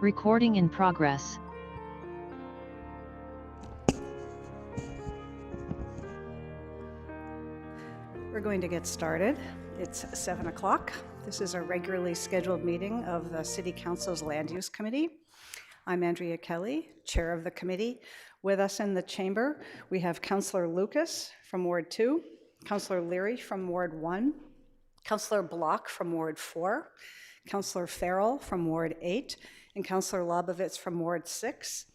Recording in progress. We're going to get started. It's 7 o'clock. This is a regularly scheduled meeting of the City Council's Land Use Committee. I'm Andrea Kelly, chair of the committee. With us in the chamber, we have Councillor Lucas from Ward 2, Councillor Leary from Ward 1, Councillor Block from Ward 4, Councillor Farrell from Ward 8, and Councillor Lobovitz from Ward 6.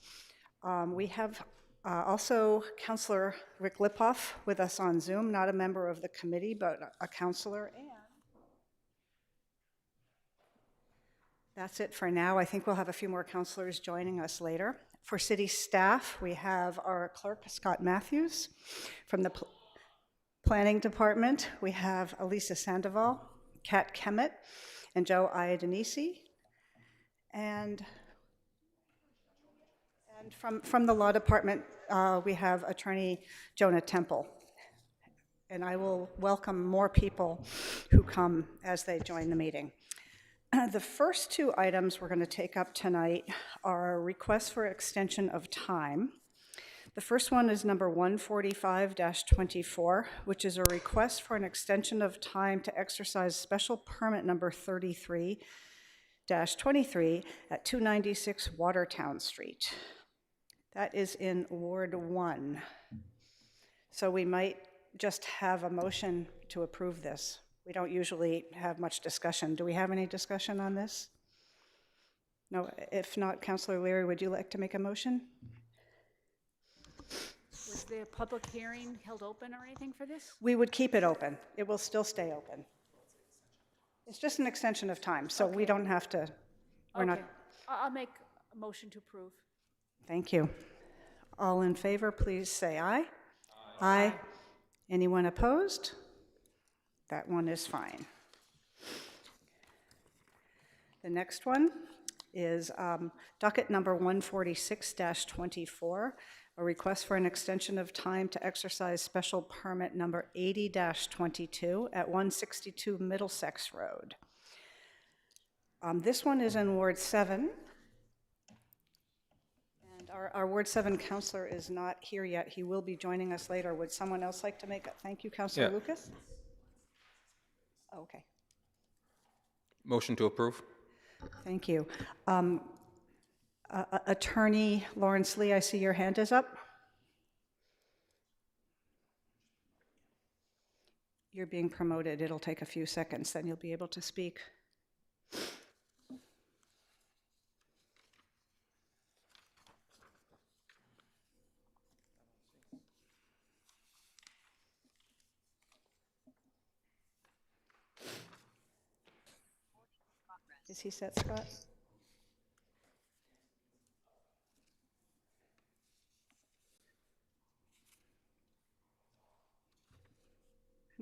We have also Councillor Rick Lipoff with us on Zoom, not a member of the committee, but a councillor. And that's it for now. I think we'll have a few more councillors joining us later. For city staff, we have our clerk, Scott Matthews. From the planning department, we have Elisa Sandoval, Kat Kemet, and Joe Iadenisi. And from the law department, we have attorney Jonah Temple. And I will welcome more people who come as they join the meeting. The first two items we're going to take up tonight are requests for extension of time. The first one is number 145-24, which is a request for an extension of time to exercise special permit number 33-23 at 296 Watertown Street. That is in Ward 1. So we might just have a motion to approve this. We don't usually have much discussion. Do we have any discussion on this? No, if not, Councillor Leary, would you like to make a motion? Was the public hearing held open or anything for this? We would keep it open. It will still stay open. It's just an extension of time, so we don't have to, we're not. I'll make a motion to approve. Thank you. All in favor, please say aye. Aye. Anyone opposed? That one is fine. The next one is docket number 146-24, a request for an extension of time to exercise special permit number 80-22 at 162 Middlesex Road. This one is in Ward 7. And our Ward 7 councillor is not here yet. He will be joining us later. Would someone else like to make a thank you, Councillor Lucas? Okay. Motion to approve. Thank you. Attorney Lawrence Lee, I see your hand is up. You're being promoted. It'll take a few seconds, then you'll be able to speak. Is he set, Scott?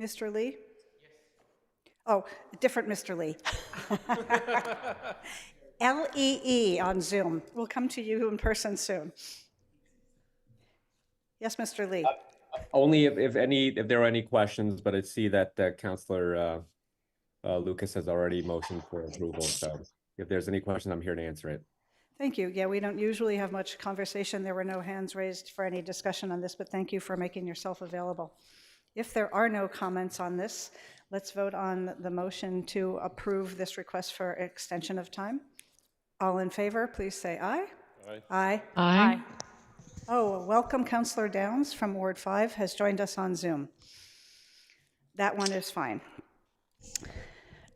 Mr. Lee? Yes. Oh, different Mr. Lee. L-E-E on Zoom. We'll come to you in person soon. Yes, Mr. Lee. Only if there are any questions, but I see that Councillor Lucas has already motioned for approval. So if there's any question, I'm here to answer it. Thank you. Yeah, we don't usually have much conversation. There were no hands raised for any discussion on this, but thank you for making yourself available. If there are no comments on this, let's vote on the motion to approve this request for extension of time. All in favor, please say aye. Aye. Aye. Aye. Oh, welcome, Councillor Downs from Ward 5 has joined us on Zoom. That one is fine.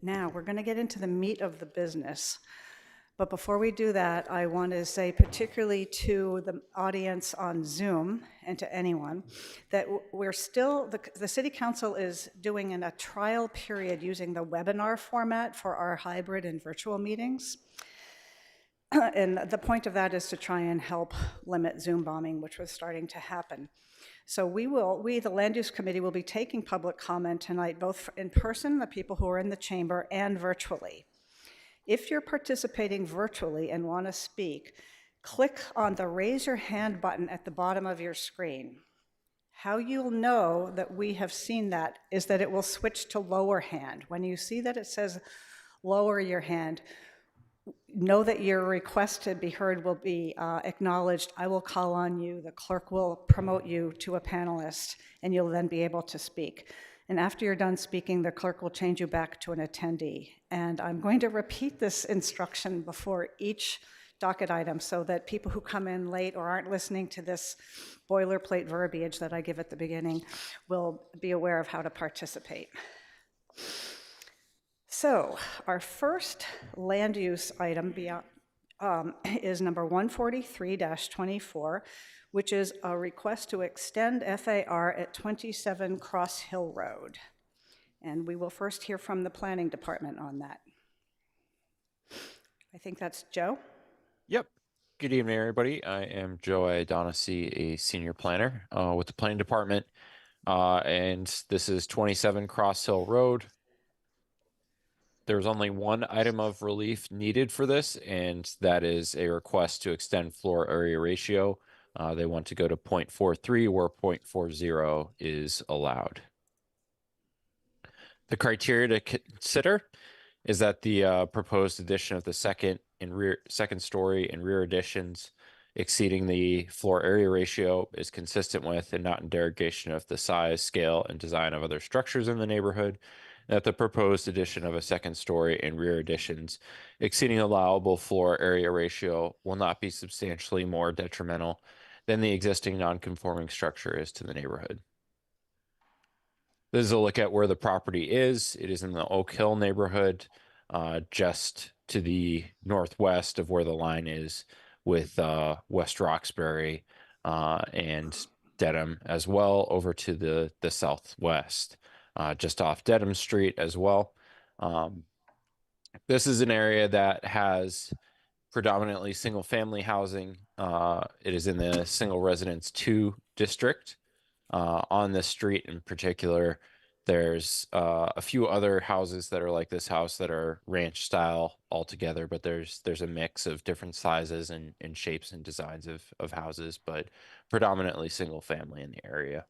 Now, we're going to get into the meat of the business. But before we do that, I want to say particularly to the audience on Zoom and to anyone that we're still, the City Council is doing a trial period using the webinar format for our hybrid and virtual meetings. And the point of that is to try and help limit Zoom bombing, which was starting to happen. So we, the Land Use Committee, will be taking public comment tonight, both in person, the people who are in the chamber, and virtually. If you're participating virtually and want to speak, click on the raise your hand button at the bottom of your screen. How you'll know that we have seen that is that it will switch to lower hand. When you see that it says lower your hand, know that your request to be heard will be acknowledged. I will call on you. The clerk will promote you to a panelist, and you'll then be able to speak. And after you're done speaking, the clerk will change you back to an attendee. And I'm going to repeat this instruction before each docket item so that people who come in late or aren't listening to this boilerplate verbiage that I give at the beginning will be aware of how to participate. So our first land use item beyond, is number 143-24, which is a request to extend FAR at 27 Cross Hill Road. And we will first hear from the planning department on that. I think that's Joe. Yep. Good evening, everybody. I am Joe O'Donoghue, a senior planner with the planning department. And this is 27 Cross Hill Road. There's only one item of relief needed for this, and that is a request to extend floor area ratio. They want to go to 0.43 where 0.40 is allowed. The criteria to consider is that the proposed addition of the second story and rear additions exceeding the floor area ratio is consistent with and not in derogation of the size, scale, and design of other structures in the neighborhood. That the proposed addition of a second story and rear additions exceeding allowable floor area ratio will not be substantially more detrimental than the existing non-conforming structure is to the neighborhood. This is a look at where the property is. It is in the Oak Hill neighborhood, just to the northwest of where the line is with West Roxbury and Dedham as well, over to the southwest. Just off Dedham Street as well. This is an area that has predominantly single family housing. It is in the single residence 2 district. On this street in particular, there's a few other houses that are like this house that are ranch style altogether, but there's a mix of different sizes and shapes and designs of houses, but predominantly single family in the area.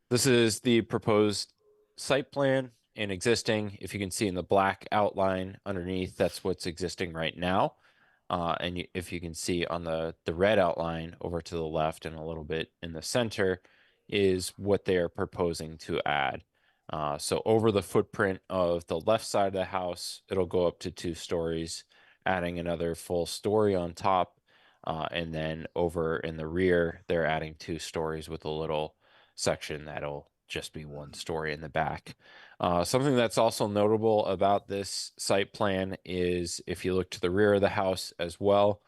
This is the proposed site plan and existing. If you can see in the black outline underneath, that's what's existing right now. And if you can see on the red outline over to the left and a little bit in the center is what they are proposing to add. So over the footprint of the left side of the house, it'll go up to 2 stories, adding another full story on top. And then over in the rear, they're adding 2 stories with a little section that'll just be 1 story in the back. Something that's also notable about this site plan is if you look to the rear of the house as well,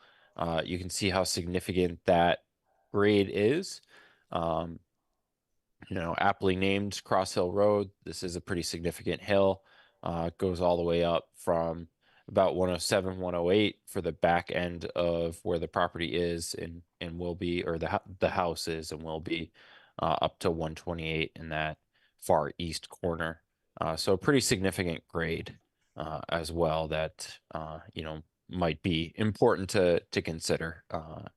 you can see how significant that grade is. Aptly named Cross Hill Road. This is a pretty significant hill. It goes all the way up from about 107, 108 for the back end of where the property is and will be, or the house is and will be, up to 128 in that far east corner. So a pretty significant grade as well that might be important to consider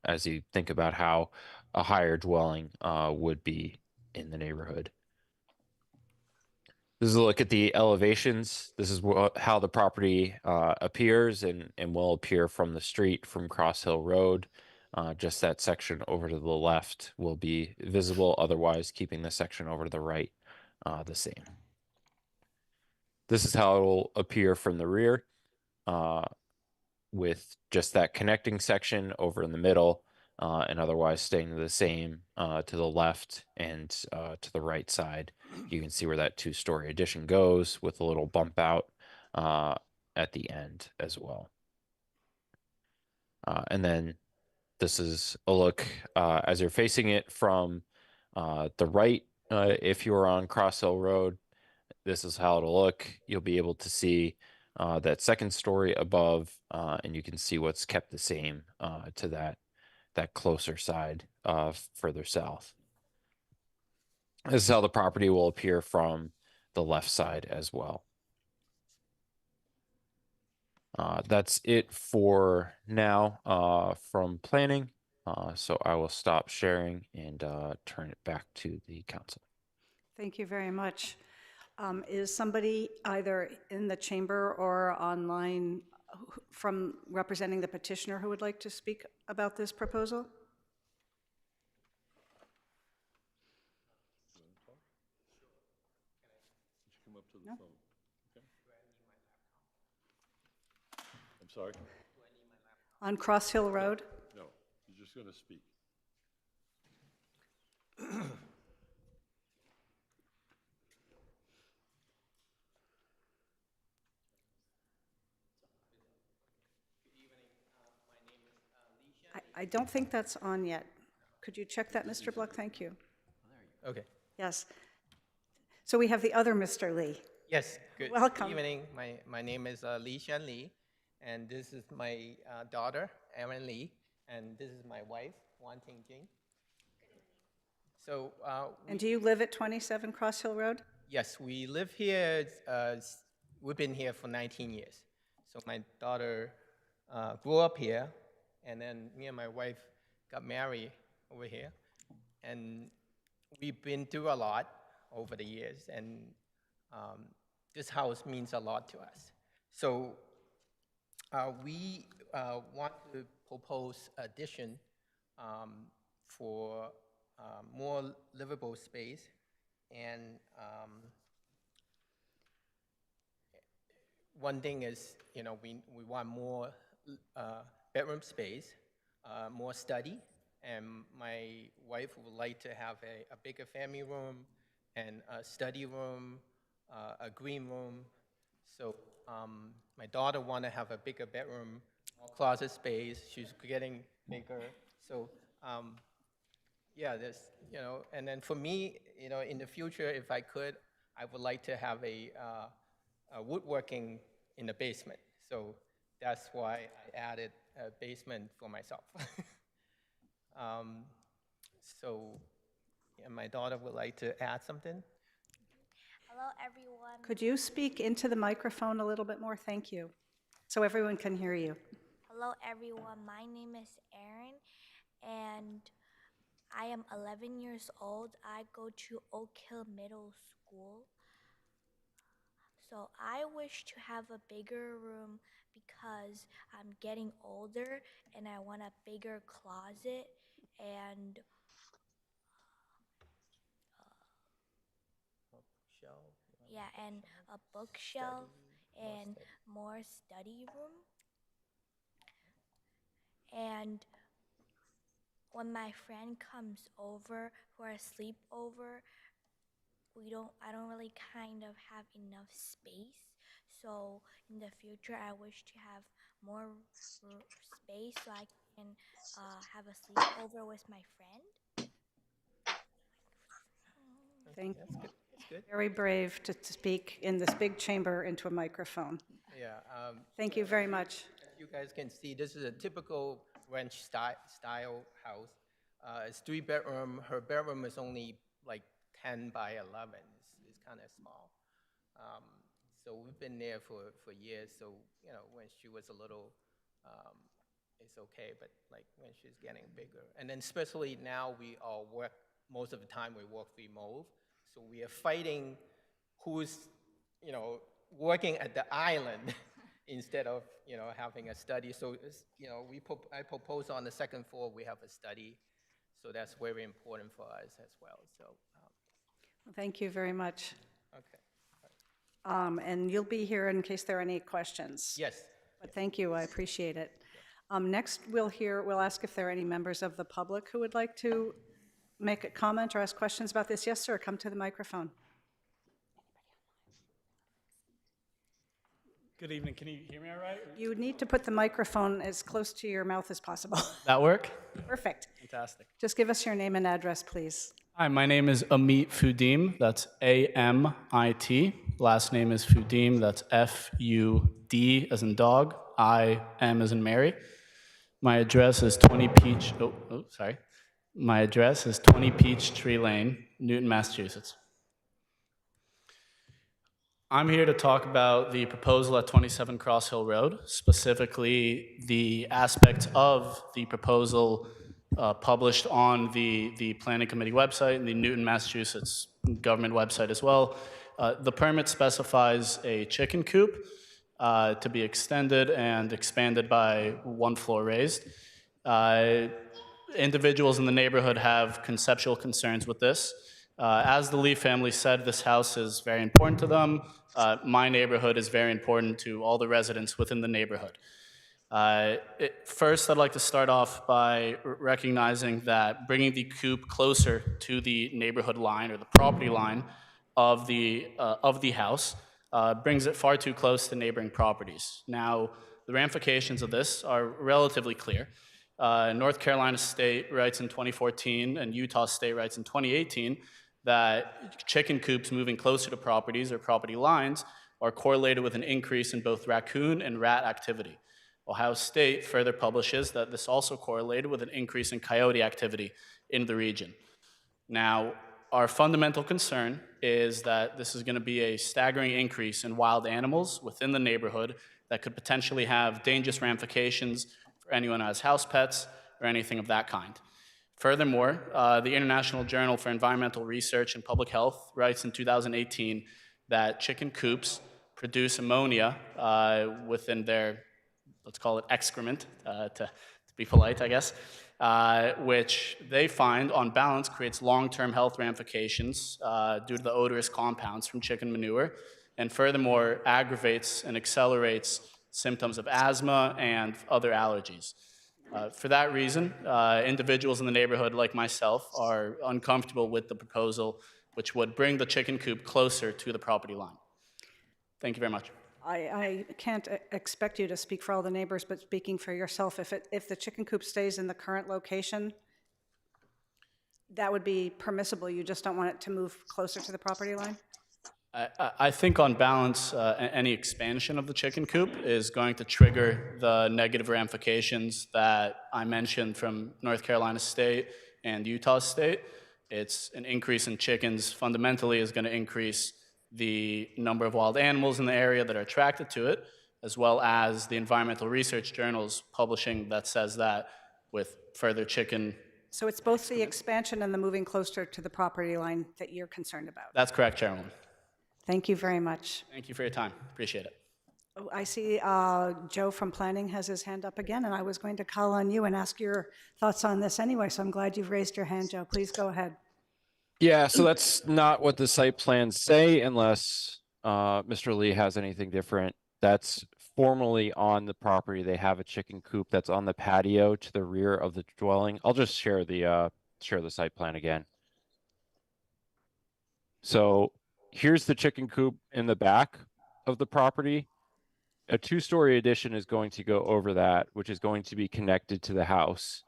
as you think about how a higher dwelling would be in the neighborhood. This is a look at the elevations. This is how the property appears and will appear from the street from Cross Hill Road. Just that section over to the left will be visible, otherwise keeping the section over to the right the same. This is how it will appear from the rear with just that connecting section over in the middle and otherwise staying the same to the left and to the right side. You can see where that 2-story addition goes with a little bump out at the end as well. And then this is a look as you're facing it from the right. If you're on Cross Hill Road, this is how it'll look. You'll be able to see that 2nd story above, and you can see what's kept the same to that closer side further south. This is how the property will appear from the left side as well. That's it for now from planning. So I will stop sharing and turn it back to the council. Thank you very much. Is somebody either in the chamber or online from representing the petitioner who would like to speak about this proposal? Come up to the No? phone. Okay. I'm sorry? On Cross Hill Road? No, you're just going to speak. I don't think that's on yet. Could you check that, Mr. Bluck? Thank you. Okay. Yes. So we have the other Mr. Lee. Yes, good Welcome. evening. My name is Li Xian Li, and this is my daughter, Erin Li, and this is my wife, Wan Tingjing. So, And do you live at 27 Cross Hill Road? yes, we live here, we've been here for 19 years. So my daughter grew up here, and then me and my wife got married over here. And we've been through a lot over the years, and this house means a lot to us. So we want to propose addition for more livable space, and one thing is, you know, we want more bedroom space, more study, and my wife would like to have a bigger family room and a study room, a green room. So my daughter want to have a bigger bedroom, more closet space. She's getting bigger. So yeah, there's, you know, and then for me, you know, in the future, if I could, I would like to have a woodworking in the basement. So that's why I added a basement for myself. So yeah, my daughter would like to add something. Hello, everyone. Could you speak into the microphone a little bit more? Thank you. So everyone can hear you. Hello, everyone. My name is Erin, and I am 11 years old. I go to Oak Hill Middle School. So I wish to have a bigger room because I'm getting older and I want a bigger closet and and a bookshelf and more study room. And when my friend comes over for a sleepover, I don't really kind of have enough space. So in the future, I wish to have more space so I can have a sleepover with my friend. Thank That's good. That's good. Very brave to speak in this big chamber into a microphone. Yeah. Thank you very much. As you guys can see, this is a typical ranch style house. It's 3-bedroom. Her bedroom is only like 10 by 11. It's kind of small. So we've been there for years. So, you know, when she was a little, it's okay. But like when she's getting bigger. And then especially now we all work, most of the time we work remote. So we are fighting who's, you know, working at the island instead of, you know, having a study. So, you know, I propose on the second floor we have a study. So that's very important for us as well. So, Thank you very much. okay. And you'll be here in case there are any questions. Yes. But thank you, I appreciate it. Next, we'll ask if there are any members of the public who would like to make a comment or ask questions about this. Yes, sir, come to the microphone. Good evening. Can you hear me all right? You need to put the microphone as close to your mouth as possible. That work? Perfect. Fantastic. Just give us your name and address, please. Hi, my name is Amit Fudim. That's A-M-I-T. Last name is Fudim. That's F-U-D as in dog, I-M as in Mary. My address is 20 Peach, My address is 20 Peachtree Lane, Newton, Massachusetts. I'm here to talk about the proposal at 27 Cross Hill Road, specifically the aspect of the proposal published on the Planning Committee website and the Newton, Massachusetts government website as well, The permit specifies a chicken coop to be extended and expanded by 1 floor raised. Individuals in the neighborhood have conceptual concerns with this. As the Lee family said, this house is very important to them. My neighborhood is very important to all the residents within the neighborhood. First, I'd like to start off by recognizing that bringing the coop closer to the neighborhood line or the property line of the house brings it far too close to neighboring properties. Now, the ramifications of this are relatively clear. North Carolina State writes in 2014 and Utah State writes in 2018 that chicken coops moving closer to properties or property lines are correlated with an increase in both raccoon and rat activity. Ohio State further publishes that this also correlated with an increase in coyote activity in the region. Now, our fundamental concern is that this is going to be a staggering increase in wild animals within the neighborhood that could potentially have dangerous ramifications for anyone who has house pets or anything of that kind. Furthermore, the International Journal for Environmental Research and Public Health writes in 2018 that chicken coops produce ammonia within their, let's call it excrement, to be polite, I guess, which they find, on balance, creates long-term health ramifications due to the odorous compounds from chicken manure, and furthermore aggravates and accelerates symptoms of asthma and other allergies. For that reason, individuals in the neighborhood like myself are uncomfortable with the proposal, which would bring the chicken coop closer to the property line. Thank you very much. I can't expect you to speak for all the neighbors, but speaking for yourself, if the chicken coop stays in the current location, that would be permissible. You just don't want it to move closer to the property line? I think on balance, any expansion of the chicken coop is going to trigger the negative ramifications that I mentioned from North Carolina State and Utah State. It's an increase in chickens fundamentally is going to increase the number of wild animals in the area that are attracted to it, as well as the environmental research journals publishing that says that with further chicken. So it's both the expansion and the moving closer to the property line that you're concerned about? That's correct, Chairwoman. Thank you very much. Thank you for your time. Appreciate it. Oh, I see Joe from Planning has his hand up again, and I was going to call on you and ask your thoughts on this anyway, so I'm glad you've raised your hand, Joe. Please go ahead. Yeah, so that's not what the site plans say unless Mr. Lee has anything different. That's formally on the property. They have a chicken coop that's on the patio to the rear of the dwelling. I'll just share the site plan again. So here's the chicken coop in the back of the property. A 2-story addition is going to go over that, which is going to be connected to the house.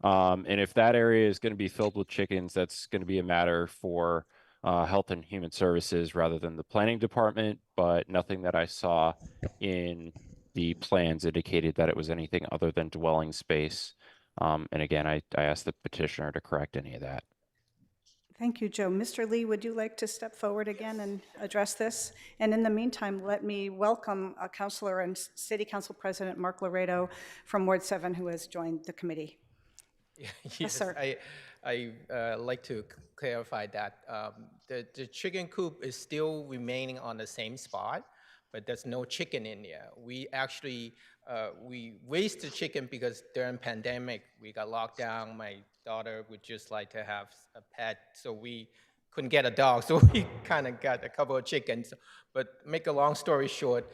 And if that area is going to be filled with chickens, that's going to be a matter for Health and Human Services rather than the planning department, but nothing that I saw in the plans indicated that it was anything other than dwelling space. And again, I asked the petitioner to correct any of that. Thank you, Joe. Mr. Lee, would you like to step forward again and address this? And in the meantime, let me welcome Councilor and City Council President Mark Laredo from Ward 7, who has joined the committee. Yes, sir. I like to clarify that the chicken coop is still remaining on the same spot, but there's no chicken in there. We actually we raised the chicken because during pandemic we got locked down. My daughter would just like to have a pet, so we couldn't get a dog, so we kind of got a couple of chickens. But make a long story short,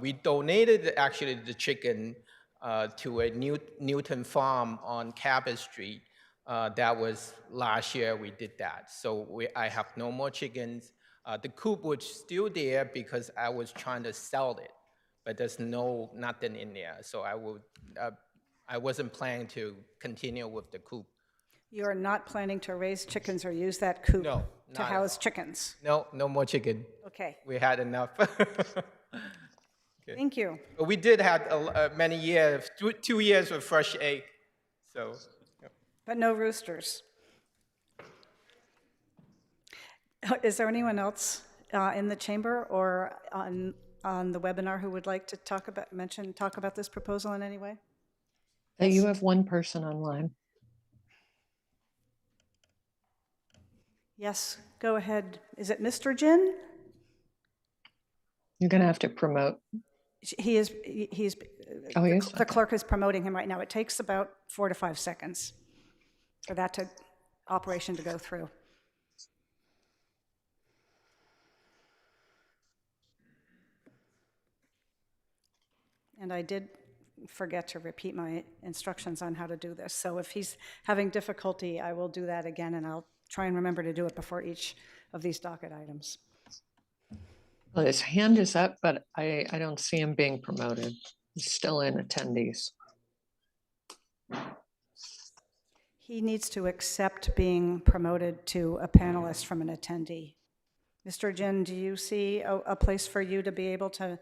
we donated actually the chicken to a Newton farm on Cabot Street. That was last year we did that. So I have no more chickens. The coop was still there because I was trying to sell it, but there's nothing in there. So I wasn't planning to continue with the coop. You're not planning to raise chickens or use that coop No, to not at house all. chickens? No more chicken. Okay, We had enough. thank you. But we did have many years, 2 years of fresh egg. So. But no roosters. Is there anyone else in the chamber or on the webinar who would like to talk about this proposal in any way? You have one person online. Yes, go ahead. Is it Mr. Jin? You're going to have to promote. He's, Oh, he is? the clerk is promoting him right now. It takes about 4 to 5 seconds for that operation to go through. And I did forget to repeat my instructions on how to do this. So if he's having difficulty, I will do that again, and I'll try and remember to do it before each of these docket items. Well, his hand is up, but I don't see him being promoted. He's still in attendees. He needs to accept being promoted to a panelist from an attendee. Mr. Jin, do you see a place for you to be able to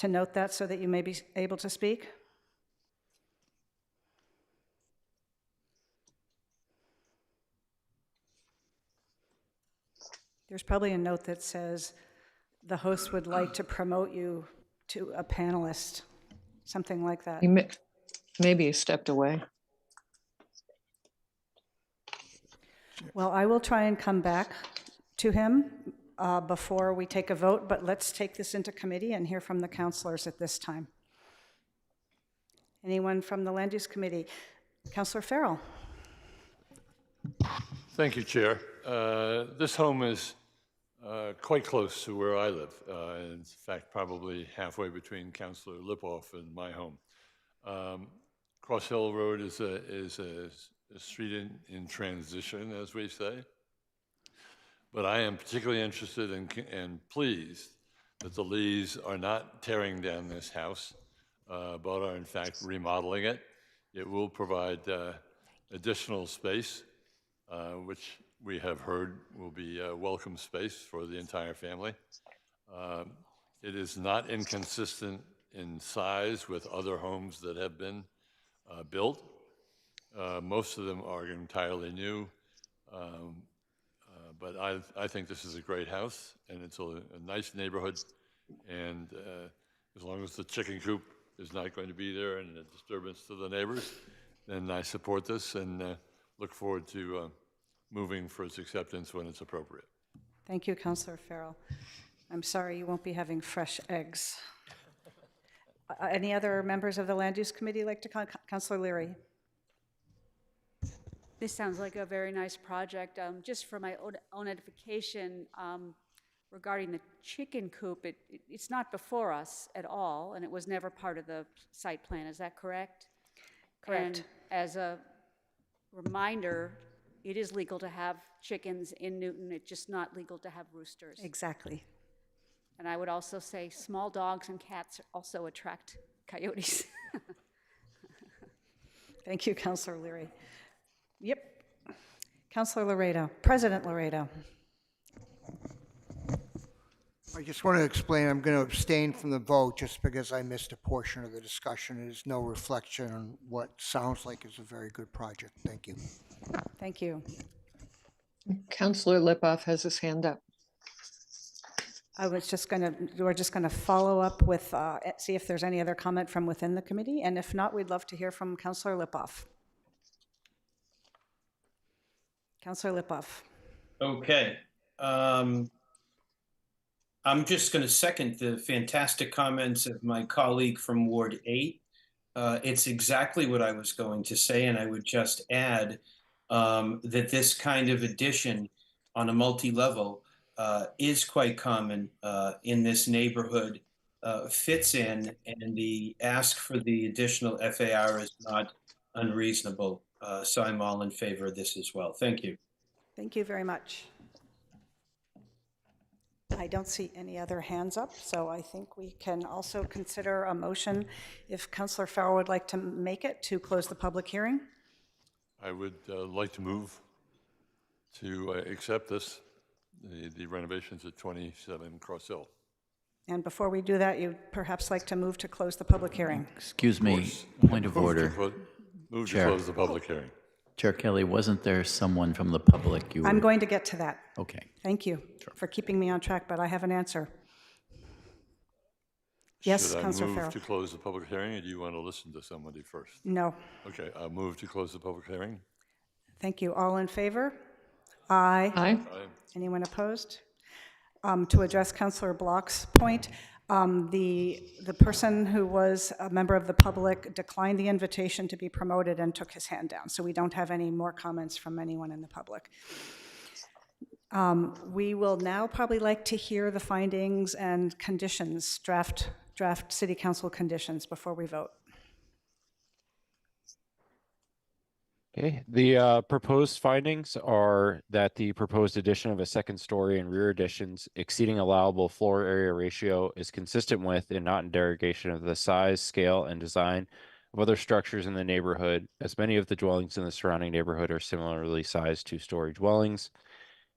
note that so that you may be able to speak? There's probably a note that says the host would like to promote you to a panelist, something like that. Maybe he stepped away. Well, I will try and come back to him before we take a vote, but let's take this into committee and hear from the councilors at this time. Anyone from the Land Use Committee? Councilor Farrell. Thank you, Chair. This home is quite close to where I live. In fact, probably halfway between Councilor Lipoff and my home. Cross Hill Road is a street in transition, as we say. But I am particularly interested and pleased that the Lees are not tearing down this house, but are in fact remodeling it. It will provide additional space, which we have heard will be a welcome space for the entire family. It is not inconsistent in size with other homes that have been built. Most of them are entirely new, but I think this is a great house, and it's a nice neighborhood, and as long as the chicken coop is not going to be there and a disturbance to the neighbors, then I support this and look forward to moving for its acceptance when it's appropriate. Thank you, Councilor Farrell. I'm sorry you won't be having fresh eggs. Any other members of the Land Use Committee like to comment? Councilor Leary. This sounds like a very nice project. Just for my own edification, regarding the chicken coop, it's not before us at all, and it was never part of the site plan. Is that correct? Correct. And as a reminder, it is legal to have chickens in Newton. It's just not legal to have roosters. Exactly. And I would also say small dogs and cats also attract coyotes. Thank you, Councilor Leary. Yep. Councilor Laredo, President Laredo. I just want to explain, I'm going to abstain from the vote just because I missed a portion of the discussion. It is no reflection on what sounds like is a very good project. Thank you. Thank you. Councilor Lipoff has his hand up. We're just going to follow up with, see if there's any other comment from within the committee, and if not, we'd love to hear from Councilor Lipoff. Councilor Lipoff. Okay. I'm just going to second the fantastic comments of my colleague from Ward 8. It's exactly what I was going to say, and I would just add that this kind of addition on a multi-level is quite common in this neighborhood, fits in, and the ask for the additional FAR is not unreasonable. So I'm all in favor of this as well. Thank you. Thank you very much. I don't see any other hands up, so I think we can also consider a motion if Councilor Farrell would like to make it to close the public hearing. I would like to move to accept this, the renovations at 27 Cross Hill. And before we do that, you'd perhaps like to move to close the public hearing. Excuse me, point of order. Move to Chair. close the public hearing. Chair Kelly, wasn't there someone from the public you were? I'm going to get to that. Okay. Thank you for keeping me on track, but I have an answer. Yes, Should I Councilor move Farrell. to close the public hearing, or do you want to listen to somebody first? No. Okay, I'll move to close the public hearing. Thank you. All in favor? Aye. Aye. Aye. Anyone opposed? To address Councilor Block's point, The person who was a member of the public declined the invitation to be promoted and took his hand down, so we don't have any more comments from anyone in the public. We will now probably like to hear the findings and conditions, draft city council conditions before we vote. Okay, the proposed findings are that the proposed addition of a second story and rear additions exceeding allowable floor area ratio is consistent with and not in derogation of the size, scale, and design of other structures in the neighborhood, as many of the dwellings in the surrounding neighborhood are similarly sized two-story dwellings,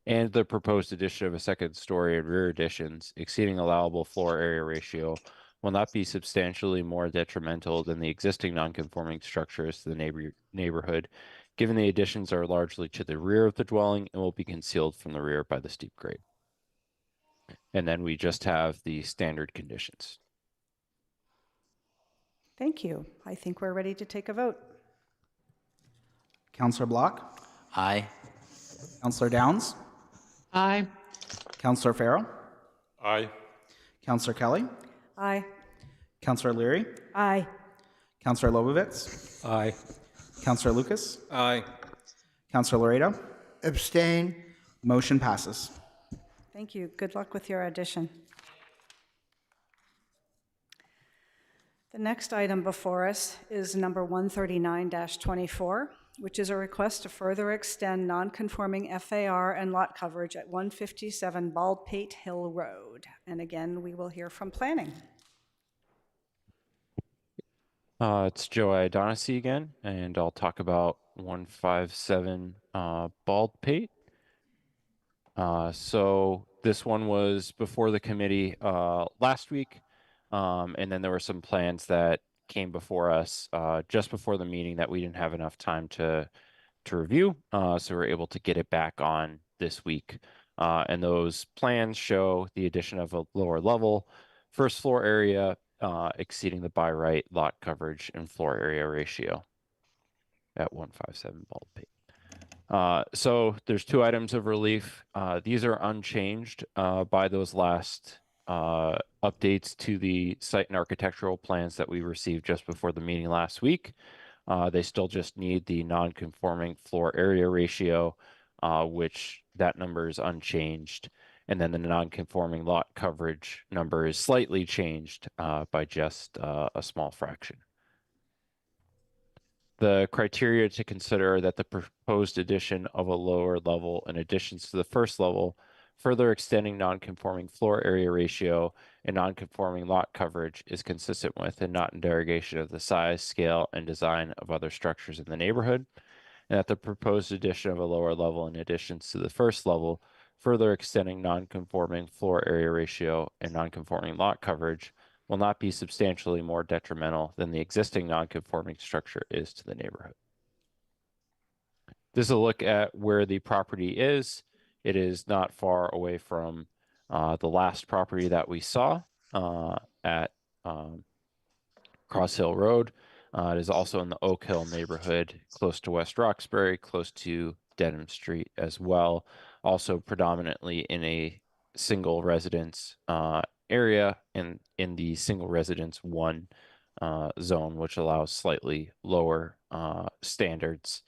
and the proposed addition of a second story and rear additions exceeding allowable floor area ratio will not be substantially more detrimental than the existing non-conforming structures to the neighborhood, given the additions are largely to the rear of the dwelling and will be concealed from the rear by the steep grade. And then we just have the standard conditions. Thank you. I think we're ready to take a vote. Counselor Block, Aye. Counselor Downs, Aye. Counselor Farrell, Aye. Counselor Kelly, Aye. Counselor Leary, Aye. Counselor Lobovitz, Aye. Counselor Lucas, Aye. Counselor Laredo. Abstain. Motion passes. Thank you. Good luck with your audition. The next item before us is number 139-24, which is a request to further extend non-conforming FAR and lot coverage at 157 Baldpate Hill Road. And again, we will hear from planning. It's Joe O'Donoghue again, and I'll talk about 157 Baldpate. So this one was before the committee last week, and then there were some plans that came before us just before the meeting that we didn't have enough time to review, so we're able to get it back on this week. And those plans show the addition of a lower level, first floor area, exceeding the by right lot coverage and floor area ratio at 157 Baldpate. So there's two items of relief. These are unchanged by those last updates to the site and architectural plans that we received just before the meeting last week. They still just need the non-conforming floor area ratio, which that number is unchanged. And then the non-conforming lot coverage number is slightly changed by just a small fraction. The criteria to consider are that the proposed addition of a lower level and additions to the first level, further extending non-conforming floor area ratio and non-conforming lot coverage is consistent with and not in derogation of the size, scale, and design of other structures in the neighborhood, and that the proposed addition of a lower level and additions to the first level, further extending non-conforming floor area ratio and non-conforming lot coverage will not be substantially more detrimental than the existing non-conforming structure is to the neighborhood. This is a look at where the property is. It is not far away from the last property that we saw at Cross Hill Road. It is also in the Oak Hill neighborhood, close to West Roxbury, close to Dedham Street as well. Also predominantly in a single residence area in the single residence 1 zone, which allows slightly lower standards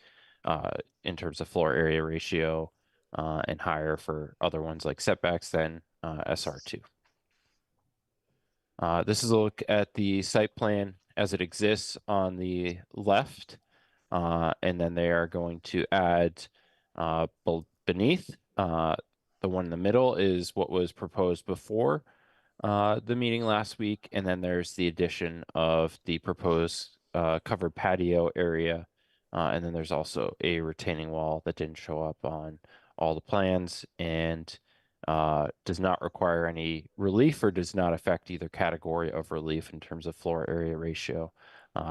in terms of floor area ratio and higher for other ones like setbacks than SR2. This is a look at the site plan as it exists on the left, and then they are going to add beneath. The one in the middle is what was proposed before the meeting last week, and then there's the addition of the proposed covered patio area, and then there's also a retaining wall that didn't show up on all the plans and does not require any relief or does not affect either category of relief in terms of floor area ratio.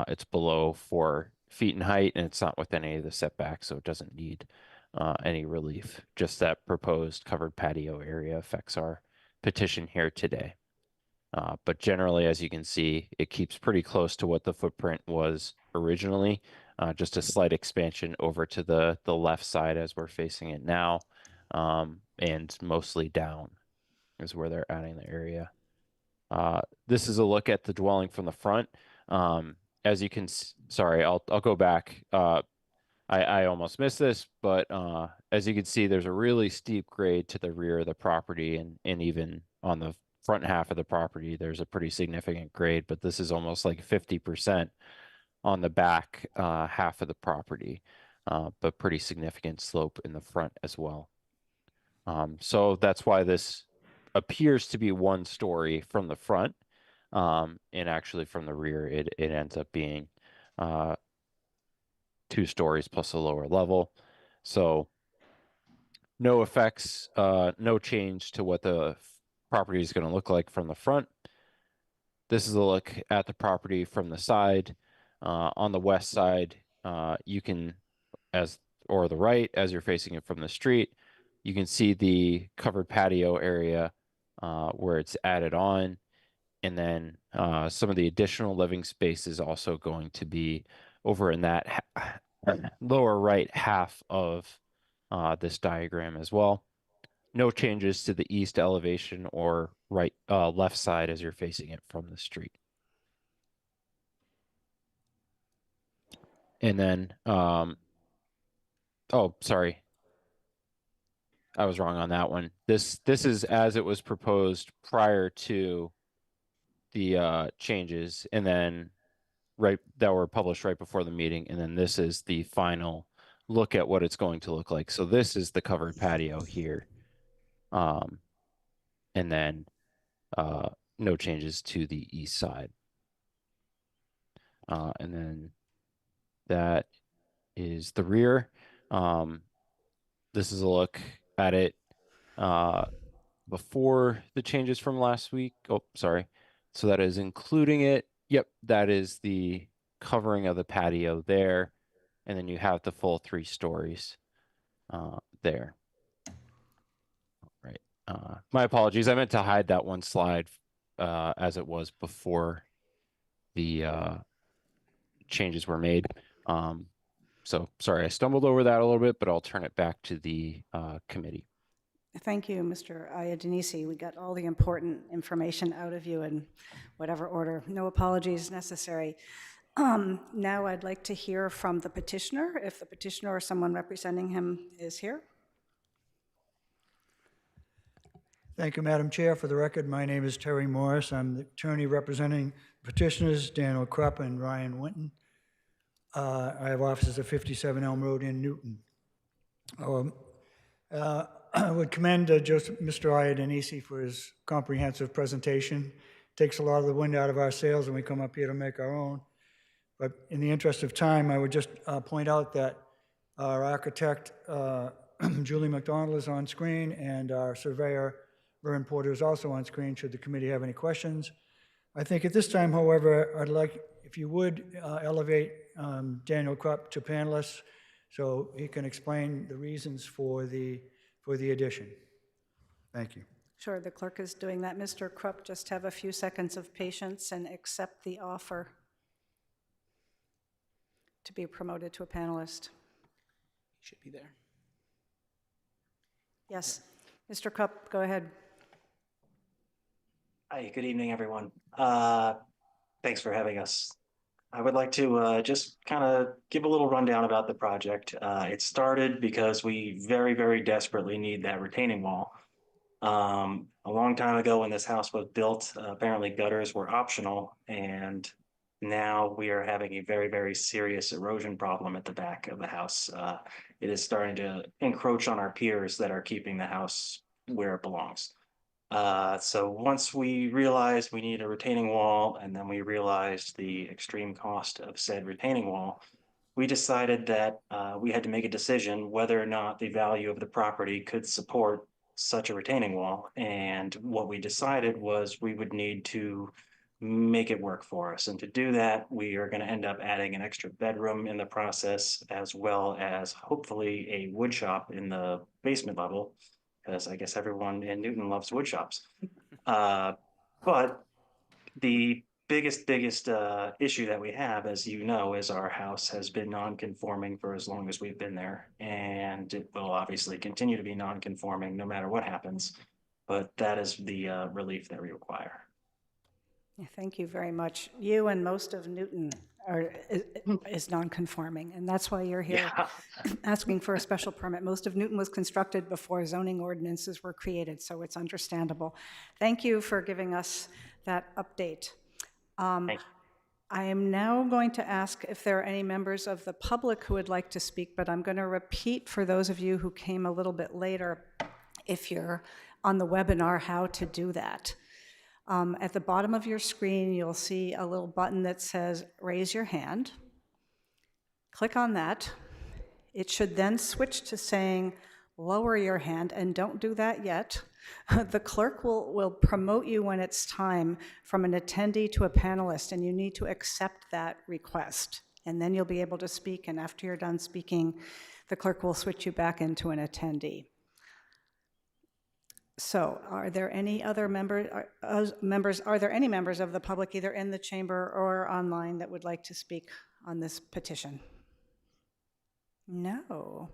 It's below 4 feet in height and it's not within any of the setbacks, so it doesn't need any relief. Just that proposed covered patio area affects our petition here today. But generally, as you can see, it keeps pretty close to what the footprint was originally. Just a slight expansion over to the left side as we're facing it now, and mostly down is where they're adding the area. This is a look at the dwelling from the front. As you can, sorry, I'll go back. I almost missed this, but as you can see, there's a really steep grade to the rear of the property, and even on the front half of the property, there's a pretty significant grade, but this is almost like 50% on the back half of the property, but pretty significant slope in the front as well. So that's why this appears to be one story from the front, and actually from the rear, it ends up being 2 stories plus a lower level. So no effects, no change to what the property is going to look like from the front. This is a look at the property from the side. On the west side, you can, or the right, as you're facing it from the street, you can see the covered patio area where it's added on. And then some of the additional living space is also going to be over in that lower right half of this diagram as well. No changes to the east elevation or right left side as you're facing it from the street. And then, oh, sorry. I was wrong on that one. This is as it was proposed prior to the changes, and then that were published right before the meeting, and then this is the final look at what it's going to look like. So this is the covered patio here, and then no changes to the east side, and then that is the rear. This is a look at it before the changes from last week. Oh, sorry. So that is including it. Yep, that is the covering of the patio there. And then you have the full 3 stories there. Right. My apologies. I meant to hide that one slide as it was before the changes were made. So sorry, I stumbled over that a little bit, but I'll turn it back to the committee. Thank you, Mr. Iadinisi. We got all the important information out of you in whatever order. No apologies necessary. Now I'd like to hear from the petitioner, if the petitioner or someone representing him is here. Thank you, Madam Chair. For the record, my name is Terry Morris. I'm the attorney representing petitioners Daniel Krupp and Ryan Winton. I have offices at 57 Elm Road in Newton. I would commend Mr. Iadinisi for his comprehensive presentation. Takes a lot of the wind out of our sails when we come up here to make our own. But in the interest of time, I would just point out that our architect, Julie McDonald, is on screen, and our surveyor, Vern Porter, is also on screen should the committee have any questions. I think at this time, however, I'd like, if you would, elevate Daniel Krupp to panelist so he can explain the reasons for the addition. Thank you. Sure, the clerk is doing that. Mr. Krupp, just have a few seconds of patience and accept the offer to be promoted to a panelist. Should be there. Yes, Mr. Krupp, go ahead. Hi, good evening, everyone. Thanks for having us. I would like to just kind of give a little rundown about the project. It started because we very, very desperately need that retaining wall. A long time ago when this house was built, apparently gutters were optional, and now we are having a very, very serious erosion problem at the back of the house. It is starting to encroach on our piers that are keeping the house where it belongs. So once we realized we need a retaining wall, and then we realized the extreme cost of said retaining wall, we decided that we had to make a decision whether or not the value of the property could support such a retaining wall. And what we decided was we would need to make it work for us. And to do that, we are going to end up adding an extra bedroom in the process, as well as hopefully a wood shop in the basement level, because I guess everyone in Newton loves wood shops. But the biggest issue that we have, as you know, is our house has been non-conforming for as long as we've been there, and it will obviously continue to be non-conforming no matter what happens. But that is the relief that we require. Yeah, thank you very much. You and most of Newton is non-conforming, and that's why you're here asking for a special permit. Most of Newton was constructed before zoning ordinances were created, so it's understandable. Thank you for giving us that update. I am now going to ask if there are any members of the public who would like to speak, but I'm going to repeat for those of you who came a little bit later, if you're on the webinar, how to do that. At the bottom of your screen, you'll see a little button that says raise your hand. Click on that. It should then switch to saying lower your hand, and don't do that yet. The clerk will promote you when it's time from an attendee to a panelist, and you need to accept that request. And then you'll be able to speak, and after you're done speaking, the clerk will switch you back into an attendee. So are there any other are there any members of the public, either in the chamber or online, that would like to speak on this petition? No.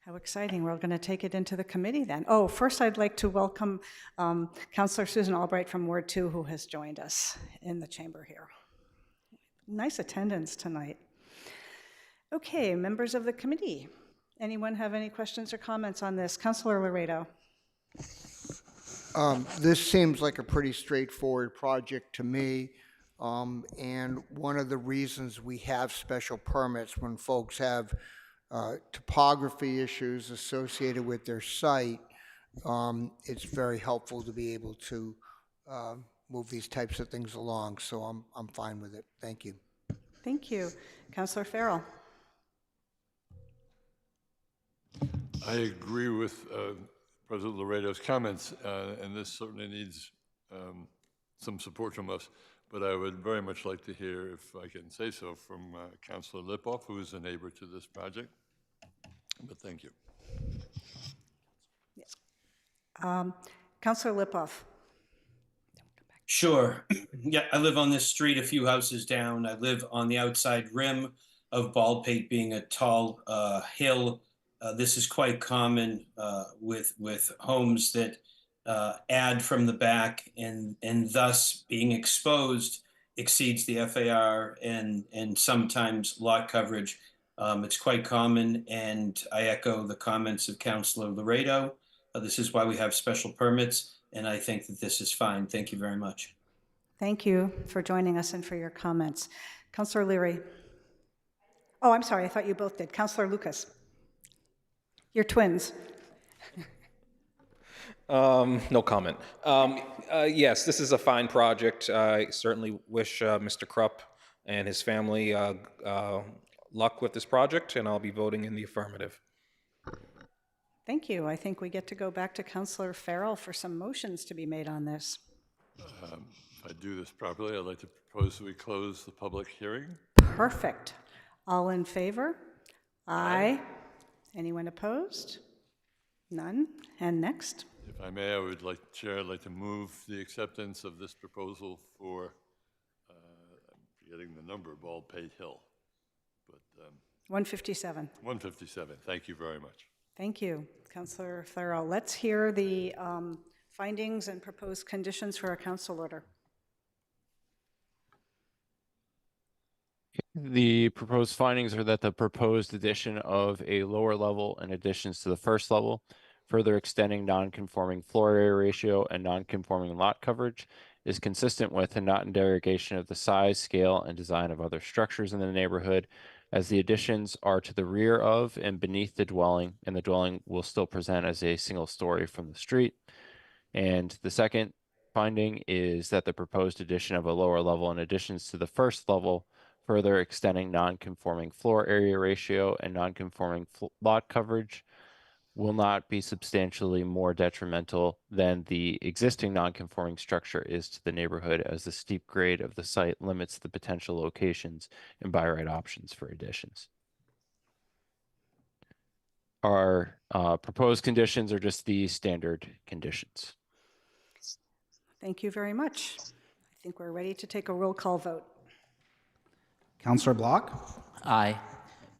How exciting. We're going to take it into the committee then. Oh, first I'd like to welcome Councilor Susan Albright from Ward 2, who has joined us in the chamber here. Nice attendance tonight. Okay, members of the committee. Anyone have any questions or comments on this? Councilor Laredo. This seems like a pretty straightforward project to me. And one of the reasons we have special permits when folks have topography issues associated with their site, it's very helpful to be able to move these types of things along. So I'm fine with it. Thank you. Thank you. Councilor Farrell. I agree with President Laredo's comments, and this certainly needs some support from us. But I would very much like to hear, if I can say so, from Councilor Lipoff, who is a neighbor to this project. But thank you. Councilor Lipoff. Sure. Yeah, I live on this street a few houses down. I live on the outside rim of Baldpate, being a tall hill. This is quite common with homes that add from the back, and thus being exposed exceeds the FAR and sometimes lot coverage. It's quite common, and I echo the comments of Councilor Laredo. This is why we have special permits, and I think that this is fine. Thank you very much. Thank you for joining us and for your comments. Councilor Leary. Oh, I'm sorry, I thought you both did. Councilor Lucas. You're twins. No comment. Yes, this is a fine project. I certainly wish Mr. Krupp and his family luck with this project, and I'll be voting in the affirmative. Thank you. I think we get to go back to Councilor Farrell for some motions to be made on this. If I do this properly, I'd like to propose that we close the public hearing. Perfect. All in favor? Aye. Anyone opposed? None. And next? If I may, I would like, Chair, I'd like to move the acceptance of this proposal for, I'm forgetting the number, Baldpate Hill, but 157. 157. Thank you very much. Thank you, Councilor Farrell. Let's hear the findings and proposed conditions for a council order. The proposed findings are that the proposed addition of a lower level and additions to the first level, further extending non-conforming floor area ratio and non-conforming lot coverage, is consistent with and not in derogation of the size, scale, and design of other structures in the neighborhood, as the additions are to the rear of and beneath the dwelling, and the dwelling will still present as a single story from the street. And the second finding is that the proposed addition of a lower level and additions to the first level, further extending non-conforming floor area ratio and non-conforming lot coverage, will not be substantially more detrimental than the existing non-conforming structure is to the neighborhood, as the steep grade of the site limits the potential locations and by right options for additions. Our proposed conditions are just the standard conditions. Thank you very much. I think we're ready to take a roll call vote. Councillor Block? Aye.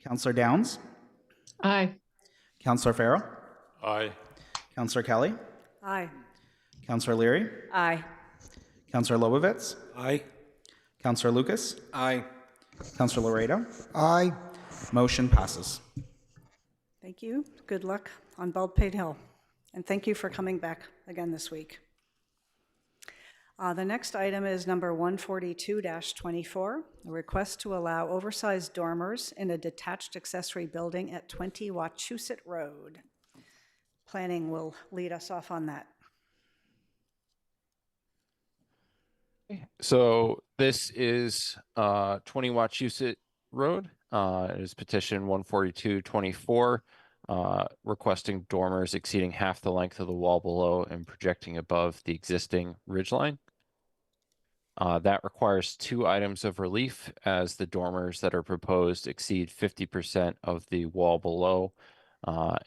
Councillor Downs? Aye. Councillor Farrell? Aye. Councillor Kelly? Aye. Councillor Leary? Aye. Counselor Lobovitz, Aye. Counselor Lucas, Aye. Counselor Laredo. Aye. Motion passes. Thank you. Good luck on Baldpate Hill. And thank you for coming back again this week. The next item is number 142-24, a request to allow oversized dormers in a detached accessory building at 20 Wachusett Road. Planning will lead us off on that. So this is 20 Wachusett Road. It is petition 142-24, requesting dormers exceeding half the length of the wall below and projecting above the existing ridgeline. That requires 2 items of relief, as the dormers that are proposed exceed 50% of the wall below,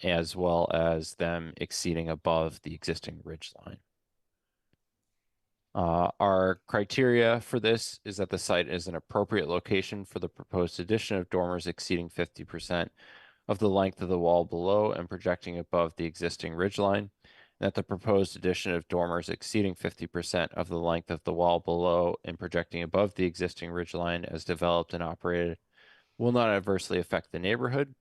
as well as them exceeding above the existing ridgeline. Our criteria for this is that the site is an appropriate location for the proposed addition of dormers exceeding 50% of the length of the wall below and projecting above the existing ridgeline, and that the proposed addition of dormers exceeding 50% of the length of the wall below and projecting above the existing ridgeline as developed and operated will not adversely affect the neighborhood,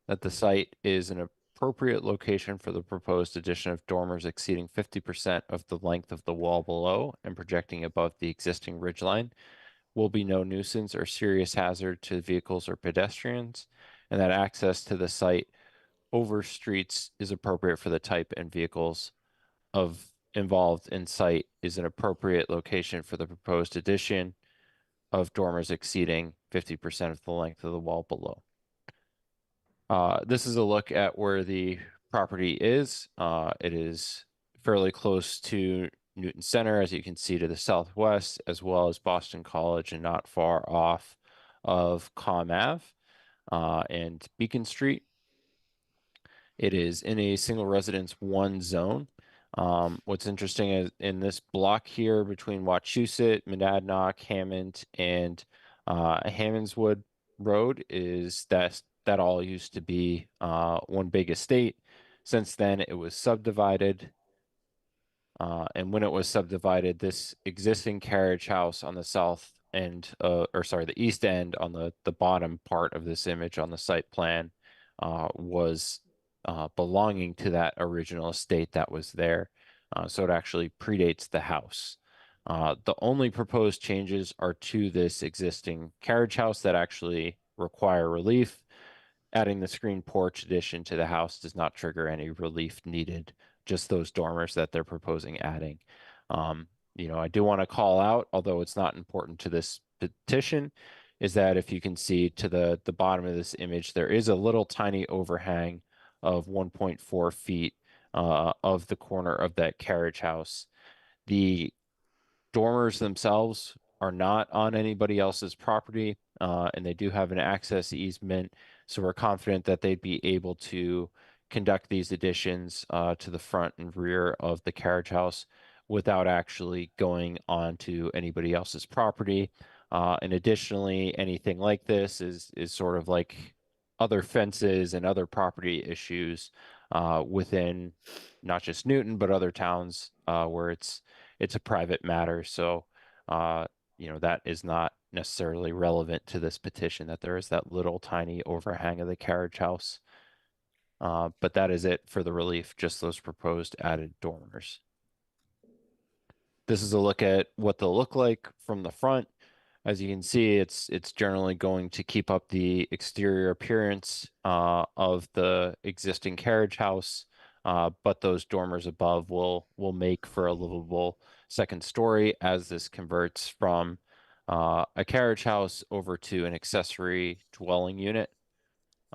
that the site is an appropriate location for the proposed addition of dormers exceeding 50% of the length of the wall below and projecting above the existing ridgeline will be no nuisance or serious hazard to vehicles or pedestrians, and that access to the site over streets is appropriate for the type and vehicles involved in site is an appropriate location for the proposed addition of dormers exceeding 50% of the length of the wall below. This is a look at where the property is. It is fairly close to Newton Center, as you can see to the southwest, as well as Boston College, and not far off of Comm Ave and Beacon Street. It is in a single residence 1 zone. What's interesting is in this block here between Wachusett, Monadnock, Hammond, and Hammondswood Road is that all used to be one big estate. Since then, it was subdivided. And when it was subdivided, this existing carriage house on the south end, the east end on the bottom part of this image on the site plan was belonging to that original estate that was there. So it actually predates the house. The only proposed changes are to this existing carriage house that actually require relief. Adding the screen porch addition to the house does not trigger any relief needed, just those dormers that they're proposing adding. I do want to call out, although it's not important to this petition, is that if you can see to the bottom of this image, there is a little tiny overhang of 1.4 feet of the corner of that carriage house. The dormers themselves are not on anybody else's property, and they do have an access easement. So we're confident that they'd be able to conduct these additions to the front and rear of the carriage house without actually going onto anybody else's property. And additionally, anything like this is sort of like other fences and other property issues within not just Newton, but other towns where it's a private matter. So, that is not necessarily relevant to this petition, that there is that little tiny overhang of the carriage house. But that is it for the relief, just those proposed added dormers. This is a look at what they'll look like from the front. As you can see, it's generally going to keep up the exterior appearance of the existing carriage house, but those dormers above will make for a livable second story as this converts from a carriage house over to an accessory dwelling unit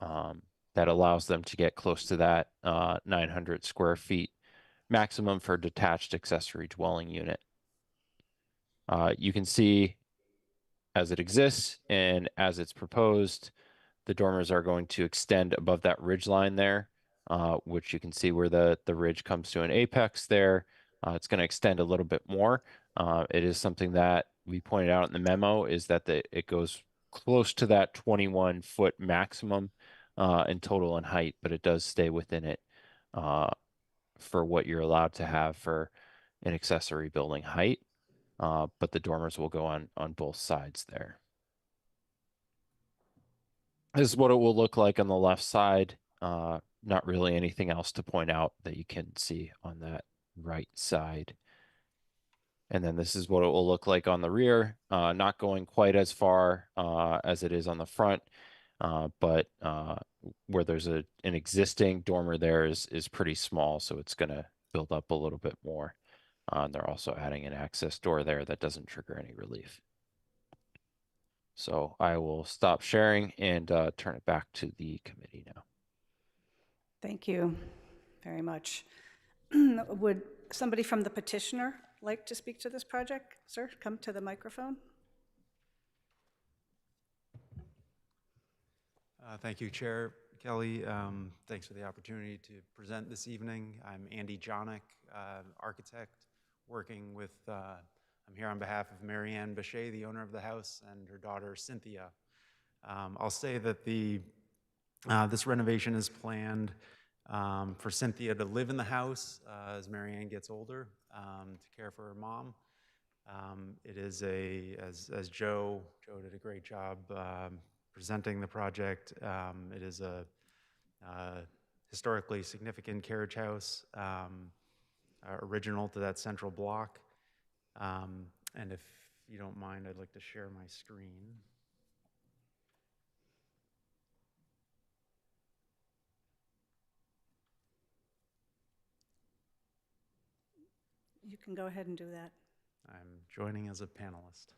that allows them to get close to that 900 square feet maximum for detached accessory dwelling unit. You can see as it exists and as it's proposed, the dormers are going to extend above that ridge line there, which you can see where the ridge comes to an apex there. It's going to extend a little bit more. It is something that we pointed out in the memo, is that it goes close to that 21-foot maximum in total in height, but it does stay within it for what you're allowed to have for an accessory building height. but the dormers will go on both sides there. This is what it will look like on the left side. Not really anything else to point out that you can see on that right side. And then this is what it will look like on the rear, not going quite as far as it is on the front, but where there's an existing dormer there is pretty small, so it's going to build up a little bit more. And they're also adding an access door there that doesn't trigger any relief. So I will stop sharing and turn it back to the committee now. Thank you very much. Would somebody from the petitioner like to speak to this project? Sir, come to the microphone. Thank you, Chair Kelly. Thanks for the opportunity to present this evening. I'm Andy Jonick, architect, working with, I'm here on behalf of Marianne Bechet, the owner of the house, and her daughter, Cynthia. I'll say that this renovation is planned for Cynthia to live in the house as Marianne gets older, to care for her mom. It is as Joe did a great job presenting the project. It is a historically significant carriage house, original to that central block. And if you don't mind, I'd like to share my screen. You can go ahead and do that. I'm joining as a panelist.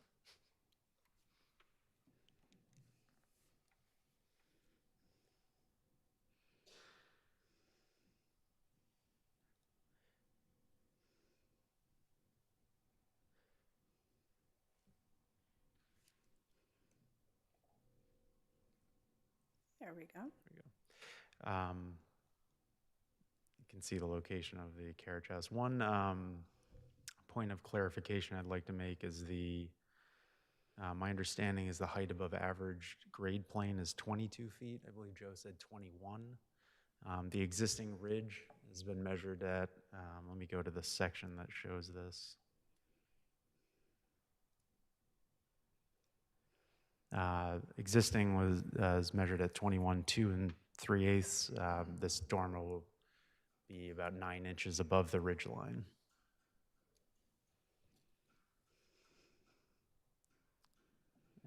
There we go. You can see the location of the carriage house. One point of clarification I'd like to make is my understanding is the height above average grade plane is 22 feet. I believe Joe said 21. The existing ridge has been measured at, let me go to the section that shows this. Existing was measured at 21 2 3/8. This dormer will be about 9 inches above the ridge line.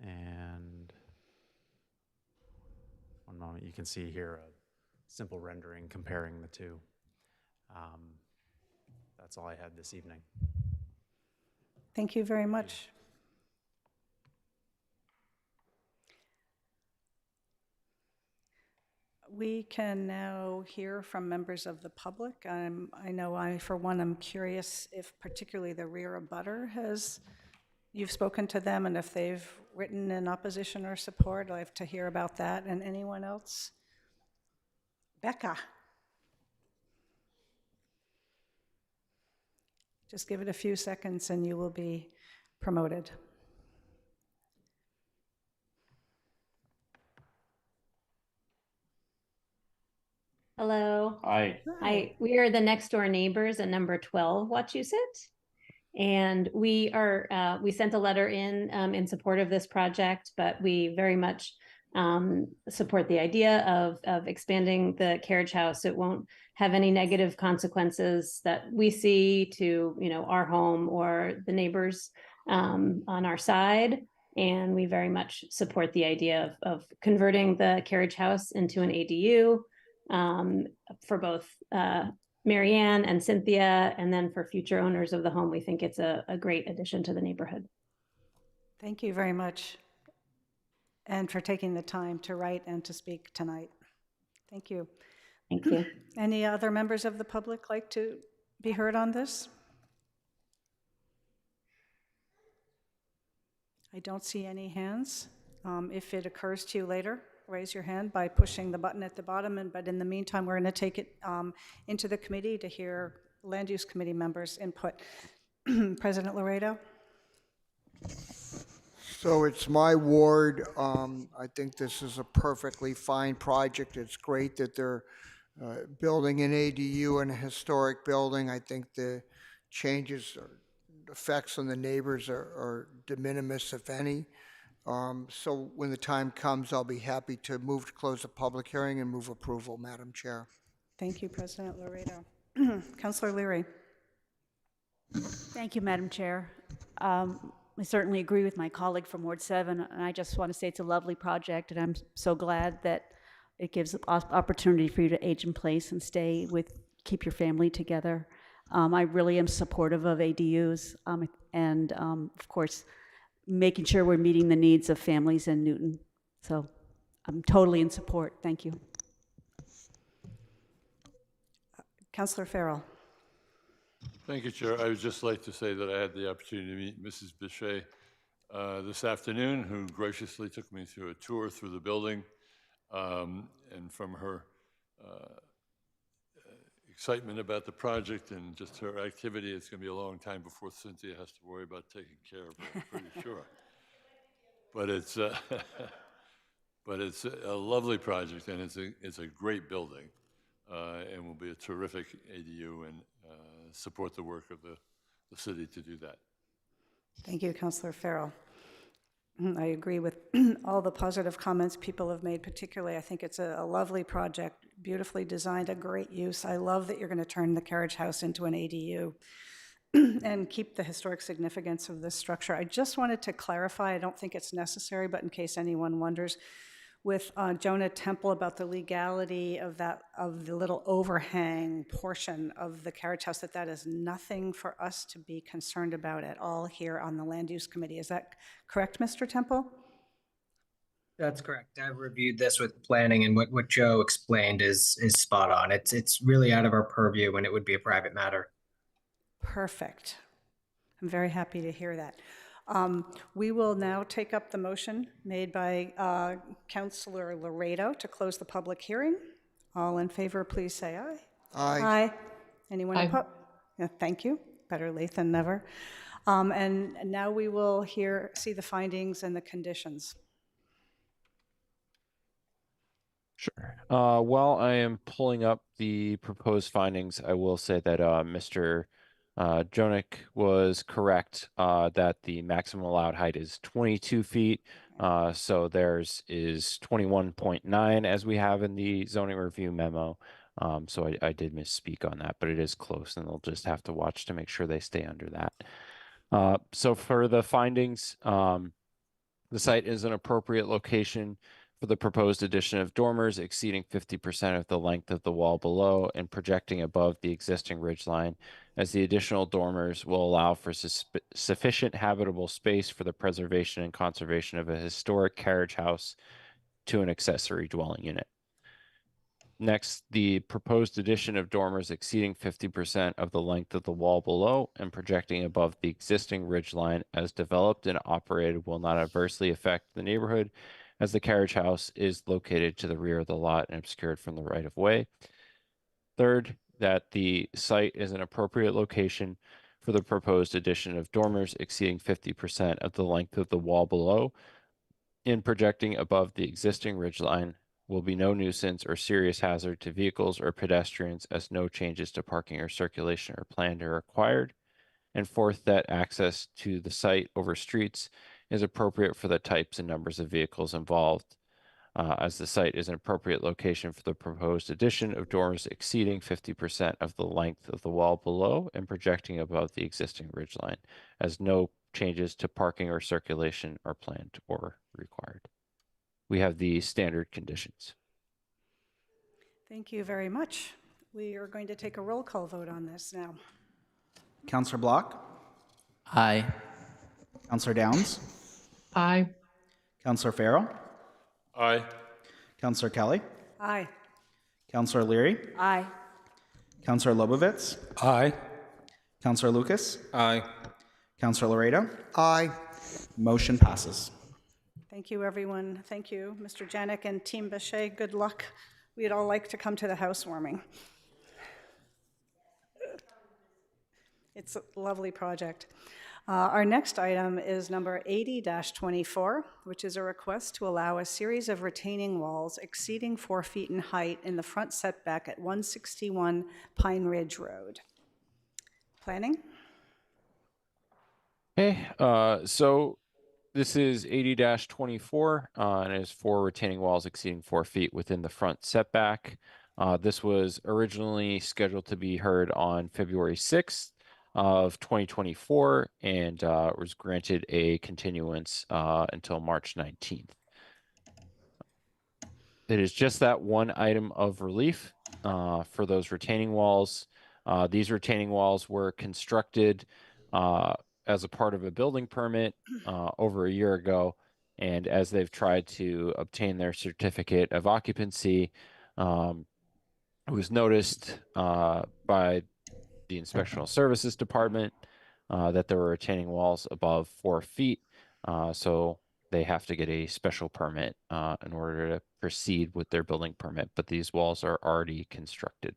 And one moment, you can see here a simple rendering comparing the two. That's all I had this evening. Thank you very much. We can now hear from members of the public. I know for one, I'm curious if particularly the rear abutter you've spoken to them, and if they've written in opposition or support. I'd like to hear about that. And anyone else? Becca. Just give it a few seconds and you will be promoted. Hello. Hi. Hi. We are the next door neighbors at number 12 Wachusett. And we sent a letter in support of this project, but we very much support the idea of expanding the carriage house. It won't have any negative consequences that we see to, our home or the neighbors on our side. And we very much support the idea of converting the carriage house into an ADU for both Marianne and Cynthia, and then for future owners of the home. We think it's a great addition to the neighborhood. Thank you very much, and for taking the time to write and to speak tonight. Thank you. Thank you. Any other members of the public like to be heard on this? I don't see any hands. If it occurs to you later, raise your hand by pushing the button at the bottom. But in the meantime, we're going to take it into the committee to hear Land Use Committee members' input. President Laredo? So it's my ward. I think this is a perfectly fine project. It's great that they're building an ADU in a historic building. I think the changes effects on the neighbors are de minimis, if any. So when the time comes, I'll be happy to move to close the public hearing and move approval, Madam Chair. Thank you, President Laredo. Councillor Leary. Thank you, Madam Chair. I certainly agree with my colleague from Ward 7, and I just want to say it's a lovely project, and I'm so glad that it gives opportunity for you to age in place and keep your family together. I really am supportive of ADUs, and of course, making sure we're meeting the needs of families in Newton. So I'm totally in support. Thank you. Councillor Farrell. Thank you, Chair. I would just like to say that I had the opportunity to meet Mrs. Bichet this afternoon, who graciously took me through a tour through the building. And from her excitement about the project and just her activity, it's going to be a long time before Cynthia has to worry about taking care of her, I'm pretty sure. But it's a lovely project, and it's a great building, and will be a terrific ADU, and support the work of the city to do that. Thank you, Councillor Farrell. I agree with all the positive comments people have made. Particularly, I think it's a lovely project, beautifully designed, a great use. I love that you're going to turn the carriage house into an ADU and keep the historic significance of this structure. I just wanted to clarify, I don't think it's necessary, but in case anyone wonders, with Jonah Temple about the legality of the little overhang portion of the carriage house, that is nothing for us to be concerned about at all here on the Land Use Committee. Is that correct, Mr. Temple? That's correct. I've reviewed this with planning, and what Joe explained is spot on. It's really out of our purview, and it would be a private matter. Perfect. I'm very happy to hear that. We will now take up the motion made by Councillor Laredo to close the public hearing. All in favor, please say aye. Aye. Aye. Anyone opposed? Yeah, thank you. Better late than never. And now we will see the findings and the conditions. Sure. While I am pulling up the proposed findings, I will say that Mr. Jonik was correct that the maximum allowed height is 22 feet. So theirs is 21.9 as we have in the zoning review memo. So I did misspeak on that, but it is close, and they'll just have to watch to make sure they stay under that. So for the findings, the site is an appropriate location for the proposed addition of dormers exceeding 50% of the length of the wall below and projecting above the existing ridgeline, as the additional dormers will allow for sufficient habitable space for the preservation and conservation of a historic carriage house to an accessory dwelling unit. Next, the proposed addition of dormers exceeding 50% of the length of the wall below and projecting above the existing ridgeline as developed and operated will not adversely affect the neighborhood, as the carriage house is located to the rear of the lot and obscured from the right of way. Third, that the site is an appropriate location for the proposed addition of dormers exceeding 50% of the length of the wall below in projecting above the existing ridgeline will be no nuisance or serious hazard to vehicles or pedestrians, as no changes to parking or circulation are planned or required. And fourth, that access to the site over streets is appropriate for the types and numbers of vehicles involved, as the site is an appropriate location for the proposed addition of dormers exceeding 50% of the length of the wall below and projecting above the existing ridgeline, as no changes to parking or circulation are planned or required. We have the standard conditions. Thank you very much. We are going to take a roll call vote on this now. Councillor Block? Aye. Councillor Downs? Aye. Councillor Farrell? Aye. Councillor Kelly? Aye. Councillor Leary? Aye. Councillor Lobovitz? Aye. Councillor Lucas? Aye. Councillor Laredo? Aye. Motion passes. Thank you, everyone. Thank you, Mr. Janik and Team Bichet. Good luck. We'd all like to come to the housewarming. It's a lovely project. Our next item is number 80-24, which is a request to allow a series of retaining walls exceeding 4 feet in height in the front setback at 161 Pine Ridge Road. Planning? Okay, so this is 80-24, and it is 4 retaining walls exceeding 4 feet within the front setback. This was originally scheduled to be heard on February 6th of 2024 and was granted a continuance until March 19th. It is just that one item of relief for those retaining walls. These retaining walls were constructed as a part of a building permit over a year ago. And as they've tried to obtain their certificate of occupancy, it was noticed by the Inspectional Services Department that there were retaining walls above 4 feet. So they have to get a special permit in order to proceed with their building permit, but these walls are already constructed.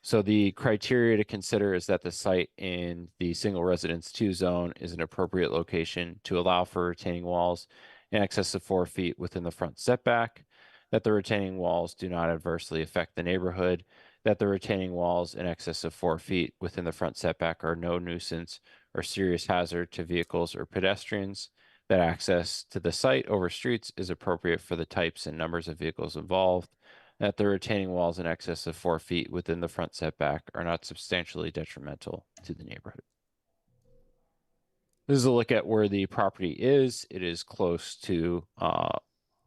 So the criteria to consider is that the site in the single residence 2 zone is an appropriate location to allow for retaining walls in excess of 4 feet within the front setback, that the retaining walls do not adversely affect the neighborhood, that the retaining walls in excess of 4 feet within the front setback are no nuisance or serious hazard to vehicles or pedestrians, that access to the site over streets is appropriate for the types and numbers of vehicles involved, that the retaining walls in excess of 4 feet within the front setback are not substantially detrimental to the neighborhood. This is a look at where the property is. It is close to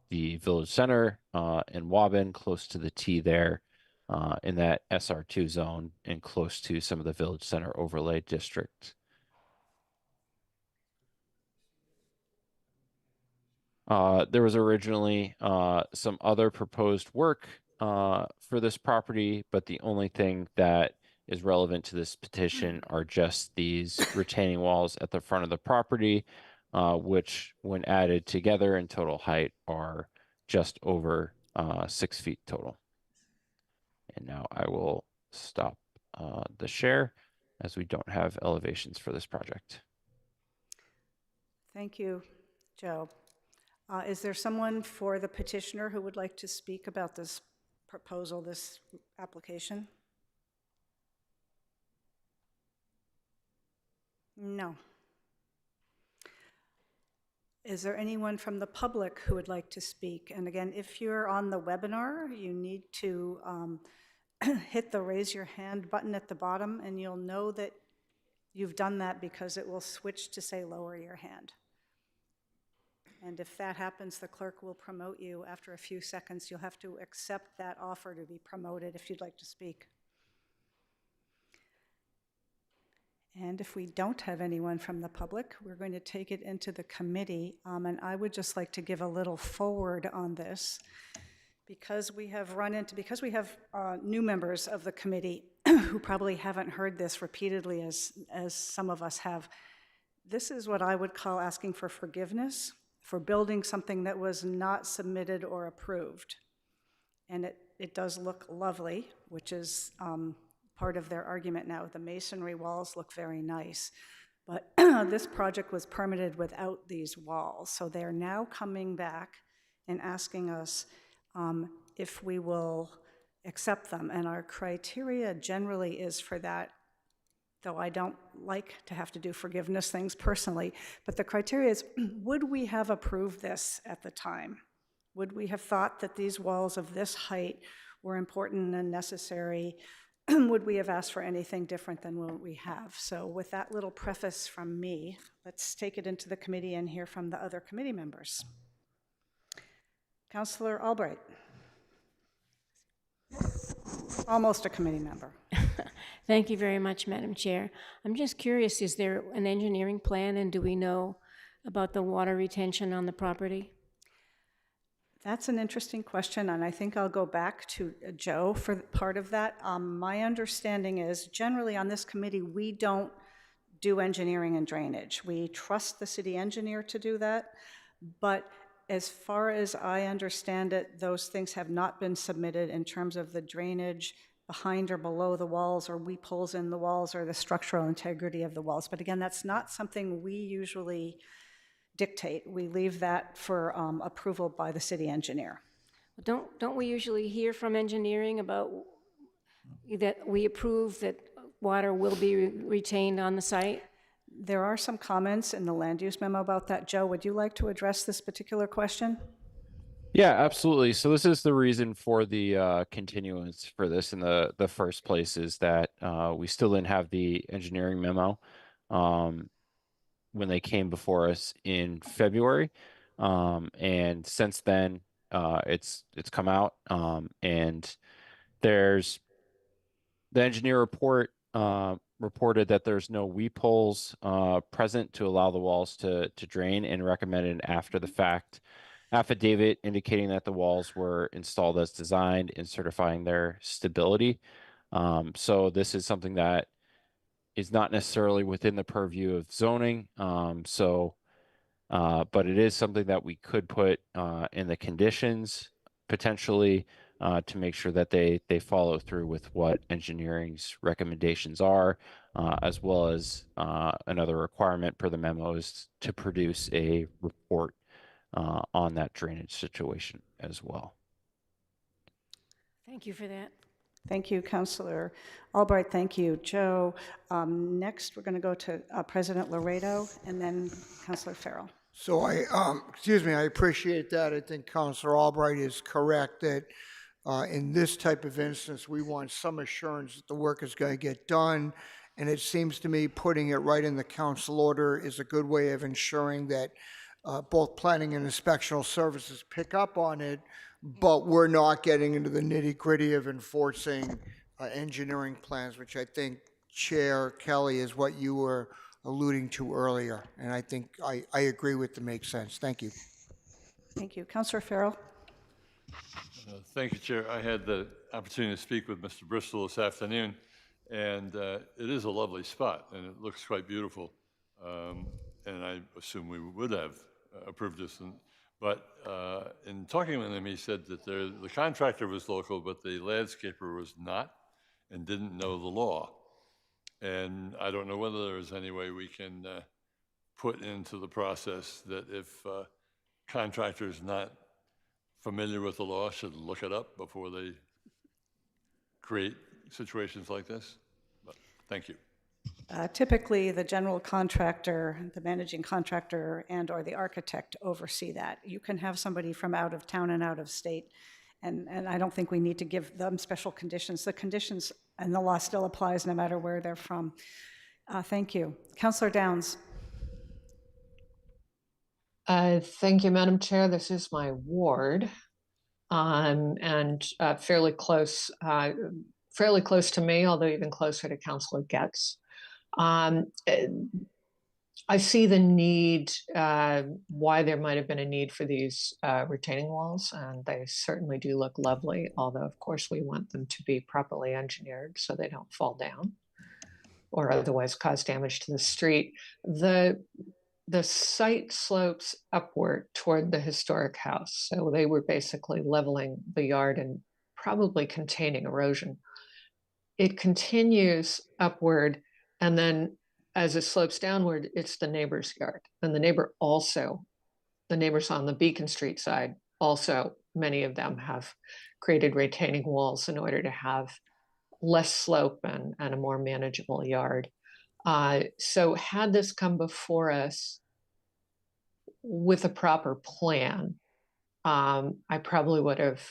the village center in Waban, close to the T there in that SR2 zone, and close to some of the village center overlay district. There was originally some other proposed work for this property, but the only thing that is relevant to this petition are just these retaining walls at the front of the property, which when added together in total height are just over 6 feet total. And now I will stop the share as we don't have elevations for this project. Thank you, Joe. Is there someone for the petitioner who would like to speak about this proposal, this application? No. Is there anyone from the public who would like to speak? And again, if you're on the webinar, you need to hit the raise your hand button at the bottom, and you'll know that you've done that because it will switch to say lower your hand. And if that happens, the clerk will promote you. After a few seconds, you'll have to accept that offer to be promoted if you'd like to speak. And if we don't have anyone from the public, we're going to take it into the committee. And I would just like to give a little forward on this because we have new members of the committee who probably haven't heard this repeatedly as some of us have. This is what I would call asking for forgiveness for building something that was not submitted or approved. And it does look lovely, which is part of their argument now. The masonry walls look very nice, but this project was permitted without these walls. So they're now coming back and asking us if we will accept them. And our criteria generally is for that, though I don't like to have to do forgiveness things personally, but the criteria is, would we have approved this at the time? Would we have thought that these walls of this height were important and necessary? Would we have asked for anything different than what we have? So with that little preface from me, let's take it into the committee and hear from the other committee members. Councillor Albright. Almost a committee member. Thank you very much, Madam Chair. I'm just curious, is there an engineering plan and do we know about the water retention on the property? That's an interesting question, and I think I'll go back to Joe for part of that. My understanding is generally on this committee, we don't do engineering and drainage. We trust the city engineer to do that, but as far as I understand it, those things have not been submitted in terms of the drainage behind or below the walls or weep holes in the walls or the structural integrity of the walls. But again, that's not something we usually dictate. We leave that for approval by the city engineer. Don't we usually hear from engineering about that we approve that water will be retained on the site? There are some comments in the land use memo about that. Joe, would you like to address this particular question? Yeah, absolutely. So this is the reason for the continuance for this in the first place, is that we still didn't have the engineering memo when they came before us in February. And since then, it's come out, and there's the engineer report reported that there's no weep holes present to allow the walls to drain, and recommended an after the fact affidavit indicating that the walls were installed as designed and certifying their stability. So this is something that is not necessarily within the purview of zoning. But it is something that we could put in the conditions potentially to make sure that they follow through with what engineering's recommendations are, as well as another requirement per the memo is to produce a report on that drainage situation as well. Thank you for that. Thank you, Councillor Albright. Thank you, Joe. Next, we're going to go to President Laredo and then Councillor Farrell. So excuse me, I appreciate that. I think Councillor Albright is correct that in this type of instance, we want some assurance that the work is going to get done. And it seems to me putting it right in the council order is a good way of ensuring that both planning and inspectional services pick up on it, but we're not getting into the nitty-gritty of enforcing engineering plans, which I think, Chair Kelly, is what you were alluding to earlier. And I think I agree with it makes sense. Thank you. Thank you. Councillor Farrell. Thank you, Chair. I had the opportunity to speak with Mr. Bristol this afternoon, and it is a lovely spot, and it looks quite beautiful. And I assume we would have approved this. But in talking with him, he said that the contractor was local, but the landscaper was not and didn't know the law. And I don't know whether there's any way we can put into the process that if contractors not familiar with the law should look it up before they create situations like this. But thank you. Typically, the general contractor, the managing contractor, and or the architect oversee that. You can have somebody from out of town and out of state, and I don't think we need to give them special conditions. The conditions and the law still applies no matter where they're from. Thank you. Councillor Downs. Thank you, Madam Chair. This is my ward, and fairly close to me, although even closer to Councillor Getz. I see the need, why there might have been a need for these retaining walls, and they certainly do look lovely, although of course we want them to be properly engineered so they don't fall down or otherwise cause damage to the street. The site slopes upward toward the historic house, so they were basically leveling the yard and probably containing erosion. It continues upward, and then as it slopes downward, it's the neighbor's yard. And the neighbors on the Beacon Street side, also, many of them have created retaining walls in order to have less slope and a more manageable yard. So had this come before us with a proper plan, I probably would have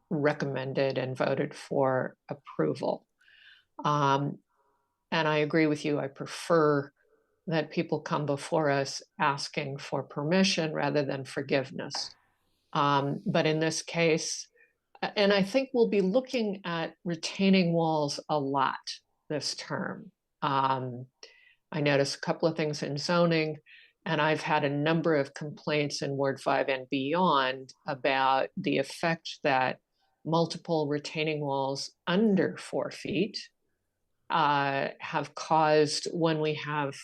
recommended and voted for approval. And I agree with you. I prefer that people come before us asking for permission rather than forgiveness. But in this case, and I think we'll be looking at retaining walls a lot this term. I noticed a couple of things in zoning, and I've had a number of complaints in Ward 5 and beyond about the effect that multiple retaining walls under 4 feet have caused when we have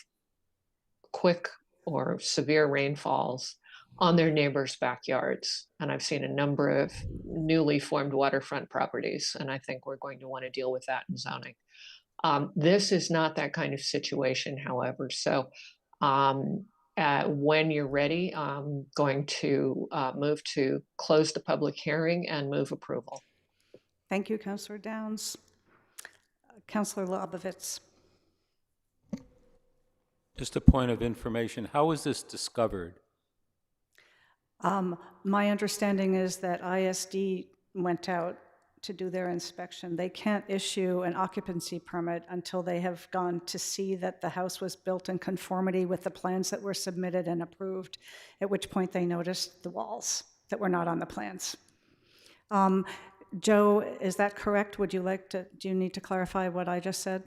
quick or severe rainfalls on their neighbors' backyards. And I've seen a number of newly formed waterfront properties, and I think we're going to want to deal with that in zoning. This is not that kind of situation, however. So when you're ready, I'm going to move to close the public hearing and move approval. Thank you, Councillor Downs. Counselor Lobovitz. Just a point of information, how was this discovered? My understanding is that ISD went out to do their inspection. They can't issue an occupancy permit until they have gone to see that the house was built in conformity with the plans that were submitted and approved, at which point they noticed the walls that were not on the plans. Joe, is that correct? Do you need to clarify what I just said?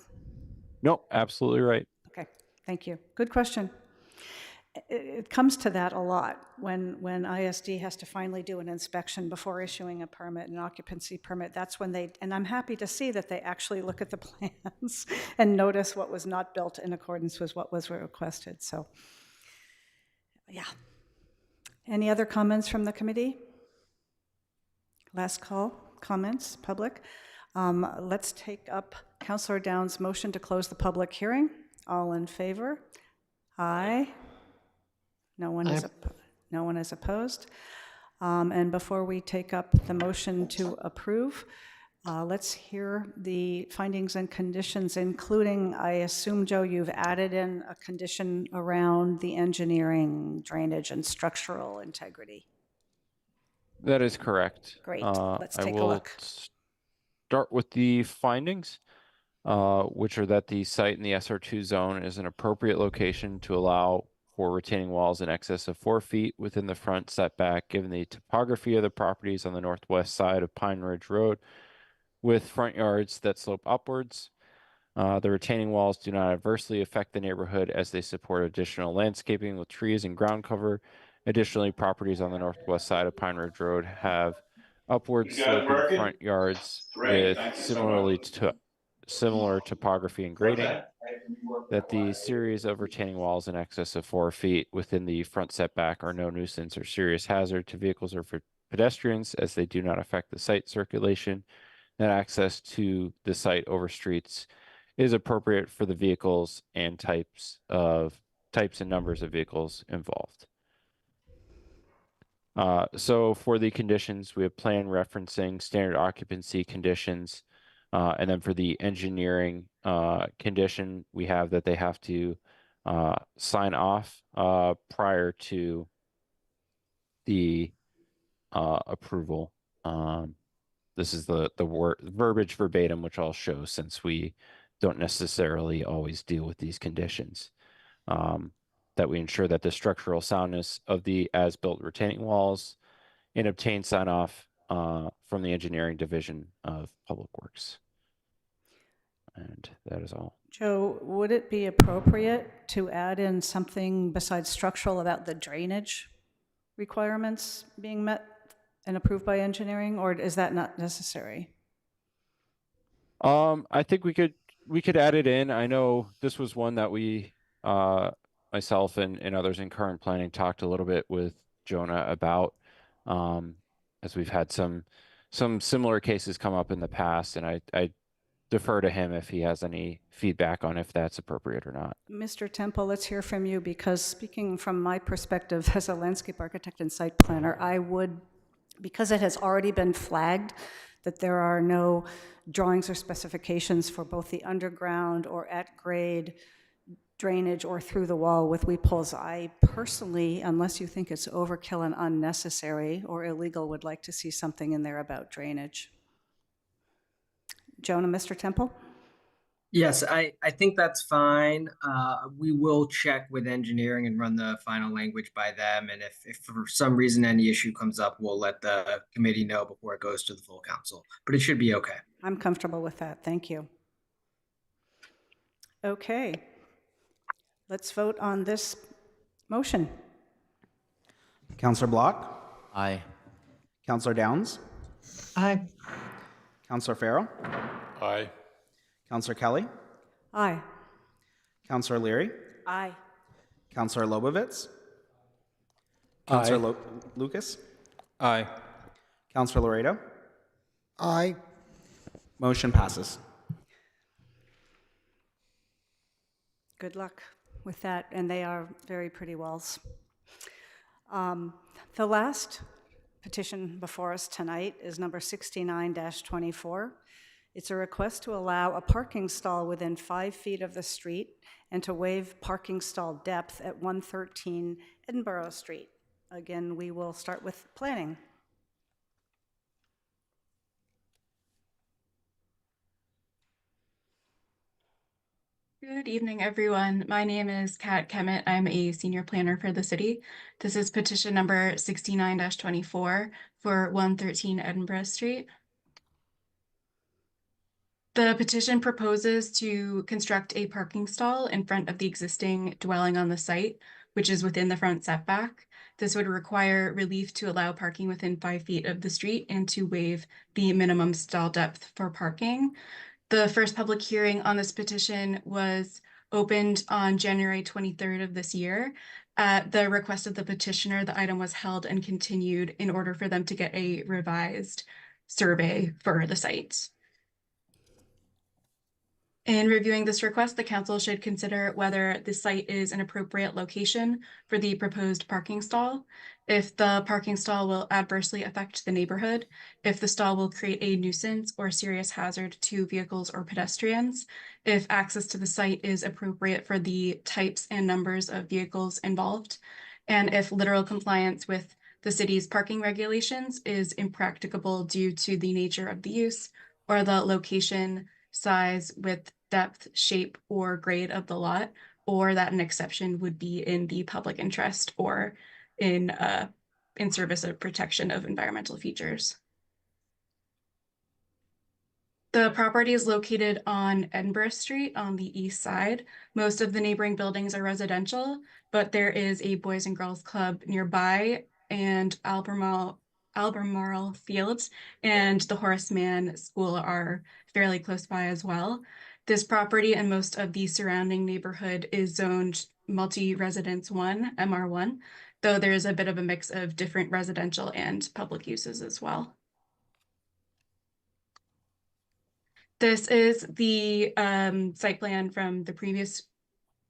Nope, absolutely right. Okay, thank you. Good question. It comes to that a lot when ISD has to finally do an inspection before issuing a permit, an occupancy permit. That's when and I'm happy to see that they actually look at the plans and notice what was not built in accordance with what was requested. So, yeah. Any other comments from the committee? Last call, comments, public. Let's take up Councillor Downs' motion to close the public hearing. All in favor? Aye. No one is opposed. And before we take up the motion to approve, let's hear the findings and conditions, including, I assume, Joe, you've added in a condition around the engineering, drainage, and structural integrity. That is correct. Great. Let's take a look. Start with the findings, which are that the site in the SR2 zone is an appropriate location to allow for retaining walls in excess of 4 feet within the front setback, given the topography of the properties on the northwest side of Pine Ridge Road, with front yards that slope upwards. The retaining walls do not adversely affect the neighborhood as they support additional landscaping with trees and ground cover. Additionally, properties on the northwest side of Pine Ridge Road have upward sloping front yards with similar topography and grading. That the series of retaining walls in excess of 4 feet within the front setback are no nuisance or serious hazard to vehicles or for pedestrians, as they do not affect the site circulation. That access to the site over streets is appropriate for the vehicles and types and numbers of vehicles involved. So for the conditions, we have plan referencing standard occupancy conditions. And then for the engineering condition, we have that they have to sign off prior to the approval. This is the verbiage verbatim, which I'll show since we don't necessarily always deal with these conditions. That we ensure that the structural soundness of the as-built retaining walls and obtain sign-off from the engineering division of Public Works. And that is all. Joe, would it be appropriate to add in something besides structural about the drainage requirements being met and approved by engineering, or is that not necessary? I think we could add it in. I know this was one that we myself and others in current planning talked a little bit with Jonah about, as we've had some similar cases come up in the past, and I defer to him if he has any feedback on if that's appropriate or not. Mr. Temple, let's hear from you, because speaking from my perspective as a landscape architect and site planner, I would, because it has already been flagged that there are no drawings or specifications for both the underground or at grade drainage or through the wall with weep holes, I personally, unless you think it's overkill and unnecessary or illegal, would like to see something in there about drainage. Jonah, Mr. Temple? Yes, I think that's fine. We will check with engineering and run the final language by them. And if for some reason any issue comes up, we'll let the committee know before it goes to the full council. But it should be okay. I'm comfortable with that. Thank you. Okay. Let's vote on this motion. Councillor Block? Aye. Councillor Downs? Aye. Councillor Farrell? Aye. Councillor Kelly? Aye. Councillor Leary? Aye. Councillor Lobovitz? Aye. Councillor Lucas? Aye. Councillor Laredo? Aye. Motion passes. Good luck with that, and they are very pretty walls. The last petition before us tonight is number 69-24. It's a request to allow a parking stall within 5 feet of the street and to waive parking stall depth at 113 Edinburgh Street. Again, we will start with planning. Good evening, everyone. My name is Kat Kemet. I'm a senior planner for the city. This is petition number 69-24 for 113 Edinburgh Street. The petition proposes to construct a parking stall in front of the existing dwelling on the site, which is within the front setback. This would require relief to allow parking within 5 feet of the street and to waive the minimum stall depth for parking. The first public hearing on this petition was opened on January 23rd of this year. At the request of the petitioner, the item was held and continued in order for them to get a revised survey for the site. In reviewing this request, the council should consider whether the site is an appropriate location for the proposed parking stall, if the parking stall will adversely affect the neighborhood, if the stall will create a nuisance or serious hazard to vehicles or pedestrians, if access to the site is appropriate for the types and numbers of vehicles involved, and if literal compliance with the city's parking regulations is impracticable due to the nature of the use or the location, size, width, depth, shape, or grade of the lot, or that an exception would be in the public interest or in service of protection of environmental features. The property is located on Edinburgh Street on the east side. Most of the neighboring buildings are residential, but there is a Boys and Girls Club nearby, and Albemarle Fields and the Horace Mann School are fairly close by as well. This property and most of the surrounding neighborhood is zoned multi-residence 1, MR1, though there is a bit of a mix of different residential and public uses as well. This is the site plan from the previous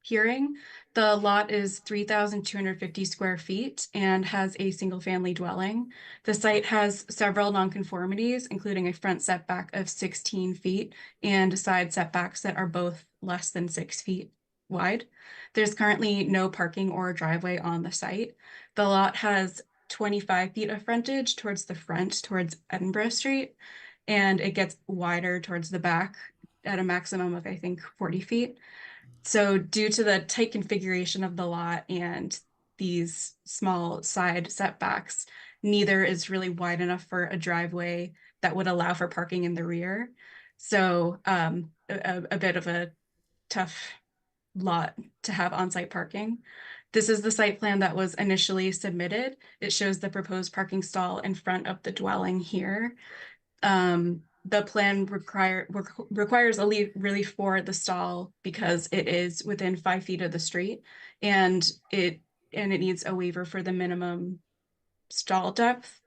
hearing. The lot is 3,250 square feet and has a single family dwelling. The site has several nonconformities, including a front setback of 16 feet and side setbacks that are both less than 6 feet wide. There's currently no parking or driveway on the site. The lot has 25 feet of frontage towards the front, towards Edinburgh Street, and it gets wider towards the back at a maximum of, I think, 40 feet. So due to the tight configuration of the lot and these small side setbacks, neither is really wide enough for a driveway that would allow for parking in the rear. So a bit of a tough lot to have on-site parking. This is the site plan that was initially submitted. It shows the proposed parking stall in front of the dwelling here. The plan requires a relief for the stall because it is within 5 feet of the street, and it needs a waiver for the minimum stall depth.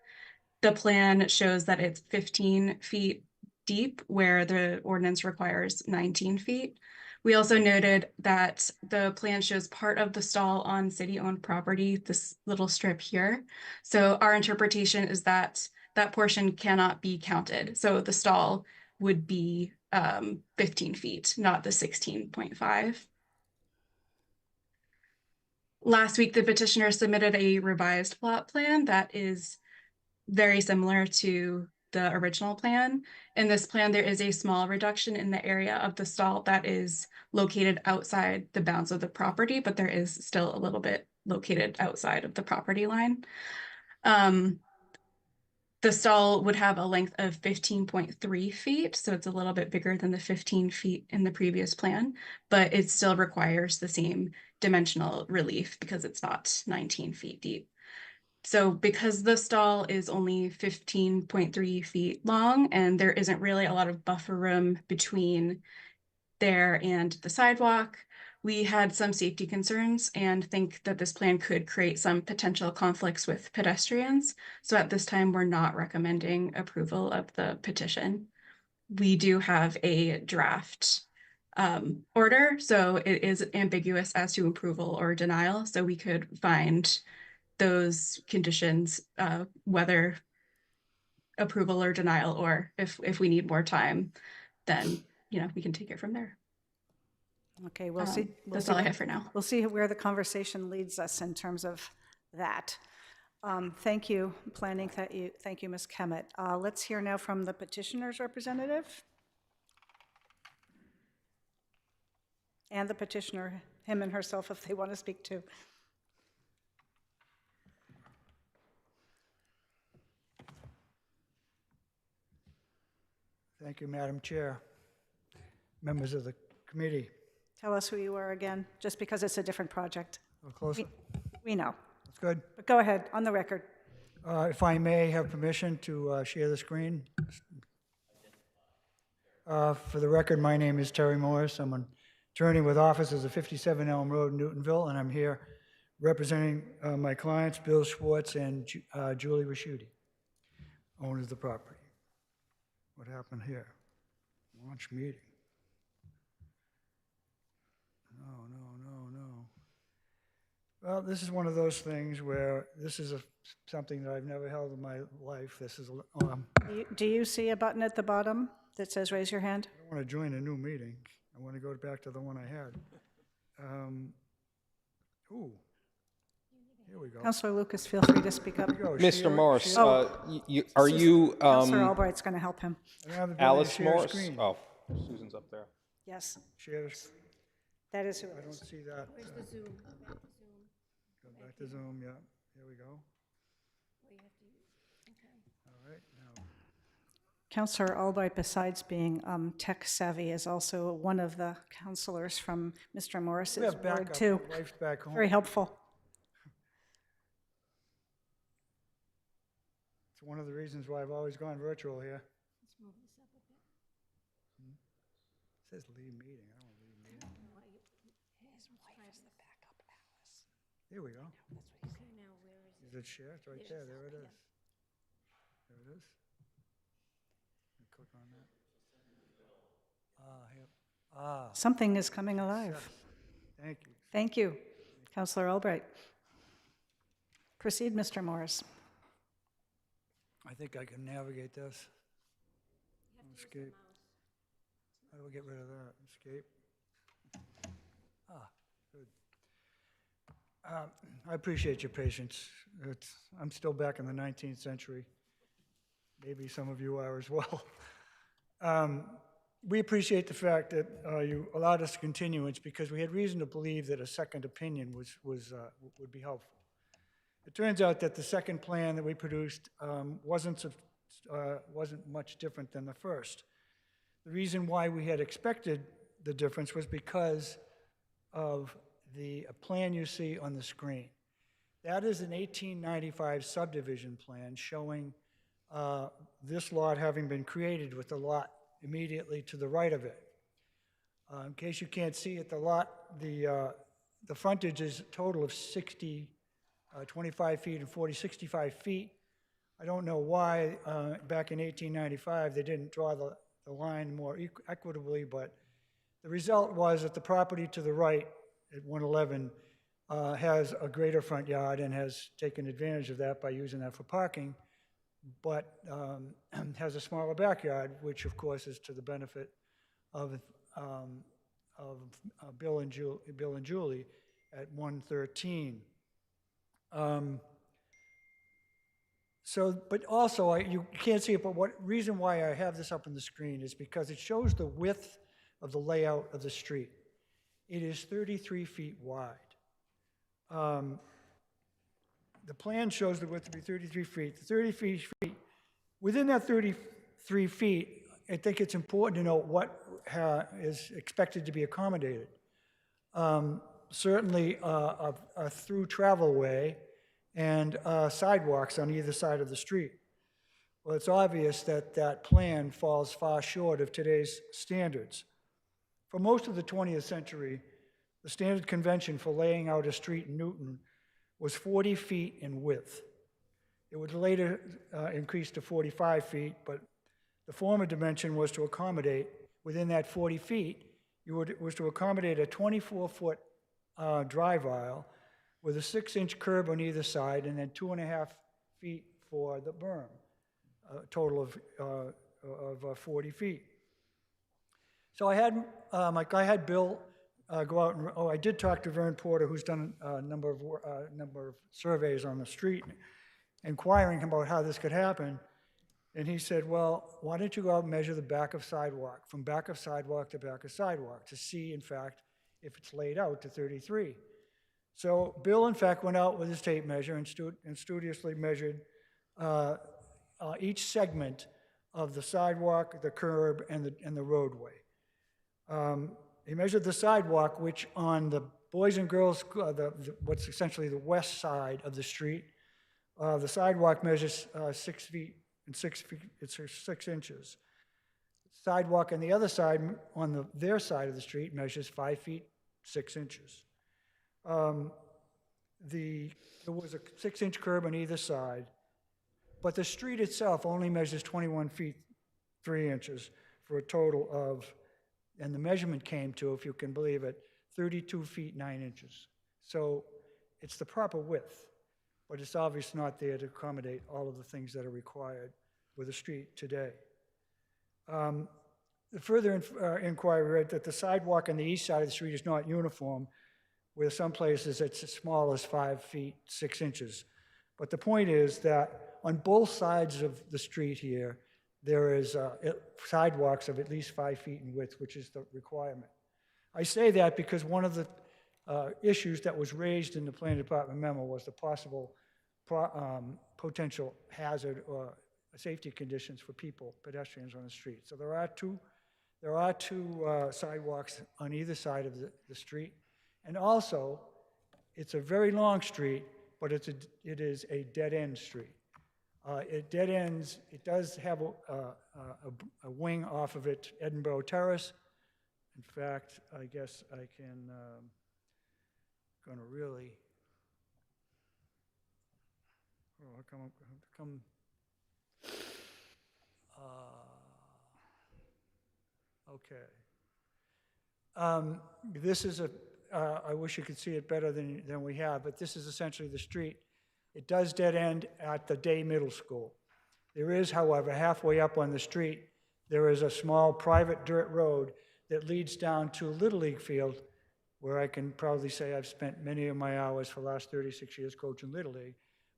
The plan shows that it's 15 feet deep, where the ordinance requires 19 feet. We also noted that the plan shows part of the stall on city-owned property, this little strip here. So our interpretation is that that portion cannot be counted. So the stall would be 15 feet, not the 16.5. Last week, the petitioner submitted a revised plot plan that is very similar to the original plan. In this plan, there is a small reduction in the area of the stall that is located outside the bounds of the property, but there is still a little bit located outside of the property line. The stall would have a length of 15.3 feet, so it's a little bit bigger than the 15 feet in the previous plan, but it still requires the same dimensional relief because it's not 19 feet deep. So because the stall is only 15.3 feet long and there isn't really a lot of buffer room between there and the sidewalk, we had some safety concerns and think that this plan could create some potential conflicts with pedestrians. So at this time, we're not recommending approval of the petition. We do have a draft order, so it is ambiguous as to approval or denial. So we could find those conditions, whether approval or denial, or if we need more time, then, we can take it from there. Okay, we'll see. That's all I have for now. We'll see where the conversation leads us in terms of that. Thank you, planning. Thank you, Ms. Kemet. Let's hear now from the petitioner's representative. And the petitioner, him and herself, if they want to speak too. Thank you, Madam Chair. Members of the committee. Tell us who you are again, just because it's a different project. A little closer. We know. That's good. But go ahead, on the record. If I may have permission to share the screen. For the record, my name is Terry Morris. I'm an attorney with offices at 57 Elm Road, Newtonville, and I'm here representing my clients, Bill Schwartz and Julie Raschuti, owners of the property. What happened here? Launch meeting. No. Well, this is one of those things where this is something that I've never held in my life. This is. Do you see a button at the bottom that says raise your hand? I don't want to join a new meeting. I want to go back to the one I had. Here we go. Councilor Lucas, feel free to speak up. Mr. Morris, are you? Councilor Albright's going to help him. I don't have the ability to Alice share the Morris? screen. Oh, Susan's up there. Yes, Share the screen. that is who I it don't is. see that. Where's the Zoom? Go back to Zoom, yeah. Here we go. All right, now. Councilor Albright, besides being tech savvy, is also one of the counselors from Mr. We Morris's have ward backup. too. My wife's back home. Very helpful. It's one of the reasons why I've always gone virtual here. Let's move this up a bit. It says leave meeting. I don't want to leave meeting. Here we go. Okay, now where is it? Is it share? It's right there. There it is. There it is. Click on that. Here. Something is coming alive. Thank you. Thank you, Councilor Albright. Proceed, Mr. Morris. I think I can navigate this. Escape. How do we get rid of that? Escape. Good. I appreciate your patience. I'm still back in the 19th century. Maybe some of you are as well. We appreciate the fact that you allowed us to continuance because we had reason to believe that a second opinion would be helpful. It turns out that the second plan that we produced wasn't much different than the first. The reason why we had expected the difference was because of the plan you see on the screen. That is an 1895 subdivision plan showing this lot having been created with the lot immediately to the right of it. In case you can't see it, the frontage is a total of 25 feet and 65 feet. I don't know why back in 1895 they didn't draw the line more equitably, but the result was that the property to the right at 111 has a greater front yard and has taken advantage of that by using that for parking, but has a smaller backyard, which of course is to the benefit of Bill and Julie at 113. But also, you can't see it, but reason why I have this up on the screen is because it shows the width of the layout of the street. It is 33 feet wide. The plan shows the width to be 33 feet. The 33 feet, within that 33 feet, I think it's important to note what is expected to be accommodated. Certainly a through travel way and sidewalks on either side of the street. Well, it's obvious that that plan falls far short of today's standards. For most of the 20th century, the standard convention for laying out a street in Newton was 40 feet in width. It would later increase to 45 feet, but the former dimension was to accommodate, within that 40 feet, was to accommodate a 24-foot drive aisle with a 6-inch curb on either side and then 2.5 feet for the berm, a total of 40 feet. So I had Bill go out and, I did talk to Vern Porter, who's done a number of surveys on the street, inquiring about how this could happen. And he said, well, why don't you go out and measure the back of sidewalk, from back of sidewalk to back of sidewalk, to see, in fact, if it's laid out to 33. So Bill, in fact, went out with his tape measure and studiously measured each segment of the sidewalk, the curb, and the roadway. He measured the sidewalk, which on the Boys and Girls, what's essentially the west side of the street, the sidewalk measures 6 feet and 6 feet, it's 6 inches. Sidewalk on the other side, on their side of the street, measures 5 feet, 6 inches. There was a 6-inch curb on either side, but the street itself only measures 21 feet, 3 inches for a total of, and the measurement came to, if you can believe it, 32 feet, 9 inches. So it's the proper width, but it's obviously not there to accommodate all of the things that are required with a street today. The further inquiry read that the sidewalk on the east side of the street is not uniform, where some places it's as small as 5 feet, 6 inches. But the point is that on both sides of the street here, there is sidewalks of at least 5 feet in width, which is the requirement. I say that because one of the issues that was raised in the planning department memo was the possible potential hazard or safety conditions for people, pedestrians on the street. So there are two sidewalks on either side of the street. And also, it's a very long street, but it is a dead-end street. It dead ends, it does have a wing off of it, Edinburgh Terrace. In fact, I guess I can, gonna really, okay. This is I wish you could see it better than we have, but this is essentially the street. It does dead end at the Day Middle School. There is, however, halfway up on the street, there is a small private dirt road that leads down to Little League field, where I can proudly say I've spent many of my hours for the last 36 years coaching Little League,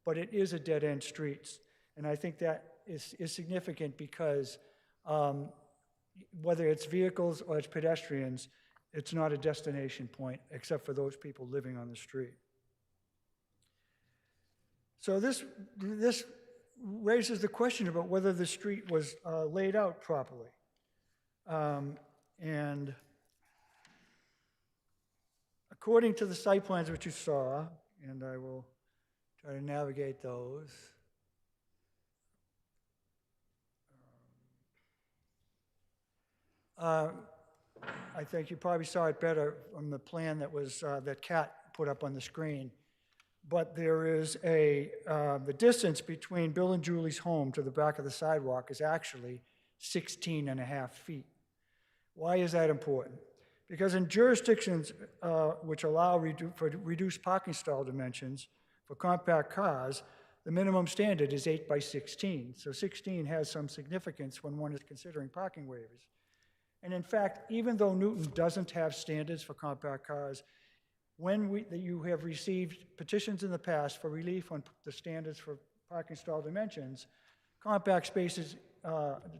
but it is a dead-end streets. And I think that is significant because whether it's vehicles or it's pedestrians, it's not a destination point except for those people living on the street. So this raises the question about whether the street was laid out properly. And according to the site plans which you saw, and I will try to navigate those. I think you probably saw it better from the plan that was that Kat put up on the screen. But there is the distance between Bill and Julie's home to the back of the sidewalk is actually 16.5 feet. Why is that important? Because in jurisdictions which allow for reduced parking stall dimensions for compact cars, the minimum standard is 8 by 16. So 16 has some significance when one is considering parking waivers. And in fact, even though Newton doesn't have standards for compact cars, when you have received petitions in the past for relief on the standards for parking stall dimensions, compact spaces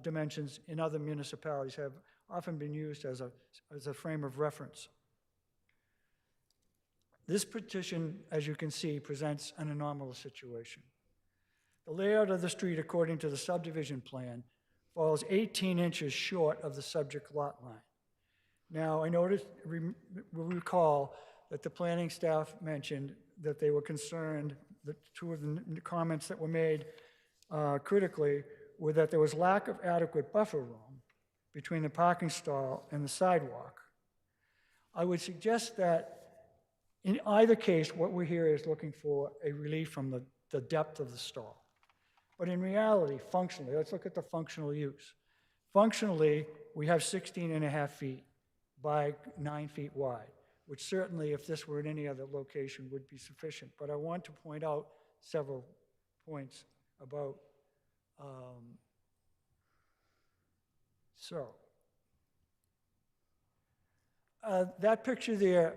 dimensions in other municipalities have often been used as a frame of reference. This petition, as you can see, presents an anomalous situation. The layout of the street, according to the subdivision plan, falls 18 inches short of the subject lot line. Now, I noticed, we'll recall that the planning staff mentioned that they were concerned, that two of the comments that were made critically were that there was lack of adequate buffer room between the parking stall and the sidewalk. I would suggest that in either case, what we're here is looking for a relief from the depth of the stall. But in reality, functionally, let's look at the functional use. Functionally, we have 16.5 feet by 9 feet wide, which certainly, if this were in any other location, would be sufficient. But I want to point out several points about, That picture there,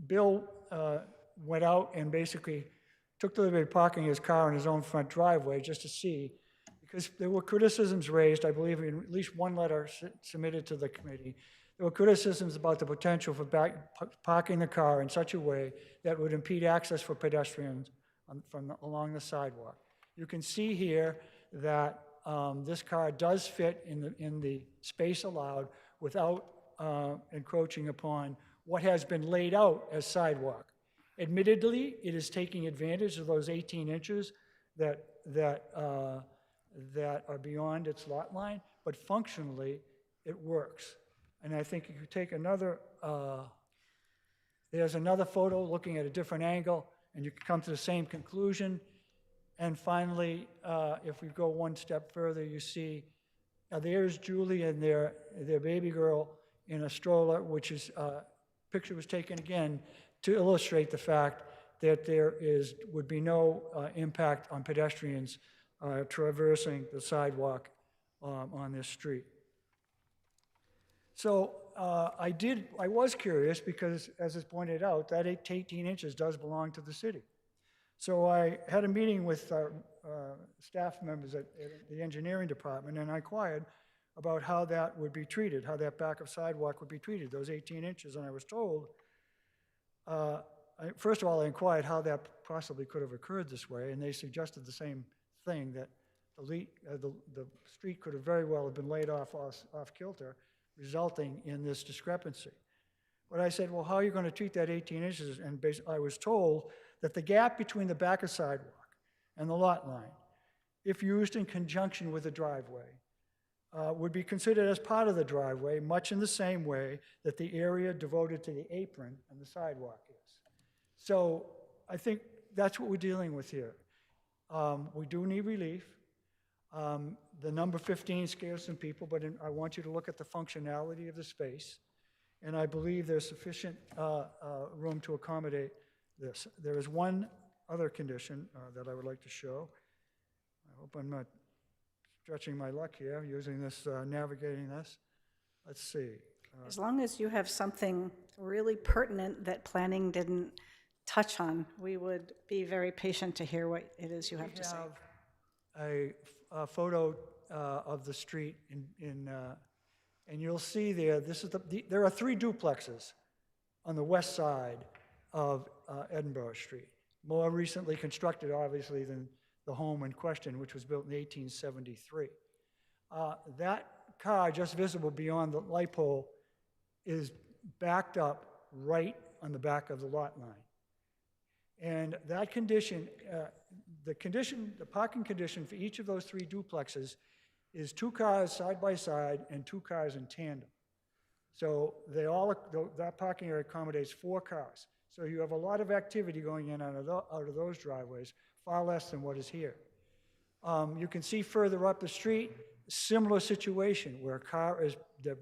Bill went out and basically took the liberty of parking his car in his own front driveway just to see, because there were criticisms raised, I believe, in at least one letter submitted to the committee. There were criticisms about the potential for parking the car in such a way that would impede access for pedestrians along the sidewalk. You can see here that this car does fit in the space allowed without encroaching upon what has been laid out as sidewalk. Admittedly, it is taking advantage of those 18 inches that are beyond its lot line, but functionally, it works. And I think if you take another, there's another photo looking at a different angle, and you can come to the same conclusion. And finally, if we go one step further, you see, there's Julie and their baby girl in a stroller, which is, picture was taken again to illustrate the fact that there would be no impact on pedestrians traversing the sidewalk on this street. So I was curious because, as is pointed out, that 18 inches does belong to the city. So I had a meeting with staff members at the engineering department, and I inquired about how that would be treated, how that back of sidewalk would be treated, those 18 inches. And I was told, first of all, I inquired how that possibly could have occurred this way, and they suggested the same thing, that the street could have very well have been laid off kilter, resulting in this discrepancy. But I said, well, how are you going to treat that 18 inches? And I was told that the gap between the back of sidewalk and the lot line, if used in conjunction with the driveway, would be considered as part of the driveway, much in the same way that the area devoted to the apron and the sidewalk is. So I think that's what we're dealing with here. We do need relief. The number 15 scares some people, but I want you to look at the functionality of the space, and I believe there's sufficient room to accommodate this. There is one other condition that I would like to show. I hope I'm not stretching my luck here using this, navigating this. Let's see. As long as you have something really pertinent that planning didn't touch on, we would be very patient to hear what it is you have to say. A photo of the street and you'll see there, there are 3 duplexes on the west side of Edinburgh Street, more recently constructed, obviously, than the home in question, which was built in 1873. That car, just visible beyond the light pole, is backed up right on the back of the lot line. And that condition, the parking condition for each of those 3 duplexes is 2 cars side by side and 2 cars in tandem. So that parking area accommodates 4 cars. So you have a lot of activity going in out of those driveways, far less than what is here. You can see further up the street, similar situation where the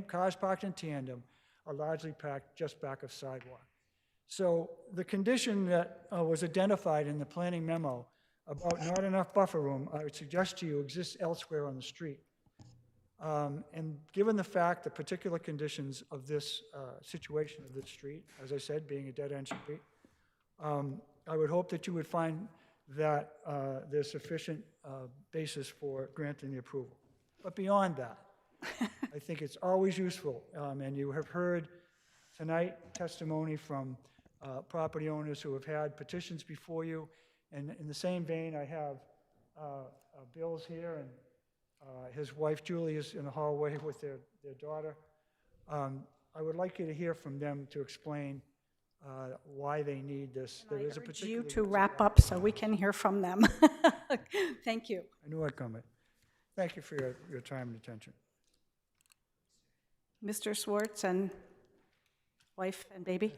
cars parked in tandem are largely packed just back of sidewalk. So the condition that was identified in the planning memo about not enough buffer room, I would suggest to you, exists elsewhere on the street. And given the fact, the particular conditions of this situation of this street, as I said, being a dead-end street, I would hope that you would find that there's sufficient basis for granting the approval. But beyond that, I think it's always useful, and you have heard tonight testimony from property owners who have had petitions before you. And in the same vein, I have Bill's here, and his wife Julie is in the hallway with their daughter. I would like you to hear from them to explain why they need this. There is a particular you to wrap up so we can hear from them. Thank you. I knew I'd come. Thank you for your time and attention. Mr. Swartz and wife and baby.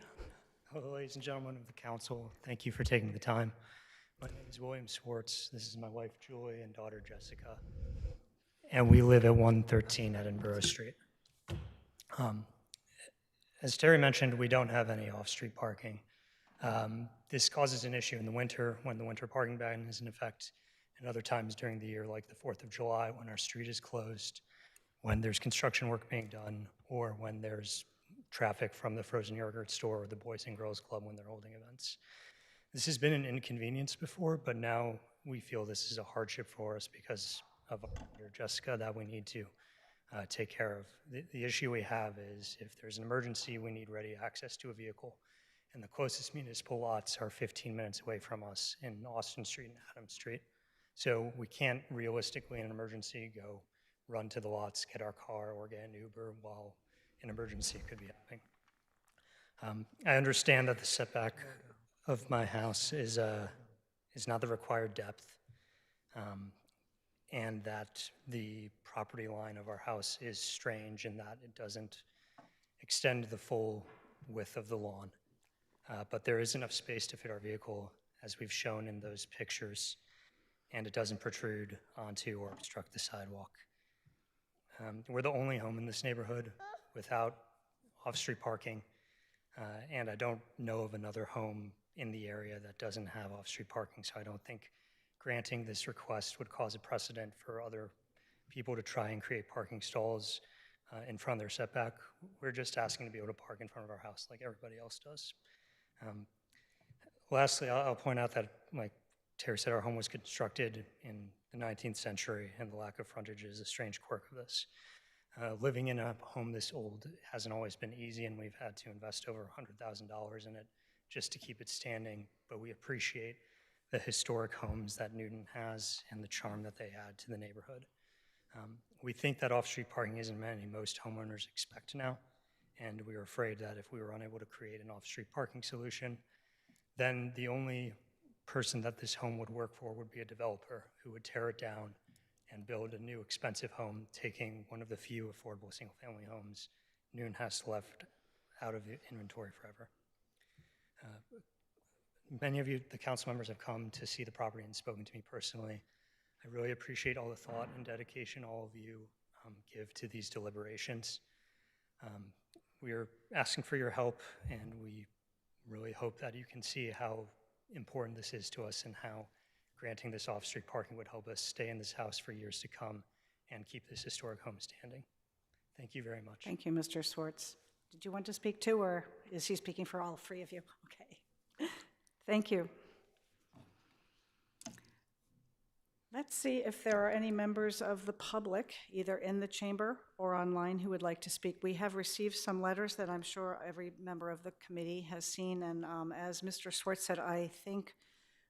Hello, ladies and gentlemen of the council. Thank you for taking the time. My name is William Swartz. This is my wife, Julie, and daughter, Jessica. And we live at 113 Edinburgh Street. As Terry mentioned, we don't have any off-street parking. This causes an issue in the winter when the winter parking ban is in effect, and other times during the year, like the 4th of July, when our street is closed, when there's construction work being done, or when there's traffic from the frozen yogurt store or the Boys and Girls Club when they're holding events. This has been an inconvenience before, but now we feel this is a hardship for us because of Jessica that we need to take care of. The issue we have is if there's an emergency, we need ready access to a vehicle. And the closest municipal lots are 15 minutes away from us in Austin Street and Adams Street. So we can't realistically in an emergency go run to the lots, get our car, or get an Uber while an emergency could be happening. I understand that the setback of my house is not the required depth, and that the property line of our house is strange in that it doesn't extend the full width of the lawn. But there is enough space to fit our vehicle, as we've shown in those pictures, and it doesn't protrude onto or obstruct the sidewalk. We're the only home in this neighborhood without off-street parking, and I don't know of another home in the area that doesn't have off-street parking, so I don't think granting this request would cause a precedent for other people to try and create parking stalls in front of their setback. We're just asking to be able to park in front of our house like everybody else does. Lastly, I'll point out that, like Terry said, our home was constructed in the 19th century, and the lack of frontage is a strange quirk of this. Living in a home this old hasn't always been easy, and we've had to invest over $100,000 in it just to keep it standing, but we appreciate the historic homes that Newton has and the charm that they add to the neighborhood. We think that off-street parking isn't many most homeowners expect now, and we are afraid that if we were unable to create an off-street parking solution, then the only person that this home would work for would be a developer who would tear it down and build a new expensive home, taking one of the few affordable single-family homes Newton has left out of the inventory forever. Many of you, the council members, have come to see the property and spoken to me personally. I really appreciate all the thought and dedication all of you give to these deliberations. We are asking for your help, and we really hope that you can see how important this is to us and how granting this off-street parking would help us stay in this house for years to come and keep this historic home standing. Thank you very much. Thank you, Mr. Swartz. Did you want to speak too, or is he speaking for all three of you? Okay. Thank you. Let's see if there are any members of the public, either in the chamber or online, who would like to speak. We have received some letters that I'm sure every member of the committee has seen, and as Mr. Swartz said, I think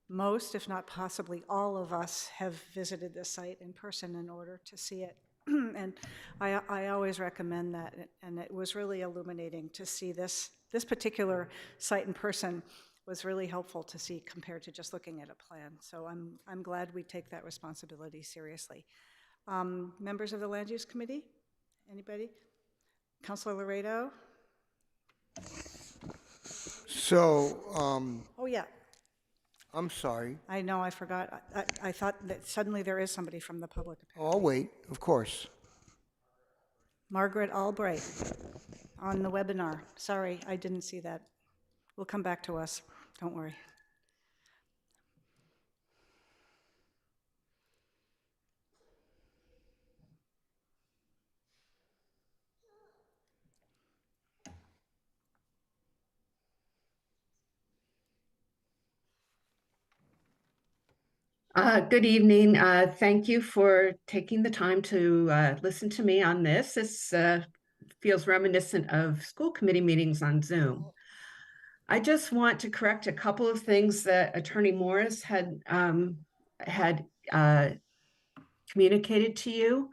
most, if not possibly all of us, have visited the site in person in order to see it. And I always recommend that, and it was really illuminating to see this particular site in person. Was really helpful to see compared to just looking at a plan. So I'm glad we take that responsibility seriously. Members of the Land Use Committee, anybody? Councilor Laredo? So, oh yeah. I'm sorry. I know, I forgot. I thought that suddenly there is somebody from the public. Oh, I'll wait, of course. Margaret Albright on the webinar. Sorry, I didn't see that. Will come back to us, don't worry. Good evening. Thank you for taking the time to listen to me on this. This feels reminiscent of school committee meetings on Zoom. I just want to correct a couple of things that Attorney Morris had communicated to you.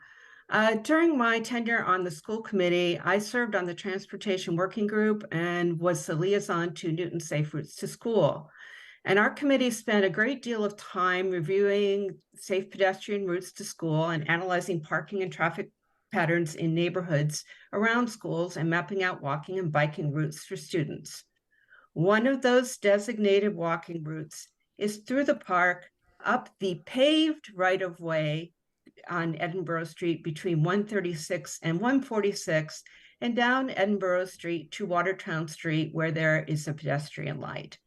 During my tenure on the school committee, I served on the Transportation Working Group and was the liaison to Newton Safe Routes to School. And our committee spent a great deal of time reviewing safe pedestrian routes to school and analyzing parking and traffic patterns in neighborhoods around schools and mapping out walking and biking routes for students. One of those designated walking routes is through the park, up the paved right-of-way on Edinburgh Street between 136 and 146, and down Edinburgh Street to Watertown Street, where there is a pedestrian light.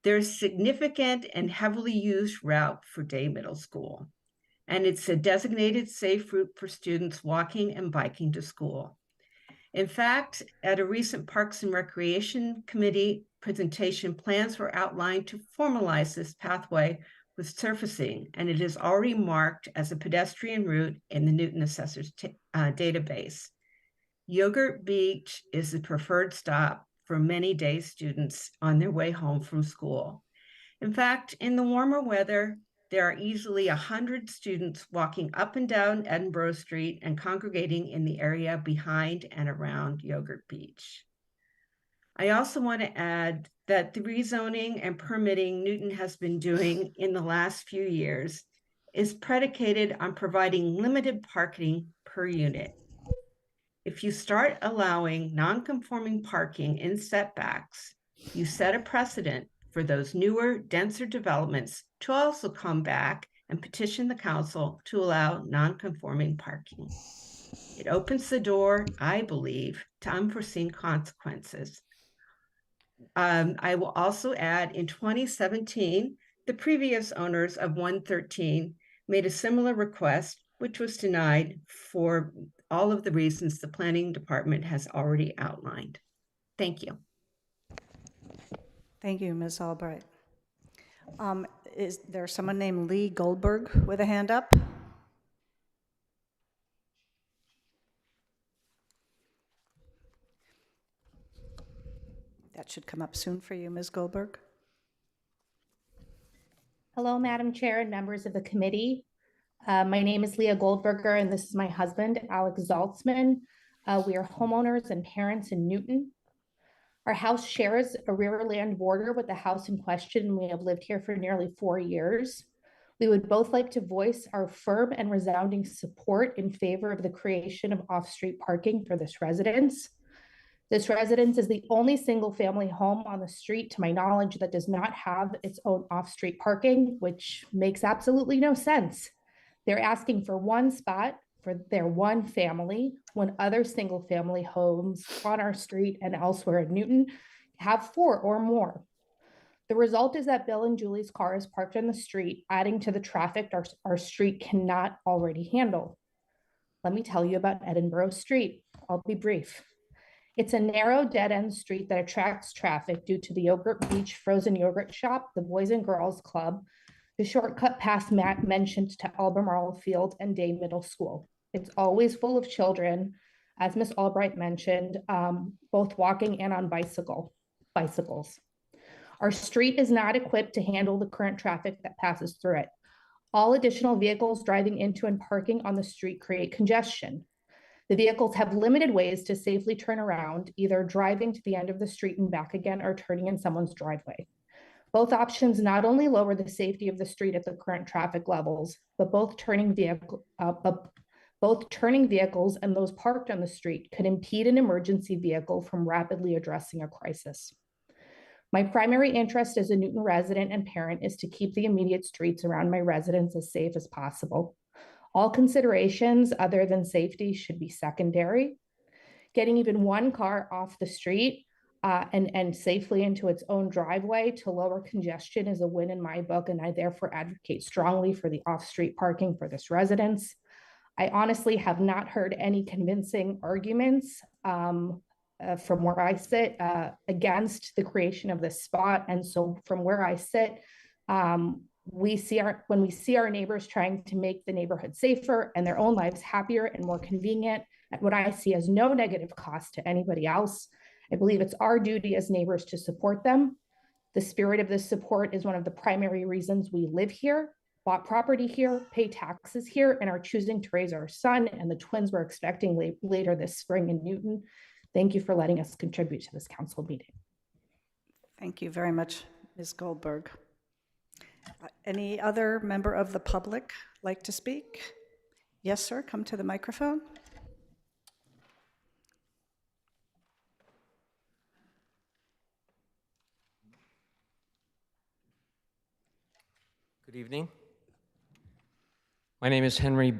There's a significant and heavily used route for Day Middle School, and it's a designated safe route for students walking and biking to school. In fact, at a recent Parks and Recreation Committee presentation, plans were outlined to formalize this pathway with surfacing, and it is already marked as a pedestrian route in the Newton Assessor's database. Yogurt Beach is the preferred stop for many day students on their way home from school. In fact, in the warmer weather, there are easily 100 students walking up and down Edinburgh Street and congregating in the area behind and around Yogurt Beach. I also want to add that the rezoning and permitting Newton has been doing in the last few years is predicated on providing limited parking per unit. If you start allowing non-conforming parking in setbacks, you set a precedent for those newer, denser developments to also come back and petition the council to allow non-conforming parking. It opens the door, I believe, to unforeseen consequences. I will also add, in 2017, the previous owners of 113 made a similar request, which was denied for all of the reasons the planning department has already outlined. Thank you. Thank you, Ms. Albright. Is there someone named Lee Goldberg with a hand up? That should come up soon for you, Ms. Goldberg. Hello, Madam Chair and members of the committee. My name is Leah Goldberger, and this is my husband, Alex Zaltzman. We are homeowners and parents in Newton. Our house shares a rear land border with the house in question, and we have lived here for nearly 4 years. We would both like to voice our firm and resounding support in favor of the creation of off-street parking for this residence. This residence is the only single-family home on the street, to my knowledge, that does not have its own off-street parking, which makes absolutely no sense. They're asking for one spot for their one family, when other single-family homes on our street and elsewhere in Newton have 4 or more. The result is that Bill and Julie's car is parked on the street, adding to the traffic our street cannot already handle. Let me tell you about Edinburgh Street. I'll be brief. It's a narrow dead-end street that attracts traffic due to the Yogurt Beach frozen yogurt shop, the Boys and Girls Club, the shortcut path Matt mentioned to Albemarle Field and Day Middle School. It's always full of children, as Ms. Albright mentioned, both walking and on bicycles. Our street is not equipped to handle the current traffic that passes through it. All additional vehicles driving into and parking on the street create congestion. The vehicles have limited ways to safely turn around, either driving to the end of the street and back again or turning in someone's driveway. Both options not only lower the safety of the street at the current traffic levels, but both turning vehicles and those parked on the street could impede an emergency vehicle from rapidly addressing a crisis. My primary interest as a Newton resident and parent is to keep the immediate streets around my residence as safe as possible. All considerations other than safety should be secondary. Getting even one car off the street and safely into its own driveway to lower congestion is a win in my book, and I therefore advocate strongly for the off-street parking for this residence. I honestly have not heard any convincing arguments from where I sit against the creation of this spot. And so from where I sit, when we see our neighbors trying to make the neighborhood safer and their own lives happier and more convenient at what I see as no negative cost to anybody else, I believe it's our duty as neighbors to support them. The spirit of this support is one of the primary reasons we live here, bought property here, pay taxes here, and are choosing to raise our son and the twins we're expecting later this spring in Newton. Thank you for letting us contribute to this council meeting. Thank you very much, Ms. Goldberg. Any other member of the public like to speak? Yes, sir, come to the microphone. Good evening. My name is Henry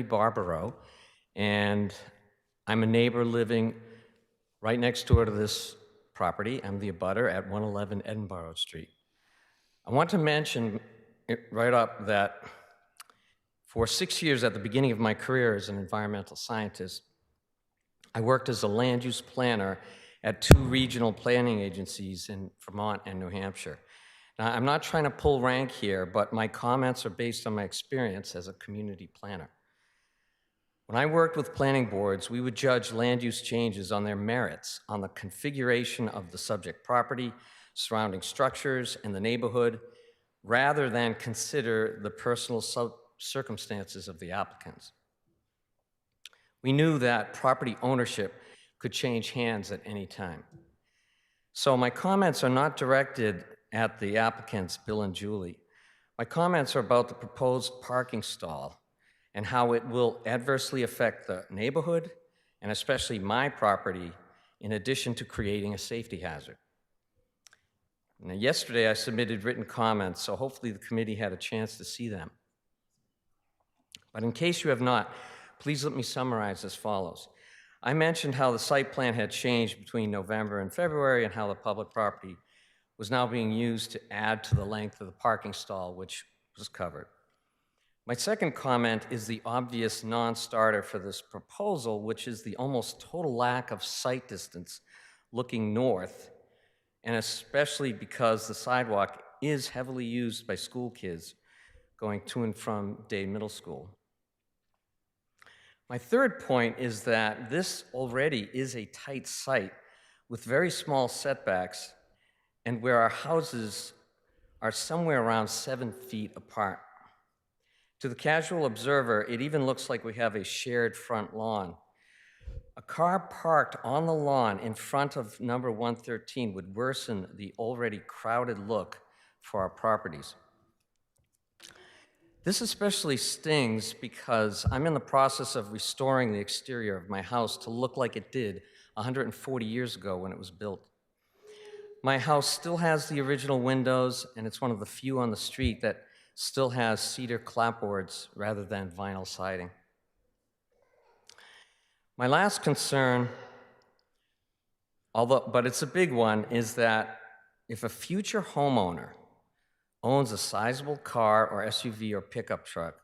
Barbaro, and I'm a neighbor living right next door to this property. I'm the abutter at 111 Edinburgh Street. I want to mention right up that For 6 years at the beginning of my career as an environmental scientist, I worked as a land use planner at 2 regional planning agencies in Vermont and New Hampshire. Now, I'm not trying to pull rank here, but my comments are based on my experience as a community planner. When I worked with planning boards, we would judge land use changes on their merits, on the configuration of the subject property, surrounding structures, and the neighborhood, rather than consider the personal circumstances of the applicants. We knew that property ownership could change hands at any time. So my comments are not directed at the applicants, Bill and Julie. My comments are about the proposed parking stall and how it will adversely affect the neighborhood and especially my property, in addition to creating a safety hazard. Now, yesterday I submitted written comments, so hopefully the committee had a chance to see them. But in case you have not, please let me summarize as follows. I mentioned how the site plan had changed between November and February and how the public property was now being used to add to the length of the parking stall, which was covered. My second comment is the obvious non-starter for this proposal, which is the almost total lack of sight distance looking north, and especially because the sidewalk is heavily used by school kids going to and from Dade Middle School. My third point is that this already is a tight site with very small setbacks and where our houses are somewhere around 7 feet apart. To the casual observer, it even looks like we have a shared front lawn. A car parked on the lawn in front of number 113 would worsen the already crowded look for our properties. This especially stings because I'm in the process of restoring the exterior of my house to look like it did 140 years ago when it was built. My house still has the original windows, and it's one of the few on the street that still has cedar clapboards rather than vinyl siding. My last concern, but it's a big one, is that if a future homeowner owns a sizable car or SUV or pickup truck,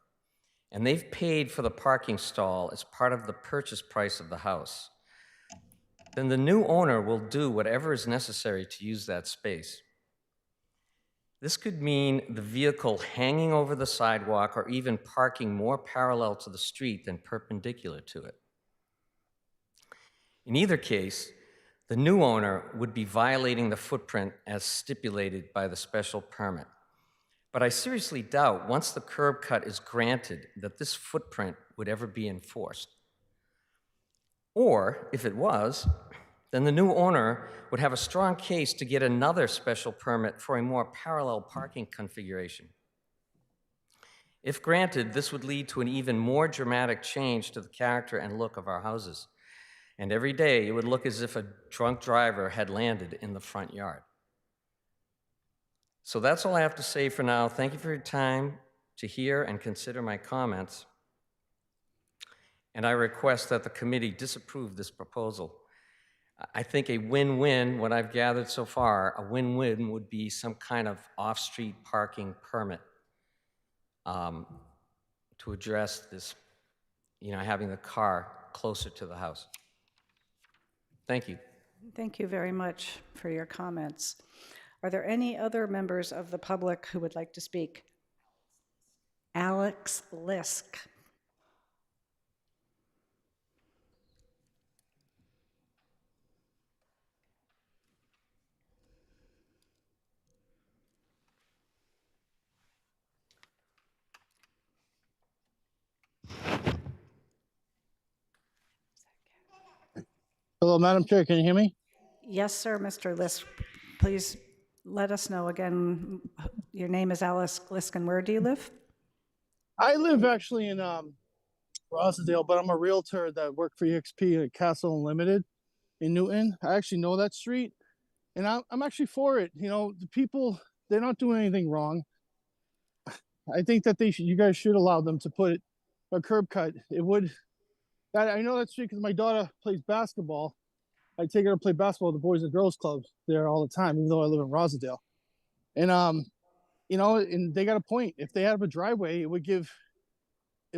and they've paid for the parking stall as part of the purchase price of the house, then the new owner will do whatever is necessary to use that space. This could mean the vehicle hanging over the sidewalk or even parking more parallel to the street than perpendicular to it. In either case, the new owner would be violating the footprint as stipulated by the special permit. But I seriously doubt, once the curb cut is granted, that this footprint would ever be enforced. Or, if it was, then the new owner would have a strong case to get another special permit for a more parallel parking configuration. If granted, this would lead to an even more dramatic change to the character and look of our houses. And every day, it would look as if a drunk driver had landed in the front yard. So that's all I have to say for now. Thank you for your time to hear and consider my comments. And I request that the committee disapprove this proposal. I think a win-win, what I've gathered so far, a win-win would be some kind of off-street parking permit to address this, having the car closer to the house. Thank you. Thank you very much for your comments. Are there any other members of the public who would like to speak? Alex Lisk. Hello, Madam Chair, can you hear me? Yes, sir, Mr. Lisk. Please let us know again. Your name is Alice Lisk, and where do you live? I live actually in Rosedale, but I'm a realtor that worked for EXP at Castle Unlimited in Newton. I actually know that street, and I'm actually for it. The people, they're not doing anything wrong. I think that you guys should allow them to put a curb cut. I know that street because my daughter plays basketball. I take her to play basketball at the Boys and Girls Club there all the time, even though I live in Rosedale. And, and they got a point. If they have a driveway, it would give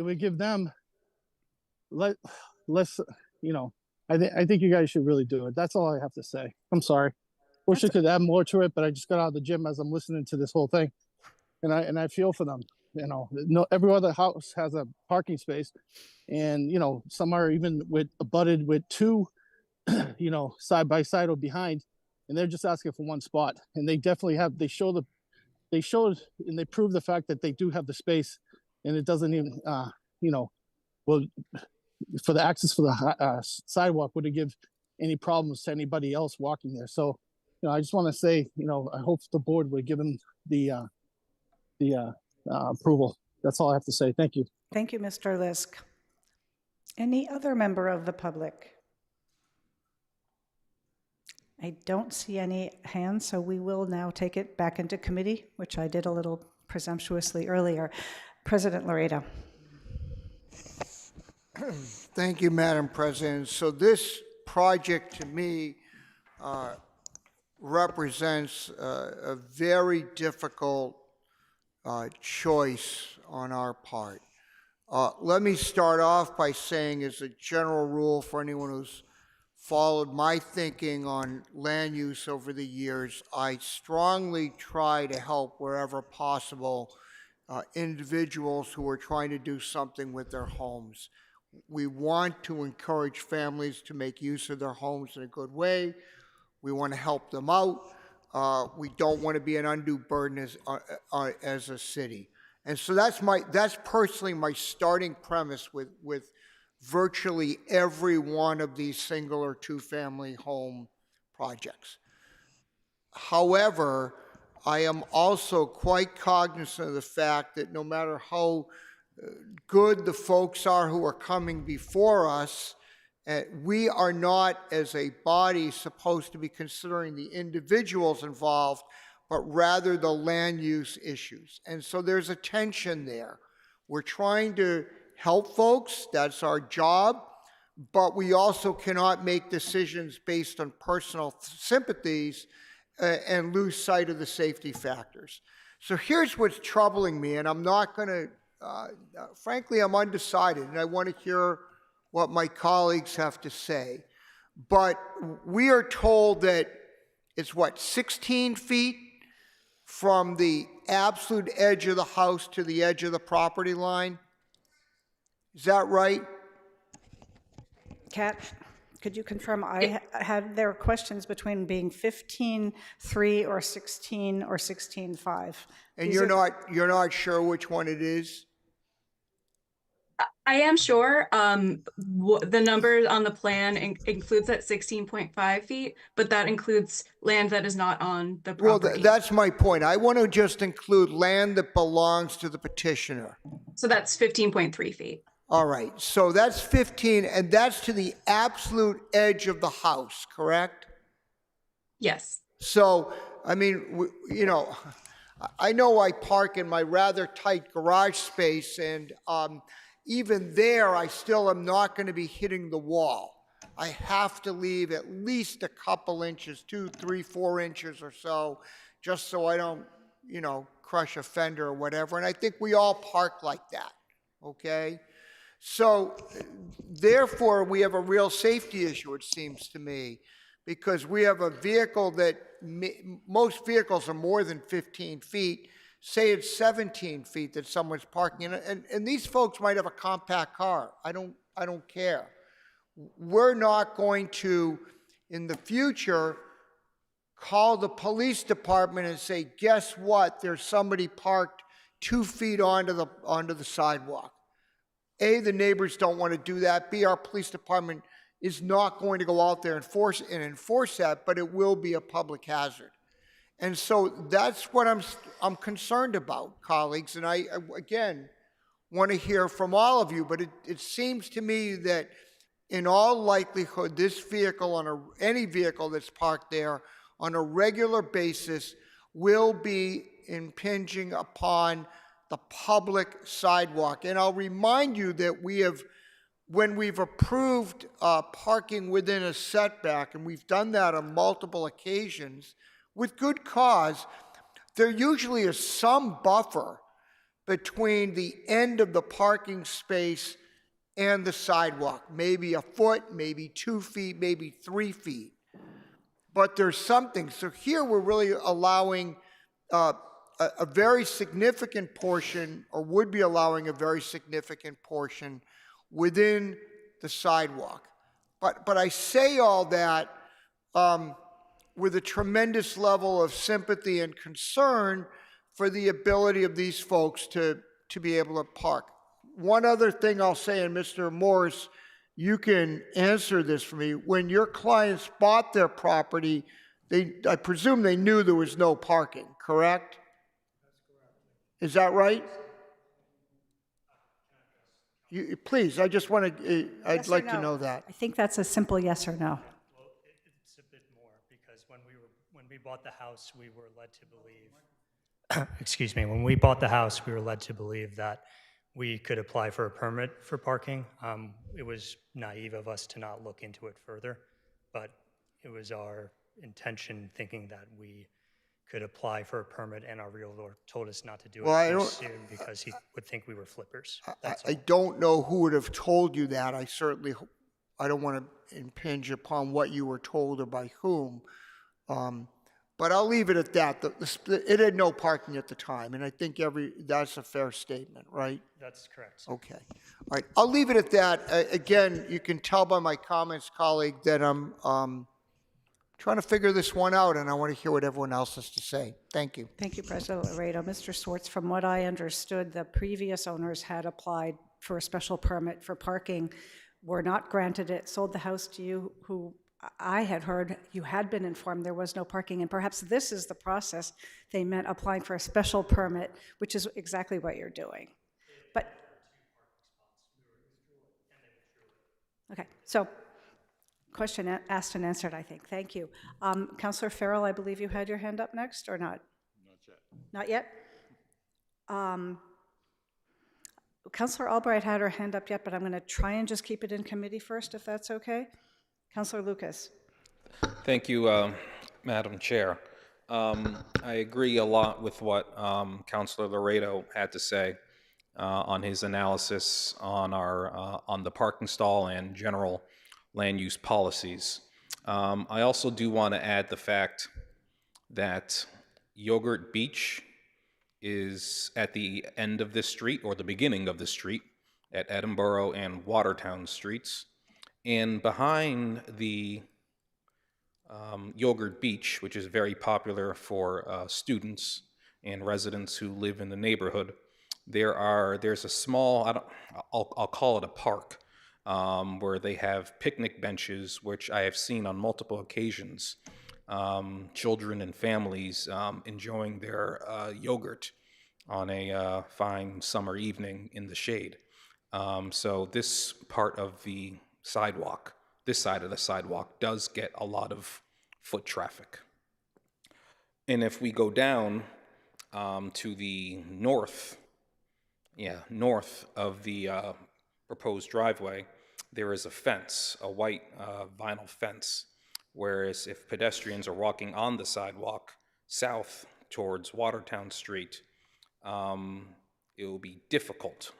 it would give them less, you know, I think you guys should really do it. That's all I have to say. I'm sorry. Wish I could add more to it, but I just got out of the gym as I'm listening to this whole thing. And I feel for them. You know, no, every other house has a parking space, and you know, some are even abutted with two, you know, side by side or behind, and they're just asking for one spot. And they definitely have. They showed and they prove the fact that they do have the space, and it doesn't even, you know, well, for the access for the sidewalk would it give any problems to anybody else walking there. So, you know, I just want to say, you know, I hope the board would give them the approval. That's all I have to say. Thank you. Thank you, Mr. Lisk. Any other member of the public? I don't see any hands, so we will now take it back into committee, which I did a little presumptuously earlier. President Laredo. Thank you, Madam President. So this project to me represents a very difficult choice on our part. Let me start off by saying, as a general rule for anyone who's followed my thinking on land use over the years, I strongly try to help wherever possible individuals who are trying to do something with their homes. We want to encourage families to make use of their homes in a good way. We want to help them out. We don't want to be an undue burden as a city. And so that's personally my starting premise with virtually every one of these single or two-family home projects. However, I am also quite cognizant of the fact that no matter how good the folks are who are coming before us, we are not, as a body, supposed to be considering the individuals involved, but rather the land use issues. And so there's a tension there. We're trying to help folks, that's our job, but we also cannot make decisions based on personal sympathies and lose sight of the safety factors. So here's what's troubling me, and I'm not going to, frankly, I'm undecided, and I want to hear what my colleagues have to say. But we are told that it's, 16 feet from the absolute edge of the house to the edge of the property line? Is that right? Kat, could you confirm? I had there were questions between being 15.3 or 16 or 16.5. And you're not sure which one it is? I am sure. The number on the plan includes that 16.5 feet, but that includes land that is not on the property. Well, that's my point. I want to just include land that belongs to the petitioner. So that's 15.3 feet. All right. So that's 15, and that's to the absolute edge of the house, correct? Yes. So, I mean, you know, I know I park in my rather tight garage space, and even there, I still am not going to be hitting the wall. I have to leave at least a couple inches, 2, 3, 4 inches or so, just so I don't, you know, crush a fender or whatever. And I think we all park like that, okay? So, therefore, we have a real safety issue, it seems to me, because we have a vehicle that, most vehicles are more than 15 feet, say it's 17 feet that someone's parking in, and these folks might have a compact car. I don't care. We're not going to, in the future, call the police department and say, guess what? There's somebody parked 2 feet onto the sidewalk. A, the neighbors don't want to do that. B, our police department is not going to go out there and enforce that, but it will be a public hazard. And so that's what I'm concerned about, colleagues. And I again, want to hear from all of you, but it seems to me that in all likelihood, this vehicle, any vehicle that's parked there on a regular basis will be impinging upon the public sidewalk. And I'll remind you that when we've approved parking within a setback, and we've done that on multiple occasions, with good cause, there usually is some buffer between the end of the parking space and the sidewalk. Maybe a foot, maybe 2 feet, maybe 3 feet. But there's something. So here we're really allowing a very significant portion, or would be allowing a very significant portion within the sidewalk. But I say all that with a tremendous level of sympathy and concern for the ability of these folks to be able to park. One other thing I'll say, and Mr. Morris, you can answer this for me. When your clients bought their property, I presume they knew there was no parking, correct? Is that right? Please, I just want to, I'd Yes or like to no? know that. I think that's a simple yes or no. Well, it's a bit more, because when we bought the house, we were led to believe, excuse me, when we bought the house, we were led to believe that we could apply for a permit for parking. It was naive of us to not look into it further, but it was our intention, thinking that we could apply for a permit, and our realtor told us not to do Well, I it too don't- soon because he would think we were flippers. I don't know who would have told you that. I don't want to impinge upon what you were told or by whom. But I'll leave it at that. It had no parking at the time, and I think that's a fair statement, right? That's correct. Okay. All right. I'll leave it at that. Again, you can tell by my comments, colleague, that I'm trying to figure this one out, and I want to hear what everyone else has to say. Thank you. Thank you, President Laredo. Mr. Swartz, from what I understood, the previous owners had applied for a special permit for parking, were not granted it, sold the house to you, who I had heard you had been informed there was no parking, and perhaps this is the process. They meant applying for a special permit, which is exactly what you're doing. But, okay, so question asked and answered, I think. Thank you. Councillor Farrell, I believe you had your hand up next, or not? Not yet. Councillor Albright had her hand up yet, but I'm going to try and just keep it in committee first, if that's okay. Councillor Lucas. Thank you, Madam Chair. I agree a lot with what Councilor Laredo had to say on his analysis on on the parking stall and general land use policies. I also do want to add the fact that Yogurt Beach is at the end of this street, or the beginning of the street, at Edinburgh and Watertown Streets. And behind the Yogurt Beach, which is very popular for students and residents who live in the neighborhood, there's a small, I'll call it a park, where they have picnic benches, which I have seen on multiple occasions, children and families enjoying their yogurt on a fine summer evening in the shade. So this part of the sidewalk, this side of the sidewalk, does get a lot of foot traffic. And if we go down to the north of the proposed driveway, there is a fence, a white vinyl fence, whereas if pedestrians are walking on the sidewalk south towards Watertown Street, it will be difficult,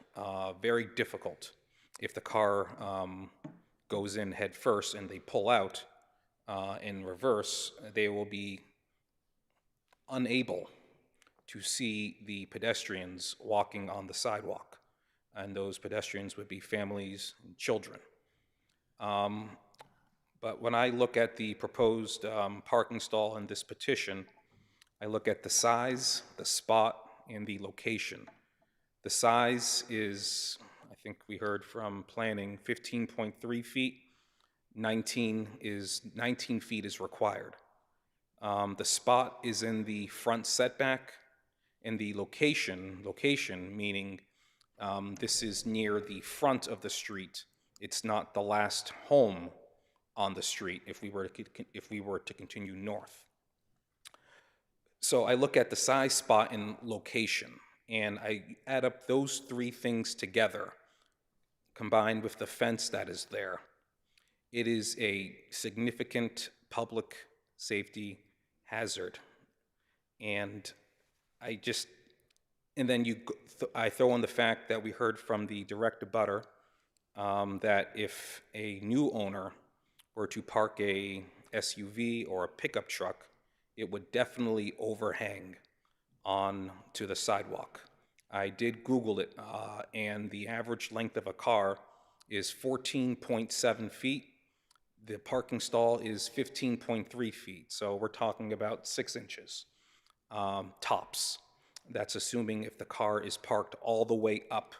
very difficult, if the car goes in head first and they pull out in reverse. They will be unable to see the pedestrians walking on the sidewalk, and those pedestrians would be families and children. But when I look at the proposed parking stall in this petition, I look at the size, the spot, and the location. The size is, I think we heard from planning, 15.3 feet. 19 feet is required. The spot is in the front setback, and the location meaning this is near the front of the street. It's not the last home on the street if we were to continue north. So I look at the size, spot, and location, and I add up those three things together, combined with the fence that is there. It is a significant public safety hazard, and And then I throw in the fact that we heard from the direct abutter that if a new owner were to park a SUV or a pickup truck, it would definitely overhang on to the sidewalk. I did Google it, and the average length of a car is 14.7 feet. The parking stall is 15.3 feet, so we're talking about 6 inches tops. That's assuming if the car is parked all the way up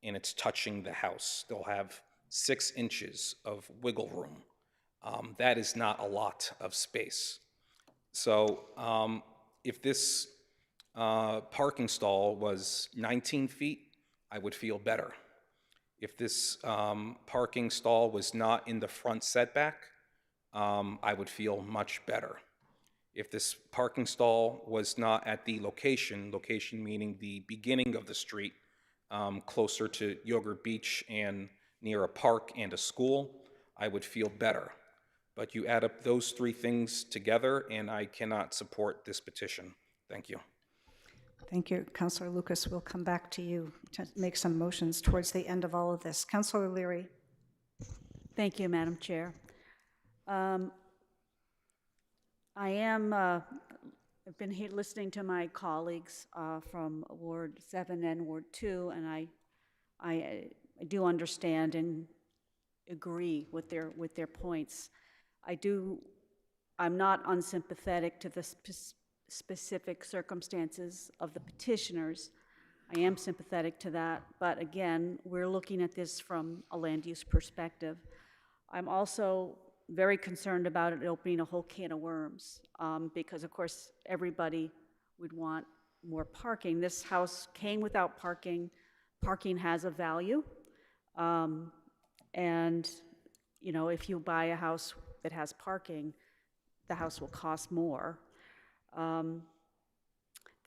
and it's touching the house. They'll have 6 inches of wiggle room. That is not a lot of space. So if this parking stall was 19 feet, I would feel better. If this parking stall was not in the front setback, I would feel much better. If this parking stall was not at the location meaning the beginning of the street, closer to Yogurt Beach and near a park and a school, I would feel better. But you add up those 3 things together, and I cannot support this petition. Thank you. Thank you, Councillor Lucas. We'll come back to you to make some motions towards the end of all of this. Councillor Leary. Thank you, Madam Chair. I've been here listening to my colleagues from Ward 7 and Ward 2, and I do understand and agree with their points. I'm not unsympathetic to the specific circumstances of the petitioners. I am sympathetic to that, but again, we're looking at this from a land use perspective. I'm also very concerned about it opening a whole can of worms because, of course, everybody would want more parking. This house came without parking. Parking has a value. And, you know, if you buy a house that has parking, the house will cost more. I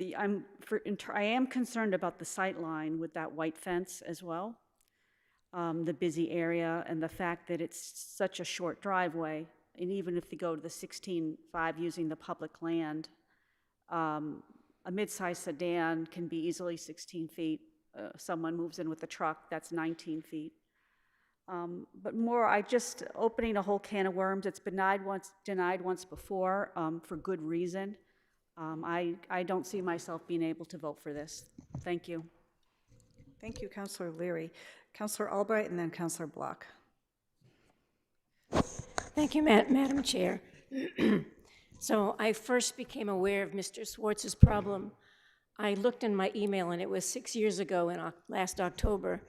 am concerned about the sight line with that white fence as well, the busy area, and the fact that it's such a short driveway. And even if you go to the 16.5 using the public land, a mid-sized sedan can be easily 16 feet. Someone moves in with a truck, that's 19 feet. But more, opening a whole can of worms. It's been denied once before for good reason. I don't see myself being able to vote for this. Thank you. Thank you, Councillor Leary. Councillor Albright and then Councillor Block. Thank you, Madam Chair. So I first became aware of Mr. Swartz's problem. I looked in my email, and it was 6 years ago in last October.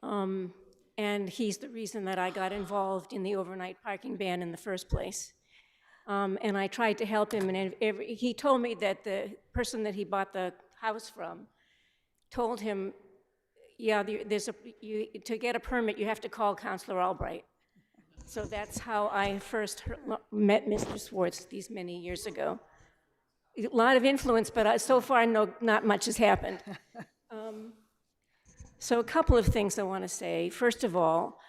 And he's the reason that I got involved in the overnight parking ban in the first place. And I tried to help him, and he told me that the person that he bought the house from told him, yeah, to get a permit, you have to call Councillor Albright. So that's how I first met Mr. Swartz these many years ago. A lot of influence, but so far, not much has happened. So a couple of things I want to say. First of all,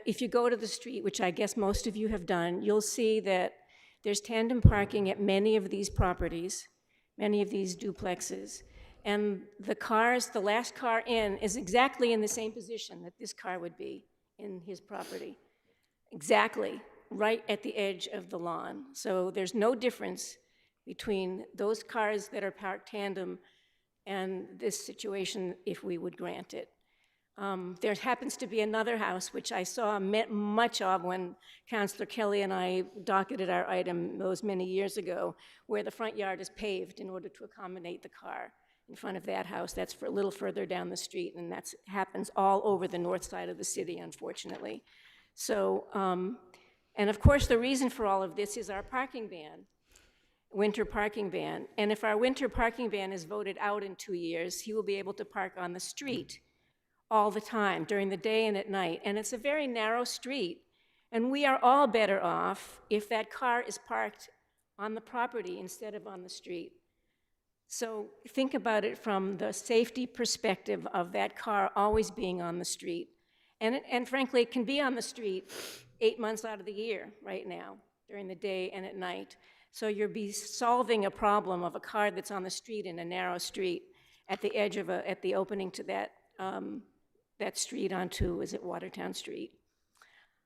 if you go to the street, which I guess most of you have done, you'll see that there's tandem parking at many of these properties, many of these duplexes. And the last car in is exactly in the same position that this car would be in his property. Exactly, right at the edge of the lawn. So there's no difference between those cars that are parked tandem and this situation if we would grant it. There happens to be another house, which I saw much of when Councillor Kelly and I docketed our item those many years ago, where the front yard is paved in order to accommodate the car in front of that house. That's for a little further down the street, and that happens all over the north side of the city, unfortunately. So, and of course, the reason for all of this is our parking ban, winter parking ban. And if our winter parking ban is voted out in 2 years, he will be able to park on the street all the time, during the day and at night. And it's a very narrow street. And we are all better off if that car is parked on the property instead of on the street. So think about it from the safety perspective of that car always being on the street. And frankly, it can be on the street 8 months out of the year right now, during the day and at night. So you'll be solving a problem of a car that's on the street in a narrow street. at the edge of at the opening to that street onto, is it Watertown Street?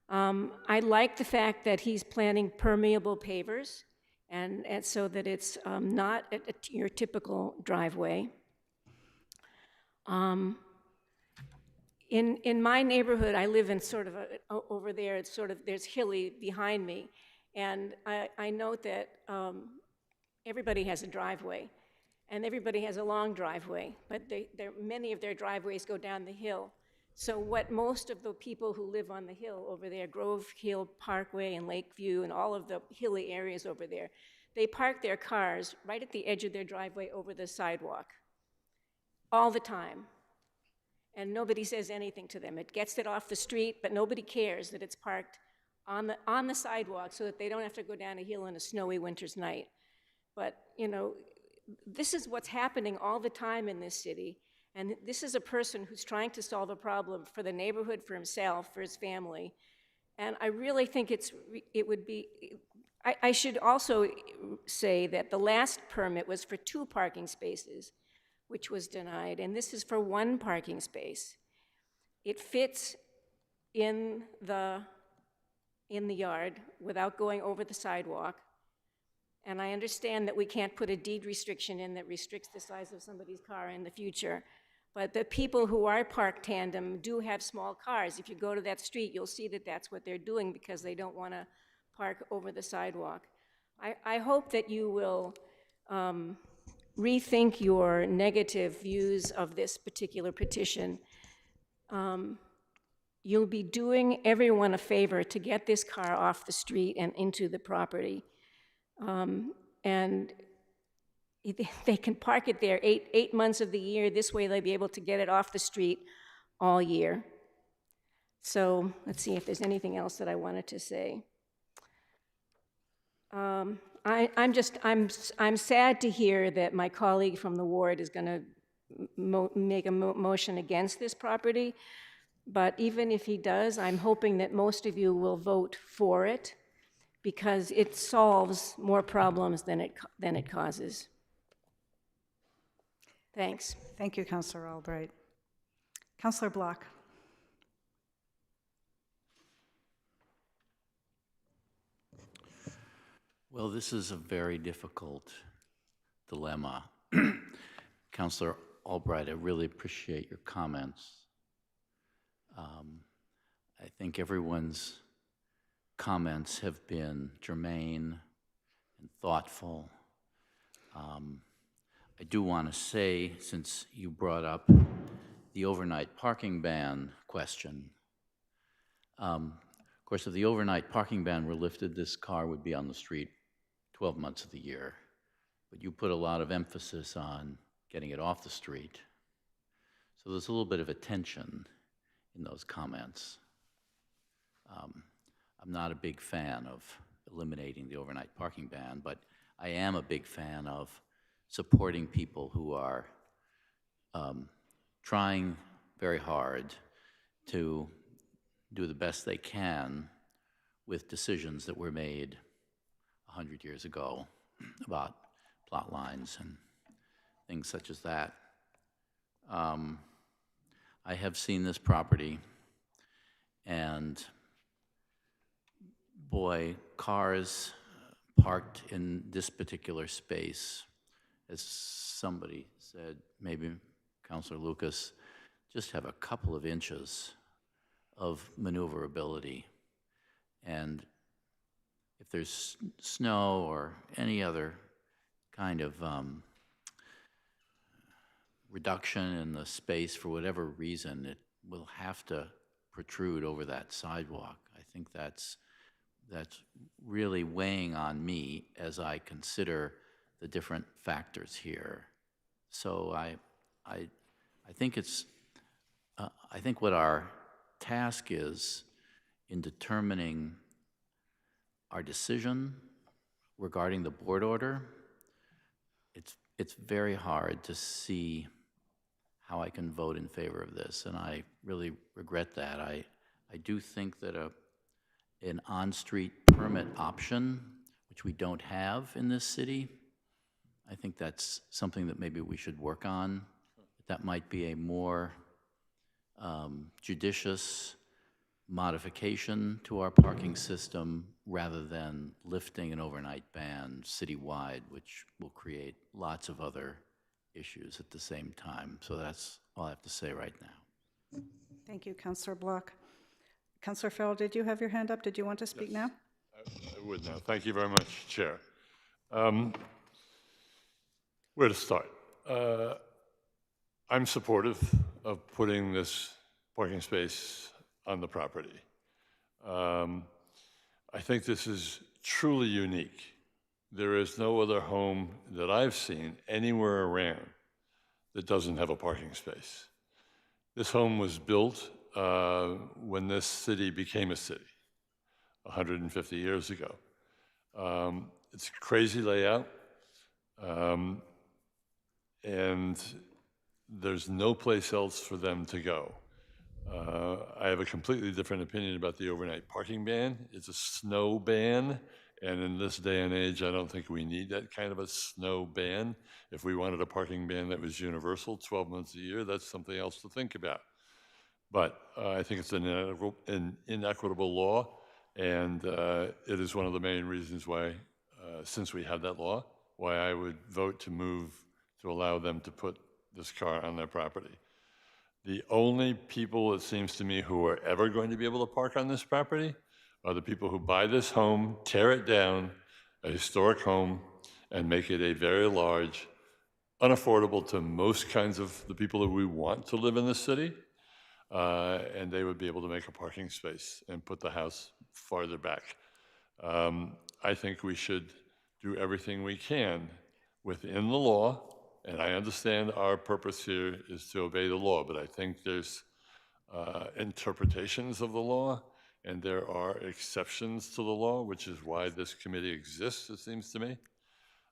I like the fact that he's planning permeable pavers, and so that it's not your typical driveway. In my neighborhood, I live in sort of over there, it's sort of, there's hilly behind me, and I note that everybody has a driveway, and everybody has a long driveway, but many of their driveways go down the hill. So what most of the people who live on the hill over there, Grove Hill Parkway and Lakeview and all of the hilly areas over there, they park their cars right at the edge of their driveway over the sidewalk all the time. And nobody says anything to them. It gets it off the street, but nobody cares that it's parked on the sidewalk so that they don't have to go down a hill on a snowy winter's night. But, you know, this is what's happening all the time in this city. And this is a person who's trying to solve a problem for the neighborhood, for himself, for his family. And I really think it would be, I should also say that the last permit was for 2 parking spaces, which was denied, and this is for 1 parking space. It fits in the yard without going over the sidewalk. And I understand that we can't put a deed restriction in that restricts the size of somebody's car in the future. But the people who are parked tandem do have small cars. If you go to that street, you'll see that that's what they're doing because they don't want to park over the sidewalk. I hope that you will rethink your negative views of this particular petition. You'll be doing everyone a favor to get this car off the street and into the property. And they can park it there 8 months of the year. This way they'll be able to get it off the street all year. So let's see if there's anything else that I wanted to say. I'm sad to hear that my colleague from the ward is going to make a motion against this property. But even if he does, I'm hoping that most of you will vote for it because it solves more problems than it causes. Thanks. Thank you, Councillor Albright. Councillor Block. Well, this is a very difficult dilemma. Councillor Albright, I really appreciate your comments. I think everyone's comments have been germane and thoughtful. I do want to say, since you brought up the overnight parking ban question, of course, if the overnight parking ban were lifted, this car would be on the street 12 months of the year. But you put a lot of emphasis on getting it off the street. So there's a little bit of a tension in those comments. I'm not a big fan of eliminating the overnight parking ban, but I am a big fan of supporting people who are trying very hard to do the best they can with decisions that were made 100 years ago about plot lines and things such as that. I have seen this property, and boy, cars parked in this particular space, as somebody said, maybe Councilor Lucas, just have a couple of inches of maneuverability. And if there's snow or any other kind of reduction in the space for whatever reason, it will have to protrude over that sidewalk. I think that's really weighing on me as I consider the different factors here. So I think it's I think what our task is in determining our decision regarding the board order, it's very hard to see how I can vote in favor of this, and I really regret that. I do think that an on-street permit option, which we don't have in this city, I think that's something that maybe we should work on that might be a more judicious modification to our parking system rather than lifting an overnight ban citywide, which will create lots of other issues at the same time. So that's all I have to say right now. Thank you, Councillor Block. Councillor Farrell, did you have your hand up? Did you want to speak now? I would now. Thank you very much, Chair. Where to start? I'm supportive of putting this parking space on the property. I think this is truly unique. There is no other home that I've seen anywhere around that doesn't have a parking space. This home was built when this city became a city, 150 years ago. It's a crazy layout, and there's no place else for them to go. I have a completely different opinion about the overnight parking ban. It's a snow ban, and in this day and age, I don't think we need that kind of a snow ban. If we wanted a parking ban that was universal, 12 months a year, that's something else to think about. But I think it's an inequitable law, and it is one of the main reasons why, since we have that law, why I would vote to move to allow them to put this car on their property. The only people, it seems to me, who are ever going to be able to park on this property are the people who buy this home, tear it down, a historic home, and make it a very large, unaffordable to most kinds of the people that we want to live in this city, and they would be able to make a parking space and put the house farther back. I think we should do everything we can within the law, and I understand our purpose here is to obey the law, but I think there's interpretations of the law, and there are exceptions to the law, which is why this committee exists, it seems to me,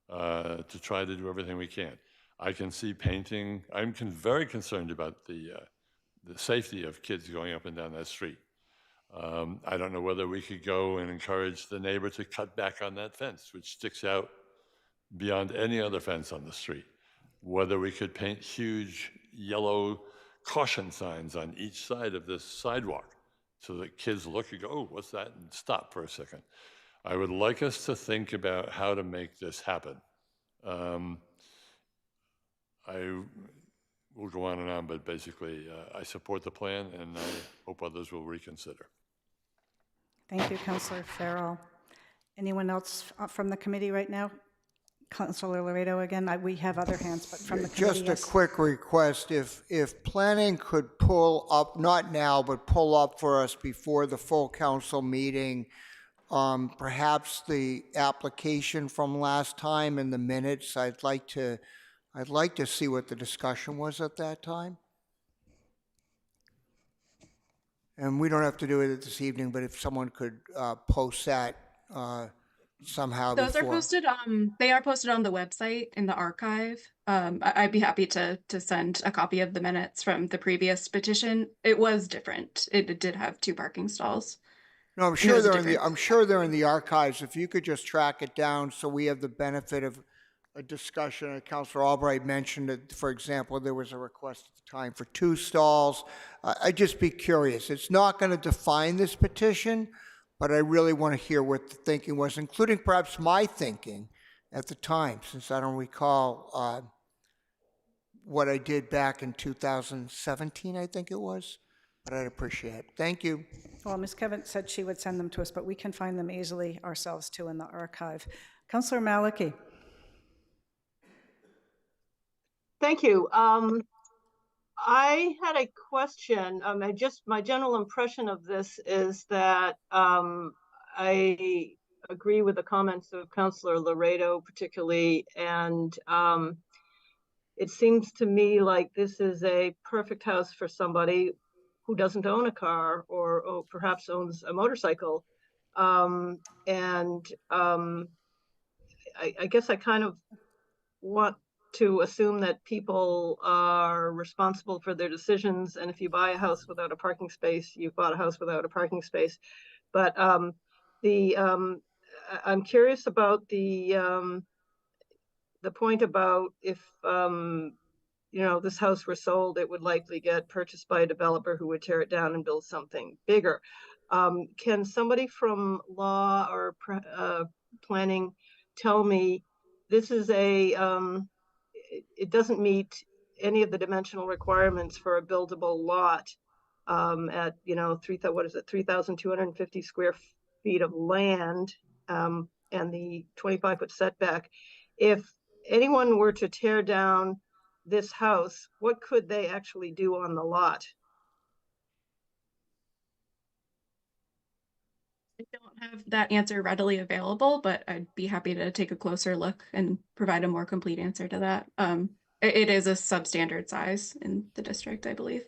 to try to do everything we can. I can see painting. I'm very concerned about the safety of kids going up and down that street. I don't know whether we could go and encourage the neighbor to cut back on that fence, which sticks out beyond any other fence on the street. Whether we could paint huge yellow caution signs on each side of this sidewalk so that kids look and go, oh, what's that? And stop for a second. I would like us to think about how to make this happen. I will go on and on, but basically I support the plan and I hope others will reconsider. Thank you, Councillor Farrell. Anyone else from the committee right now? Councillor Laredo again. We have other hands, but from the committee, Just a quick request, if planning could pull up, not now, but pull up for us before the full council meeting, perhaps the application from last time in the minutes. I'd like to see what the discussion was at that time. And we don't have to do it this evening, but if someone could post that somehow Those before. are posted. They are posted on the website in the archive. I'd be happy to send a copy of the minutes from the previous petition. It was different. It did have 2 parking stalls. No, I'm sure they're in the archives. If you could just track it down so we have the benefit of a discussion. Councilor Albright mentioned that, for example, there was a request at the time for 2 stalls. I'd just be curious. It's not going to define this petition, but I really want to hear what the thinking was, including perhaps my thinking at the time, since I don't recall what I did back in 2017, I think it was, but I'd appreciate it. Thank you. Well, Ms. Kevin said she would send them to us, but we can find them easily ourselves too in the archive. Councillor Maliki. Thank you. I had a question. My general impression of this is that I agree with the comments of Councillor Laredo particularly, and it seems to me like this is a perfect house for somebody who doesn't own a car or perhaps owns a motorcycle. I guess I kind of want to assume that people are responsible for their decisions, and if you buy a house without a parking space, you've bought a house without a parking space. But I'm curious about the point about if you know, this house were sold, it would likely get purchased by a developer who would tear it down and build something bigger. Can somebody from law or planning tell me this is it doesn't meet any of the dimensional requirements for a buildable lot at, you know, 3,250 square feet of land and the 25-foot setback. If anyone were to tear down this house, what could they actually do on the lot? I don't have that answer readily available, but I'd be happy to take a closer look and provide a more complete answer to that. It is a substandard size in the district, I believe.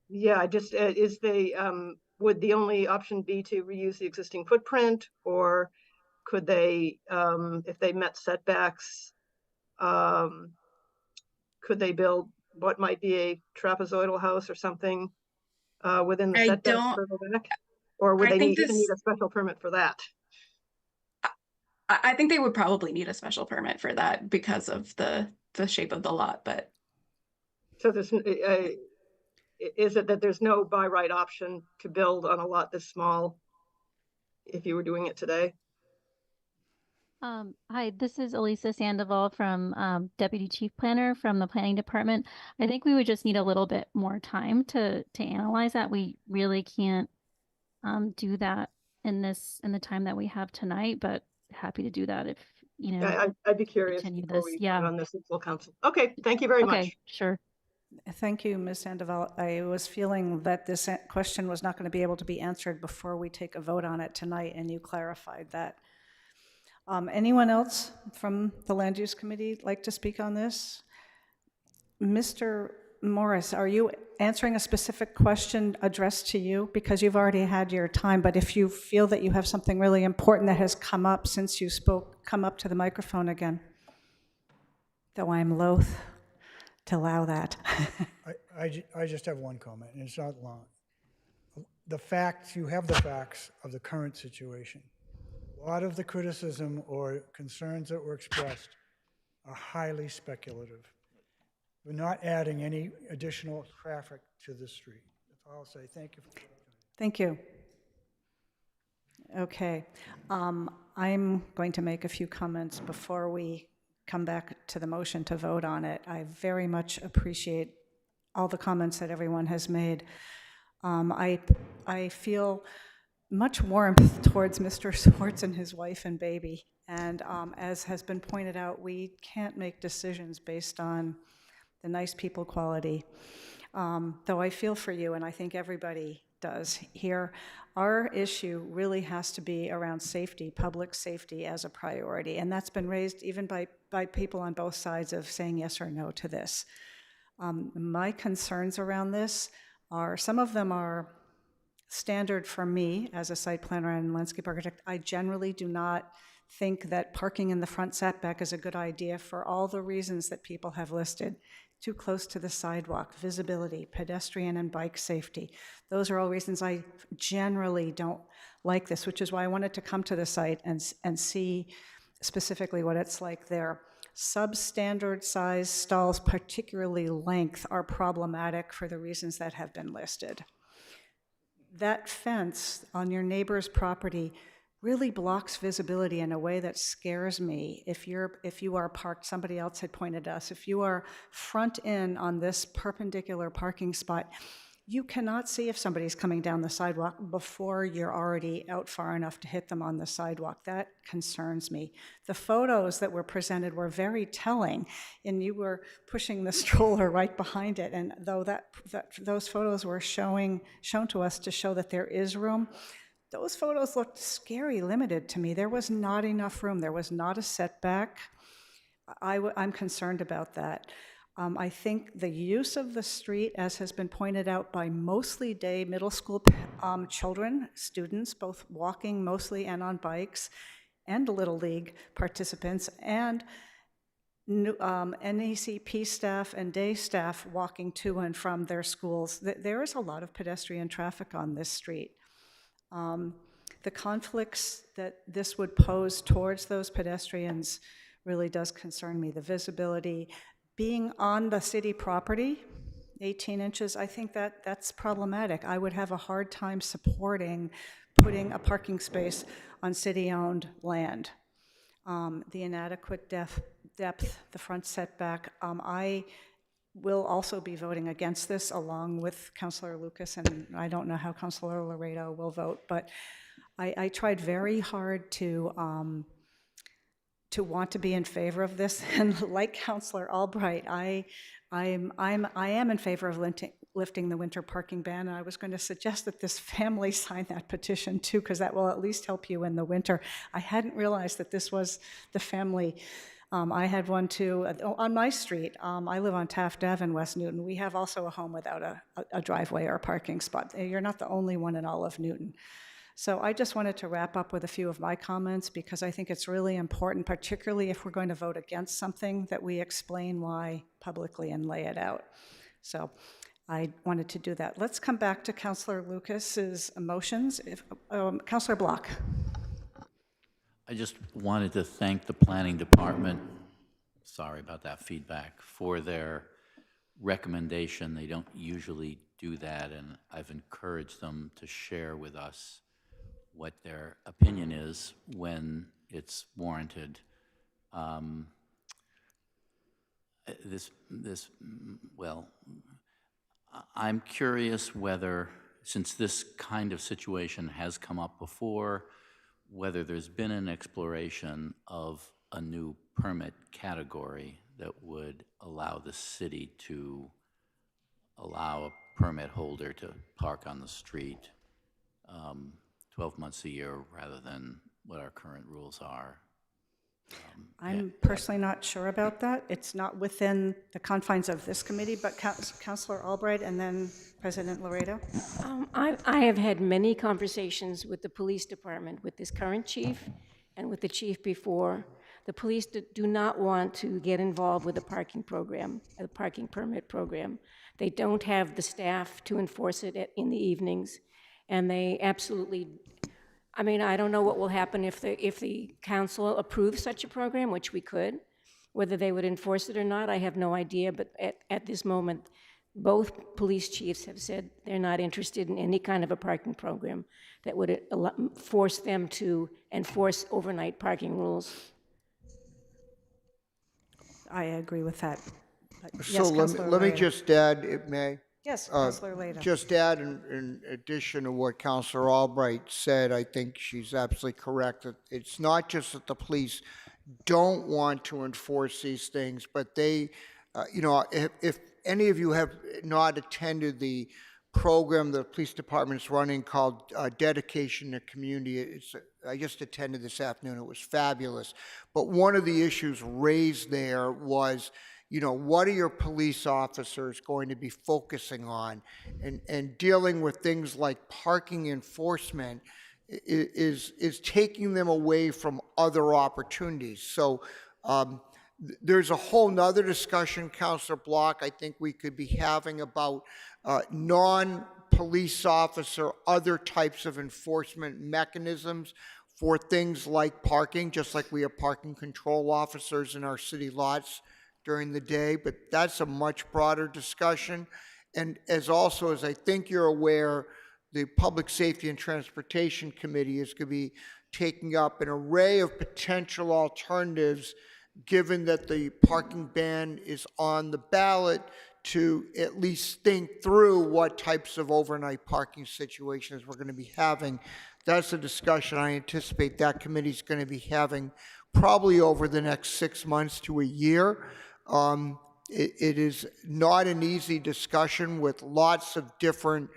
Yeah, just would the only option be to reuse the existing footprint, or could they, if they met setbacks, could they build what might be a trapezoidal house or something within the setbacks further back? Or would they even need a special permit for that? I think they would probably need a special permit for that because of the shape of the lot, but. So there's, is it that there's no by right option to build on a lot this small if you were doing it today? Hi, this is Elisa Sandoval from Deputy Chief Planner from the Planning Department. I think we would just need a little bit more time to analyze that. We really can't do that in the time that we have tonight, but happy to do that if, you know. I'd be curious before we vote on this in full council. Okay, thank you very much. Okay, sure. Thank you, Ms. Sandoval. I was feeling that this question was not going to be able to be answered before we take a vote on it tonight, and you clarified that. Anyone else from the Land Use Committee like to speak on this? Mr. Morris, are you answering a specific question addressed to you? Because you've already had your time, but if you feel that you have something really important that has come up since you spoke, come up to the microphone again. Though I'm loath to allow that. I just have one comment, and it's not long. The facts, you have the facts of the current situation. A lot of the criticism or concerns that were expressed are highly speculative. We're not adding any additional traffic to the street. That's all I'll say. Thank you. Thank you. Okay. I'm going to make a few comments before we come back to the motion to vote on it. I very much appreciate all the comments that everyone has made. I feel much warmth towards Mr. Swartz and his wife and baby. And as has been pointed out, we can't make decisions based on the nice people quality. Though I feel for you, and I think everybody does here. Our issue really has to be around safety, public safety as a priority. And that's been raised even by people on both sides of saying yes or no to this. My concerns around this are, some of them are standard for me as a site planner and landscape architect. I generally do not think that parking in the front setback is a good idea for all the reasons that people have listed. Too close to the sidewalk, visibility, pedestrian and bike safety. Those are all reasons I generally don't like this, which is why I wanted to come to the site and see specifically what it's like there. Substandard size stalls, particularly length, are problematic for the reasons that have been listed. That fence on your neighbor's property really blocks visibility in a way that scares me. If you are parked, somebody else had pointed us, if you are front in on this perpendicular parking spot, you cannot see if somebody's coming down the sidewalk before you're already out far enough to hit them on the sidewalk. That concerns me. The photos that were presented were very telling, and you were pushing the stroller right behind it, and though those photos were shown to us to show that there is room, those photos looked scary limited to me. There was not enough room. There was not a setback. I'm concerned about that. I think the use of the street, as has been pointed out by mostly day middle school children, students, both walking mostly and on bikes, and Little League participants, and NECP staff and day staff walking to and from their schools. There is a lot of pedestrian traffic on this street. The conflicts that this would pose towards those pedestrians really does concern me. The visibility, being on the city property, 18 inches, I think that's problematic. I would have a hard time supporting putting a parking space on city-owned land. The inadequate depth, the front setback. I will also be voting against this along with Councilor Lucas, and I don't know how Councilor Laredo will vote, but I tried very hard to want to be in favor of this, and like Councilor Albright, I am in favor of lifting the winter parking ban, and I was going to suggest that this family sign that petition too, because that will at least help you in the winter. I hadn't realized that this was the family. I had one too on my street. I live on Taft Ave in West Newton. We have also a home without a driveway or a parking spot. You're not the only one in all of Newton. So I just wanted to wrap up with a few of my comments because I think it's really important, particularly if we're going to vote against something, that we explain why publicly and lay it out. So I wanted to do that. Let's come back to Councilor Lucas's motions. Councilor Block. I just wanted to thank the planning department, sorry about that feedback, for their recommendation. They don't usually do that, and I've encouraged them to share with us what their opinion is when it's warranted. Well, I'm curious whether, since this kind of situation has come up before, whether there's been an exploration of a new permit category that would allow the city to allow a permit holder to park on the street 12 months a year rather than what our current rules are. I'm personally not sure about that. It's not within the confines of this committee, but Councilor Albright and then President Laredo. I have had many conversations with the police department, with this current chief and with the chief before. The police do not want to get involved with a parking program, a parking permit program. They don't have the staff to enforce it in the evenings, and they absolutely, I mean, I don't know what will happen if the council approves such a program, which we could. Whether they would enforce it or not, I have no idea, but at this moment, both police chiefs have said they're not interested in any kind of a parking program that would force them to enforce overnight parking rules. I agree with that. But So yes, let Councilor me Laredo. just add, it may. Yes, Councilor Laredo. Just add in addition to what Councilor Albright said, I think she's absolutely correct that it's not just that the police don't want to enforce these things, but they, if any of you have not attended the program the police department is running called Dedication to Community, I just attended this afternoon, it was fabulous. But one of the issues raised there was, what are your police officers going to be focusing on? And dealing with things like parking enforcement is taking them away from other opportunities. So there's a whole nother discussion, Councilor Block, I think we could be having about non-police officer, other types of enforcement mechanisms for things like parking, just like we have parking control officers in our city lots during the day, but that's a much broader discussion. And as I think you're aware, the Public Safety and Transportation Committee is going to be taking up an array of potential alternatives, given that the parking ban is on the ballot, to at least think through what types of overnight parking situations we're going to be having. That's a discussion I anticipate that committee is going to be having probably over the next 6 months to a year. It is not an easy discussion with lots of different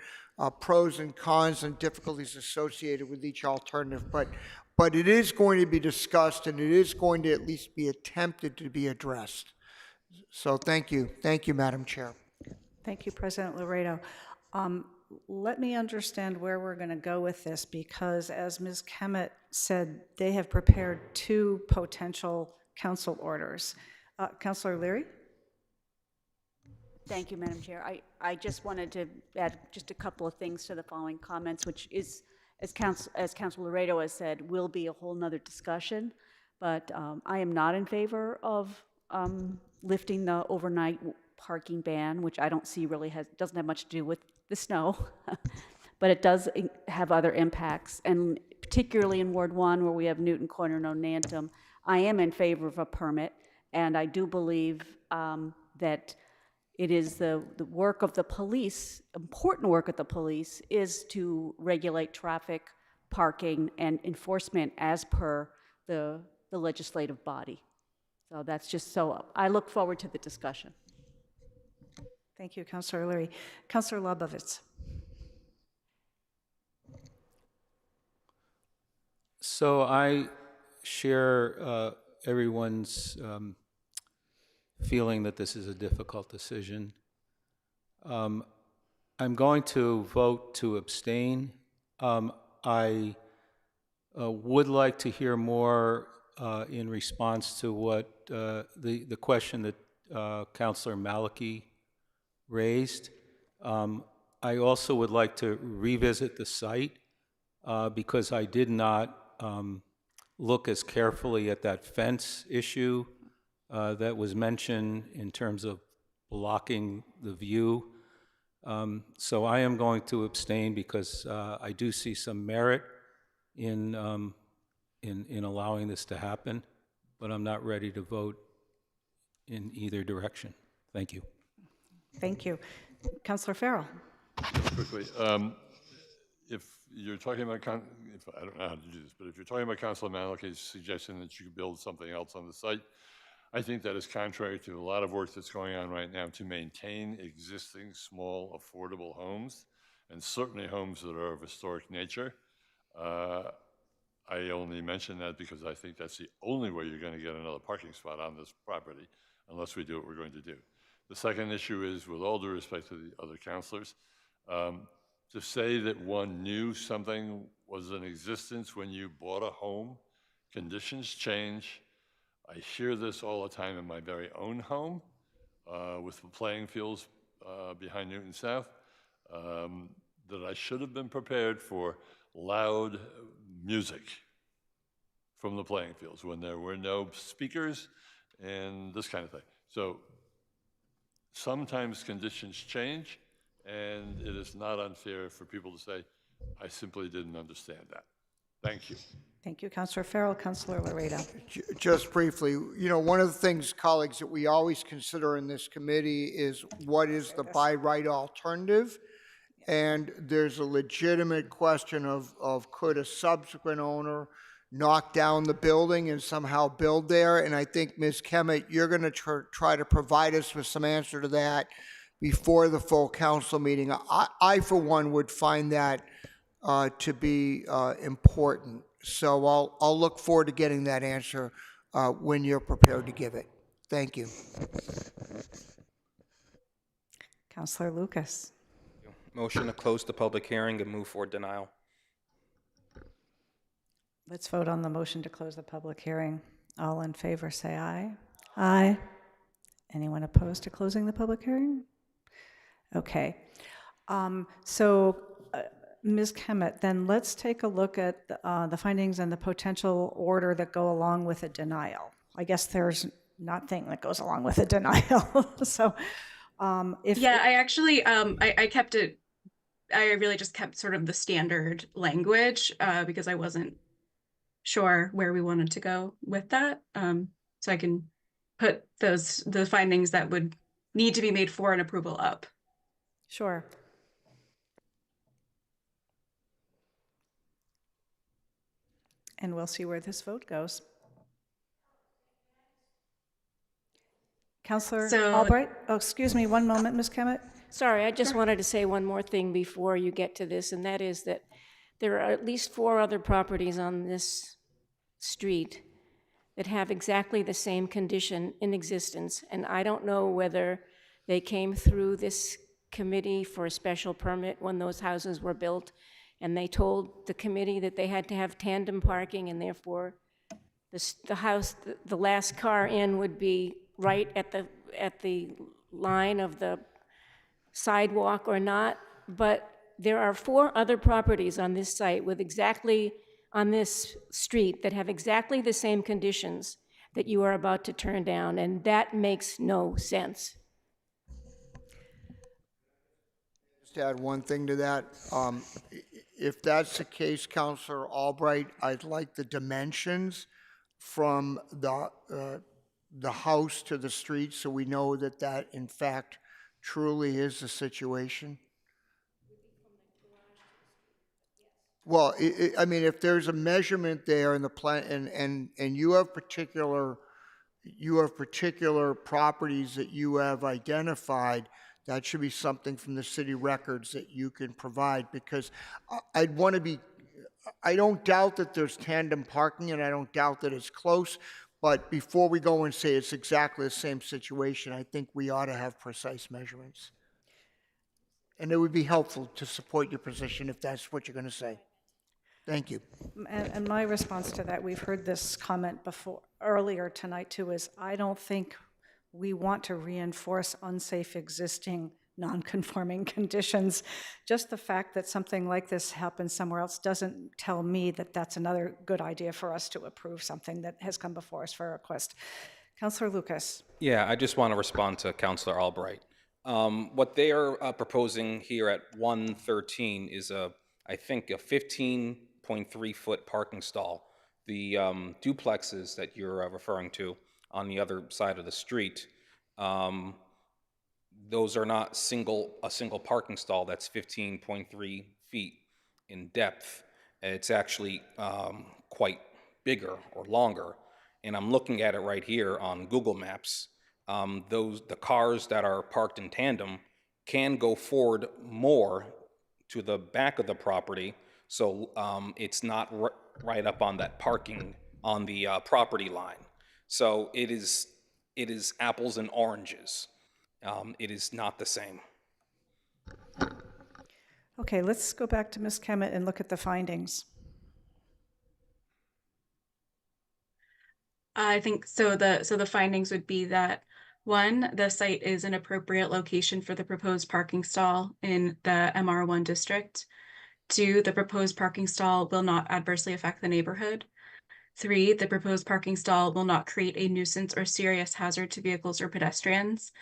pros and cons and difficulties associated with each alternative, but it is going to be discussed and it is going to at least be attempted to be addressed. So thank you, Madam Chair. Thank you, President Laredo. Let me understand where we're going to go with this, because as Ms. Kemet said, they have prepared 2 potential council orders. Councilor Leary? Thank you, Madam Chair. I just wanted to add just a couple of things to the following comments, which is, as Councilor Laredo has said, will be a whole nother discussion. But I am not in favor of lifting the overnight parking ban, which I don't see really doesn't have much to do with the snow, but it does have other impacts. And particularly in Ward 1, where we have Newton Corner and Onantum, I am in favor of a permit, and I do believe that it is the work of the police, important work of the police, is to regulate traffic, parking, and enforcement as per the legislative body. So that's just so, I look forward to the discussion. Thank you, Councilor O'Leary. Councilor Lobovitz. So I share everyone's feeling that this is a difficult decision. I'm going to vote to abstain. I would like to hear more in response to what the question that Councilor Maliki raised. I also would like to revisit the site because I did not look as carefully at that fence issue that was mentioned in terms of blocking the view. So I am going to abstain because I do see some merit in allowing this to happen, but I'm not ready to vote in either direction. Thank you. Thank you. Councilor Farrell. Quickly, if you're talking about, I don't know how to do this, but if you're talking about Councilor Maliki's suggestion that you could build something else on the site, I think that is contrary to a lot of work that's going on right now to maintain existing small, affordable homes, and certainly homes that are of historic nature. I only mention that because I think that's the only way you're going to get another parking spot on this property, unless we do what we're going to do. The second issue is, with all due respect to the other councilors, to say that one knew something was in existence when you bought a home, conditions change. I hear this all the time in my very own home with the playing fields behind Newton South, that I should have been prepared for loud music from the playing fields when there were no speakers and this kind of thing. So sometimes conditions change, and it is not unfair for people to say, I simply didn't understand that. Thank you. Thank you, Councilor Farrell. Councilor Laredo. Just briefly, you know, one of the things, colleagues, that we always consider in this committee is what is the by right alternative? And there's a legitimate question of could a subsequent owner knock down the building and somehow build there? And I think, Ms. Kemet, you're going to try to provide us with some answer to that before the full council meeting. I for one, would find that to be important. So I'll look forward to getting that answer when you're prepared to give it. Thank you. Councilor Lucas. Motion to close the public hearing and move for denial. Let's vote on the motion to close the public hearing. All in favor, say aye. Aye. Anyone opposed to closing the public hearing? Okay. Ms. Kemet, then let's take a look at the findings and the potential order that go along with a denial. I guess there's nothing that goes along with a denial. So I actually, I kept it, I really just kept sort of the standard language because I wasn't sure where we wanted to go with that. So I can put the findings that would need to be made for an approval up. Sure. And we'll see where this vote goes. Councilor Albright? Oh, excuse me, one moment, Ms. Kemet. Sorry, I just wanted to say one more thing before you get to this, and that is that there are at least 4 other properties on this street that have exactly the same condition in existence, and I don't know whether they came through this committee for a special permit when those houses were built, and they told the committee that they had to have tandem parking, and therefore the house, the last car in would be right at the line of the sidewalk or not. But there are 4 other properties on this site with exactly, on this street, that have exactly the same conditions that you are about to turn down, and that makes no sense. Just add one thing to that. If that's the case, Councilor Albright, I'd like the dimensions from the house to the street so we know that that in fact truly is the situation. Well, I mean, if there's a measurement there in the plan, and you have particular properties that you have identified, that should be something from the city records that you can provide, because I'd want to be, I don't doubt that there's tandem parking, and I don't doubt that it's close, but before we go and say it's exactly the same situation, I think we ought to have precise measurements. And it would be helpful to support your position if that's what you're going to say. Thank you. And my response to that, we've heard this comment before, earlier tonight too, is I don't think we want to reinforce unsafe existing non-conforming conditions. Just the fact that something like this happens somewhere else doesn't tell me that that's another good idea for us to approve something that has come before us for a request. Councillor Lucas. Yeah, I just want to respond to Councillor Albright. What they are proposing here at 113 is I think a 15.3-foot parking stall. The duplexes that you're referring to on the other side of the street, those are not a single parking stall that's 15.3 feet in depth. It's actually quite bigger or longer. And I'm looking at it right here on Google Maps. The cars that are parked in tandem can go forward more to the back of the property, so it's not right up on that parking on the property line. So it is apples and oranges. It is not the same. Okay, let's go back to Ms. Kemet and look at the findings. I think so. The findings would be that 1, the site is an appropriate location for the proposed parking stall in the MR1 district. 2, the proposed parking stall will not adversely affect the neighborhood. 3, the proposed parking stall will not create a nuisance or serious hazard to vehicles or pedestrians.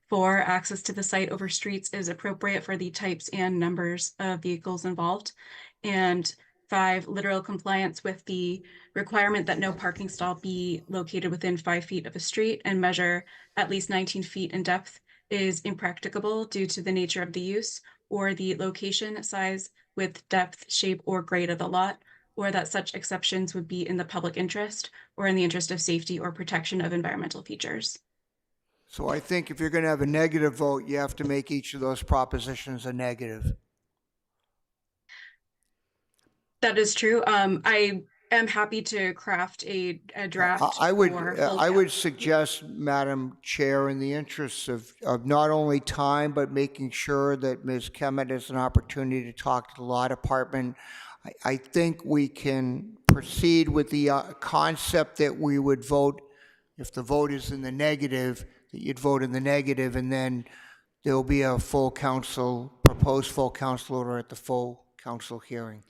4, access to the site over streets is appropriate for the types and numbers of vehicles involved. And 5, literal compliance with the requirement that no parking stall be located within 5 feet of a street and measure at least 19 feet in depth is impracticable due to the nature of the use or the location, size, width, depth, shape, or grade of the lot, or that such exceptions would be in the public interest or in the interest of safety or protection of environmental features. So I think if you're going to have a negative vote, you have to make each of those propositions a negative. That is true. I am happy to craft a draft. I would suggest, Madam Chair, in the interests of not only time, but making sure that Ms. Kemet has an opportunity to talk to the law department, I think we can proceed with the concept that we would vote, if the vote is in the negative, that you'd vote in the negative, and then there'll be a proposed full council order at the full council hearing.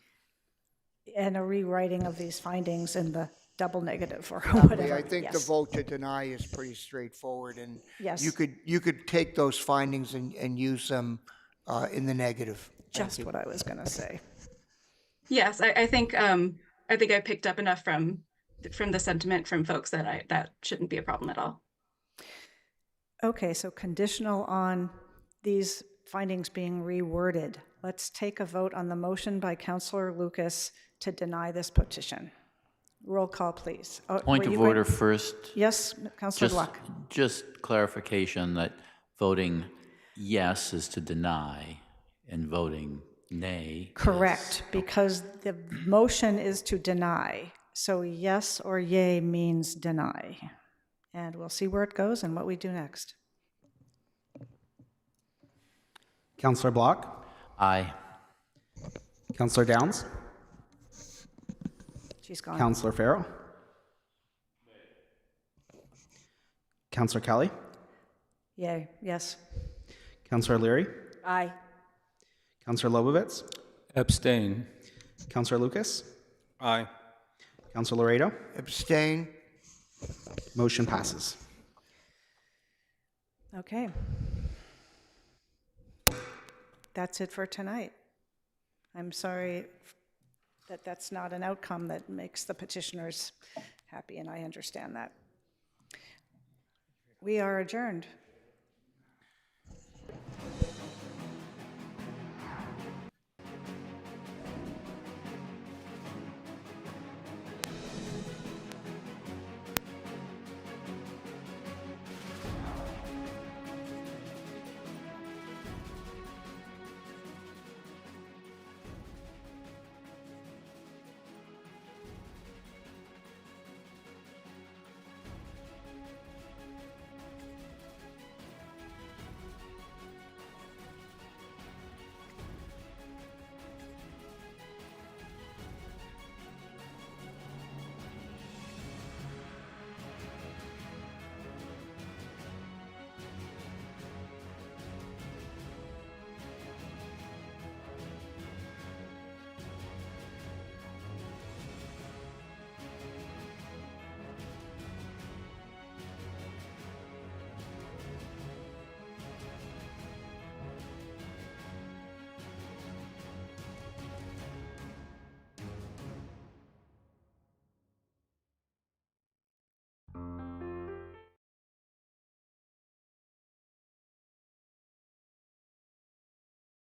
And a rewriting of these findings in the double negative or whatever. I think the Yes. vote to deny is pretty straightforward, and Yes. you could take those findings and use them in the negative. Just what I was going to say. Yes, I think I picked up enough from the sentiment from folks that that shouldn't be a problem at all. Okay, so conditional on these findings being reworded. Let's take a vote on the motion by Councillor Lucas to deny this petition. Roll call, please. Point of order first. Yes, Councillor Block. Just clarification that voting yes is to deny and voting nay. Correct, because the motion is to deny. So yes or yay means deny. And we'll see where it goes and what we do next. Councillor Block? Aye. Councillor Downs? She's gone. Councillor Farrell? Councillor Kelly? Yay, yes. Councillor Leary? Aye. Councillor Lobovitz? Abstain. Councillor Lucas? Aye. Councillor Laredo? Abstain. Motion passes. Okay. That's it for tonight. I'm sorry that that's not an outcome that makes the petitioners happy, and I understand that. We are adjourned.